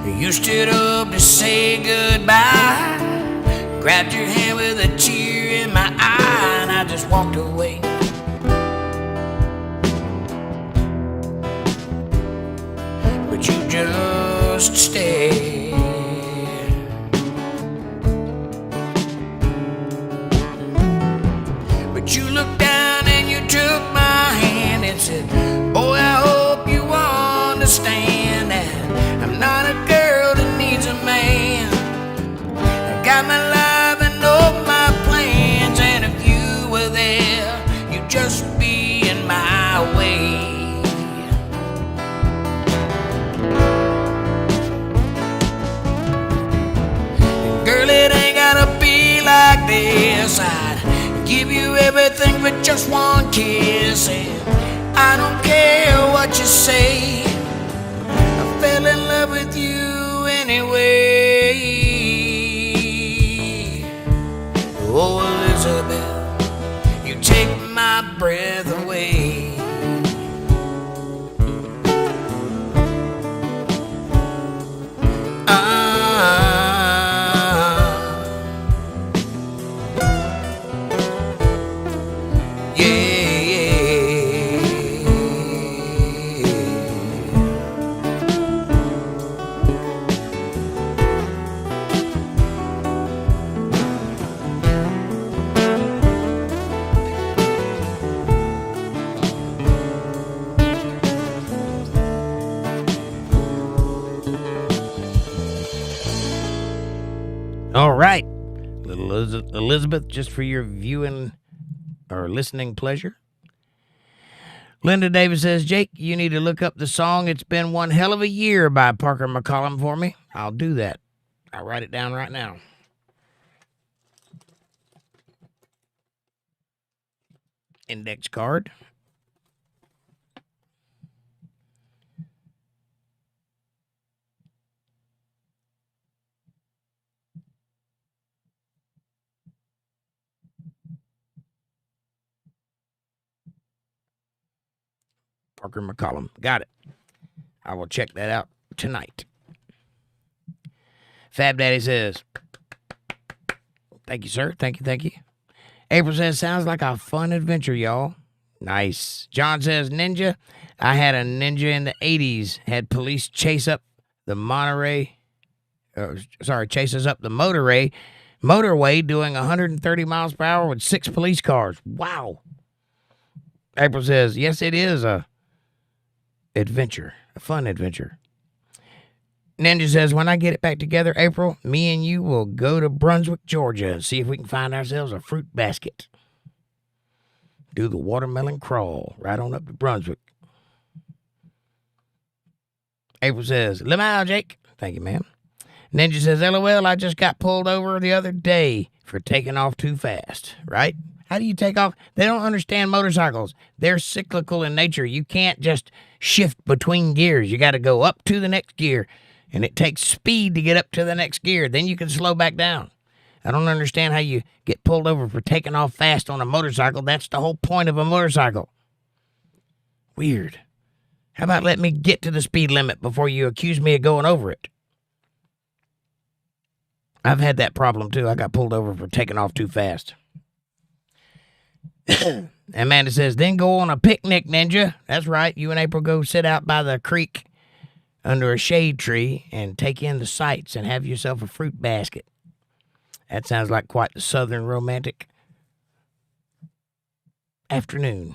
You stood up to say goodbye, grabbed your hand with a tear in my eye, and I just walked away. But you just stayed. But you looked down and you took my hand and said, boy, I hope you understand that I'm not a girl that needs a man. I got my life and all my plans, and if you were there, you'd just be in my way. Girl, it ain't gotta be like this. I'd give you everything for just one kiss, and I don't care what you say. I fell in love with you anyway. Oh, Elizabeth, you take my breath away. All right, little Elizabeth, just for your viewing or listening pleasure. Linda Davis says, Jake, you need to look up the song It's Been One Hell of a Year by Parker McCollum for me. I'll do that. I'll write it down right now. Index card. Parker McCollum. Got it. I will check that out tonight. Fab Daddy says, thank you, sir. Thank you, thank you. April says, sounds like a fun adventure, y'all. Nice. John says, Ninja. I had a Ninja in the 80s. Had police chase up the chases up the motorway doing 130 miles per hour with 6 police cars. Wow. April says, yes, it is a adventure, a fun adventure. Ninja says, when I get it back together, April, me and you will go to Brunswick, Georgia, and see if we can find ourselves a fruit basket. Do the watermelon crawl right on up to Brunswick. April says, Lamau, Jake. Thank you, ma'am. Ninja says, LOL, I just got pulled over the other day for taking off too fast, right? How do you take off? They don't understand motorcycles. They're cyclical in nature. You can't just shift between gears. You got to go up to the next gear, and it takes speed to get up to the next gear. Then you can slow back down. I don't understand how you get pulled over for taking off fast on a motorcycle. That's the whole point of a motorcycle. Weird. How about let me get to the speed limit before you accuse me of going over it? I've had that problem too. I got pulled over for taking off too fast. Amanda says, then go on a picnic, Ninja. That's right. You and April go sit out by the creek under a shade tree and take in the sights and have yourself a fruit basket. That sounds like quite the southern romantic afternoon.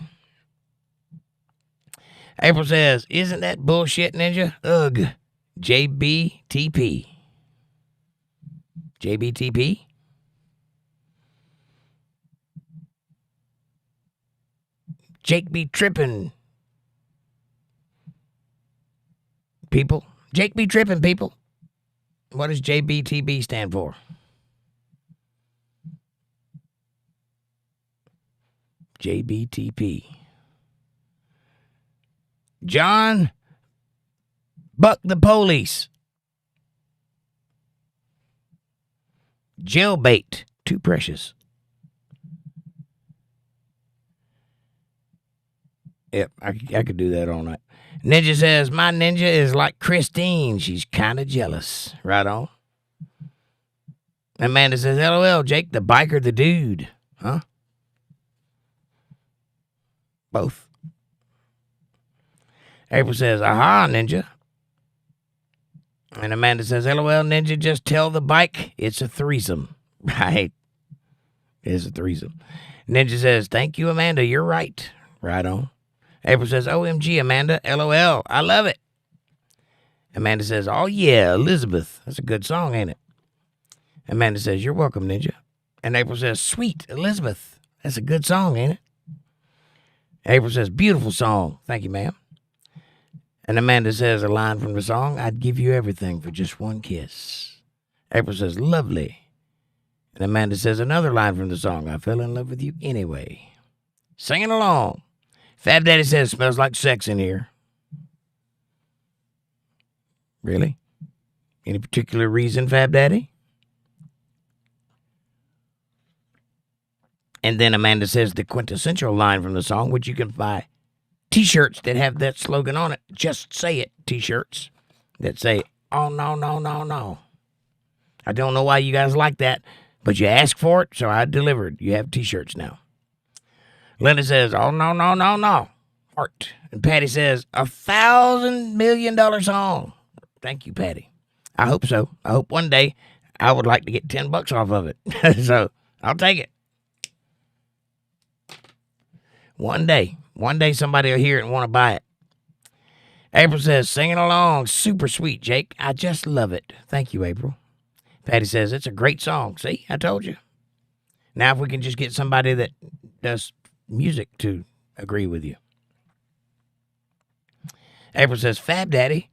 April says, isn't that bullshit, Ninja? Ugh. JBTP. JBTP? Jake be tripping, people. Jake be tripping, people. What does JBTB stand for? JBTP. John, buck the police. Jailbait, too precious. Yep, I could do that all night. Ninja says, my ninja is like Christine. She's kind of jealous. Right on. Amanda says, LOL, Jake, the biker, the dude. Huh? Both. April says, aha, Ninja. And Amanda says, LOL, Ninja, just tell the bike it's a threesome. Right. It's a threesome. Ninja says, thank you, Amanda. You're right. Right on. April says, OMG, Amanda, LOL, I love it. Amanda says, oh, yeah, Elizabeth. That's a good song, ain't it? Amanda says, you're welcome, Ninja. And April says, sweet, Elizabeth. That's a good song, ain't it? April says, beautiful song. Thank you, ma'am. And Amanda says a line from the song, I'd give you everything for just one kiss. April says, lovely. And Amanda says another line from the song, I fell in love with you anyway. Singing along. Fab Daddy says, smells like sex in here. Really? Any particular reason, Fab Daddy? And then Amanda says the quintessential line from the song, which you can buy T-shirts that have that slogan on it. Just say it T-shirts that say, oh, no, no, no, no. I don't know why you guys like that, but you asked for it, so I delivered. You have T-shirts now. Linda says, oh, no, no, no, no. Heart. And Patty says, $1,000 million song. Thank you, Patty. I hope so. I hope one day I would like to get $10 off of it. So I'll take it. One day somebody will hear it and want to buy it. April says, singing along, super sweet, Jake. I just love it. Thank you, April. Patty says, it's a great song. See, I told you. Now if we can just get somebody that does music to agree with you. April says, Fab Daddy.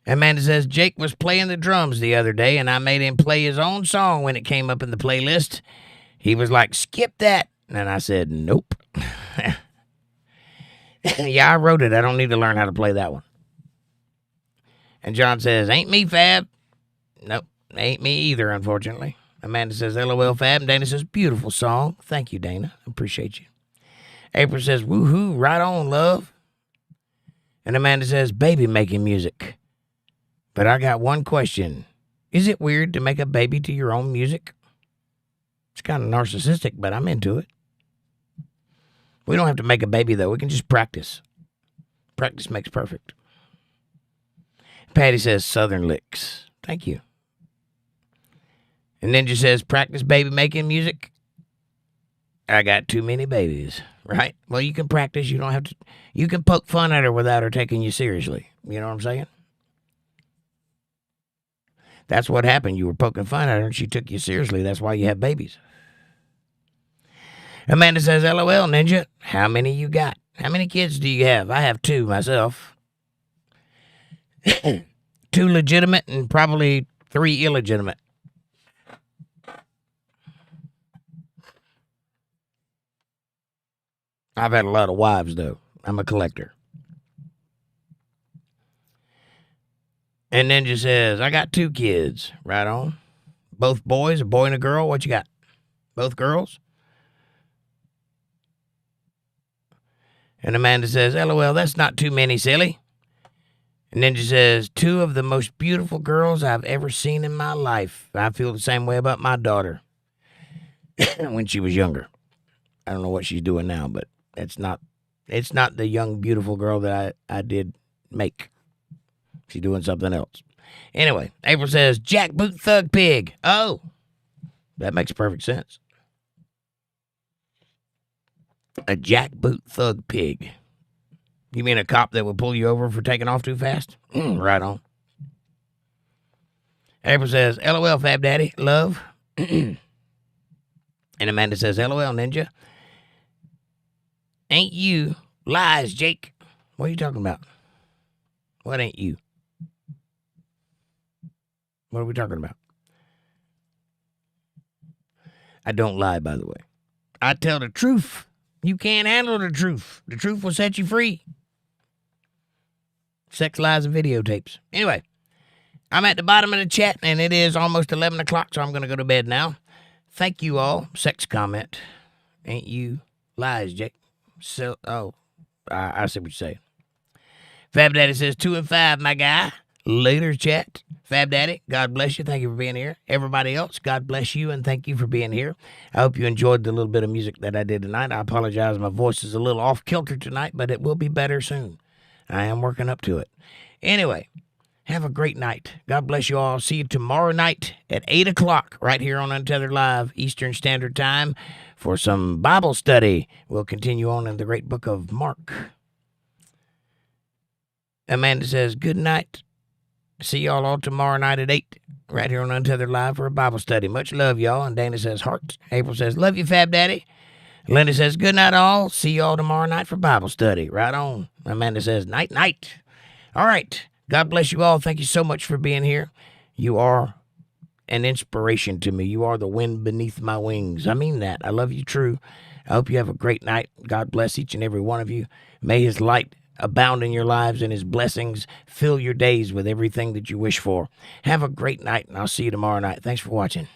Amanda says, Jake was playing the drums the other day, and I made him play his own song when it came up in the playlist. He was like, skip that. And I said, nope. Yeah, I wrote it. I don't need to learn how to play that one. And John says, ain't me, Fab. Nope, ain't me either, unfortunately. Amanda says, LOL, Fab. And Dana says, beautiful song. Thank you, Dana. Appreciate you. April says, woohoo, right on, love. And Amanda says, baby making music. But I got one question. Is it weird to make a baby to your own music? It's kind of narcissistic, but I'm into it. We don't have to make a baby, though. We can just practice. Practice makes perfect. Patty says, Southern licks. Thank you. And Ninja says, practice baby making music. I got too many babies, right? Well, you can practice. You don't have to. You can poke fun at her without her taking you seriously. You know what I'm saying? That's what happened. You were poking fun at her and she took you seriously. That's why you have babies. Amanda says, LOL, Ninja. How many you got? How many kids do you have? I have 2 myself. 2 legitimate and probably 3 illegitimate. I've had a lot of wives, though. I'm a collector. And Ninja says, I got 2 kids. Right on. Both boys, a boy and a girl. What you got? Both girls? And Amanda says, LOL, that's not too many, silly. And then she says, 2 of the most beautiful girls I've ever seen in my life. I feel the same way about my daughter when she was younger. I don't know what she's doing now, but it's not the young, beautiful girl that I did make. She's doing something else. Anyway, April says, jackboot thug pig. Oh, that makes perfect sense. A jackboot thug pig. You mean a cop that would pull you over for taking off too fast? Right on. April says, LOL, Fab Daddy, love. And Amanda says, LOL, Ninja. Ain't you lies, Jake? What are you talking about? What ain't you? What are we talking about? I don't lie, by the way. I tell the truth. You can't handle the truth. The truth will set you free. Sex, lies, and videotapes. Anyway, I'm at the bottom of the chat, and it is almost 11 o'clock, so I'm going to go to bed now. Thank you all. Sex comment. Ain't you lies, Jake? So, I see what you're saying. Fab Daddy says 2 and 5, my guy. Later, chat. Fab Daddy, God bless you. Thank you for being here. Everybody else, God bless you, and thank you for being here. I hope you enjoyed the little bit of music that I did tonight. I apologize. My voice is a little off-kilter tonight, but it will be better soon. I am working up to it. Anyway, have a great night. God bless you all. See you tomorrow night at 8 o'clock right here on Untethered Live, Eastern Standard Time, for some Bible study. We'll continue on in the great book of Mark. Amanda says, good night. See y'all all tomorrow night at 8 right here on Untethered Live for a Bible study. Much love, y'all. And Dana says, heart. April says, love you, Fab Daddy. Linda says, good night, all. See y'all tomorrow night for Bible study. Right on. Amanda says, night, night. All right. God bless you all. Thank you so much for being here. You are an inspiration to me. You are the wind beneath my wings. I mean that. I love you true. I hope you have a great night. God bless each and every one of you. May his light abound in your lives and his blessings fill your days with everything that you wish for. Have a great night, and I'll see you tomorrow night. Thanks for watching.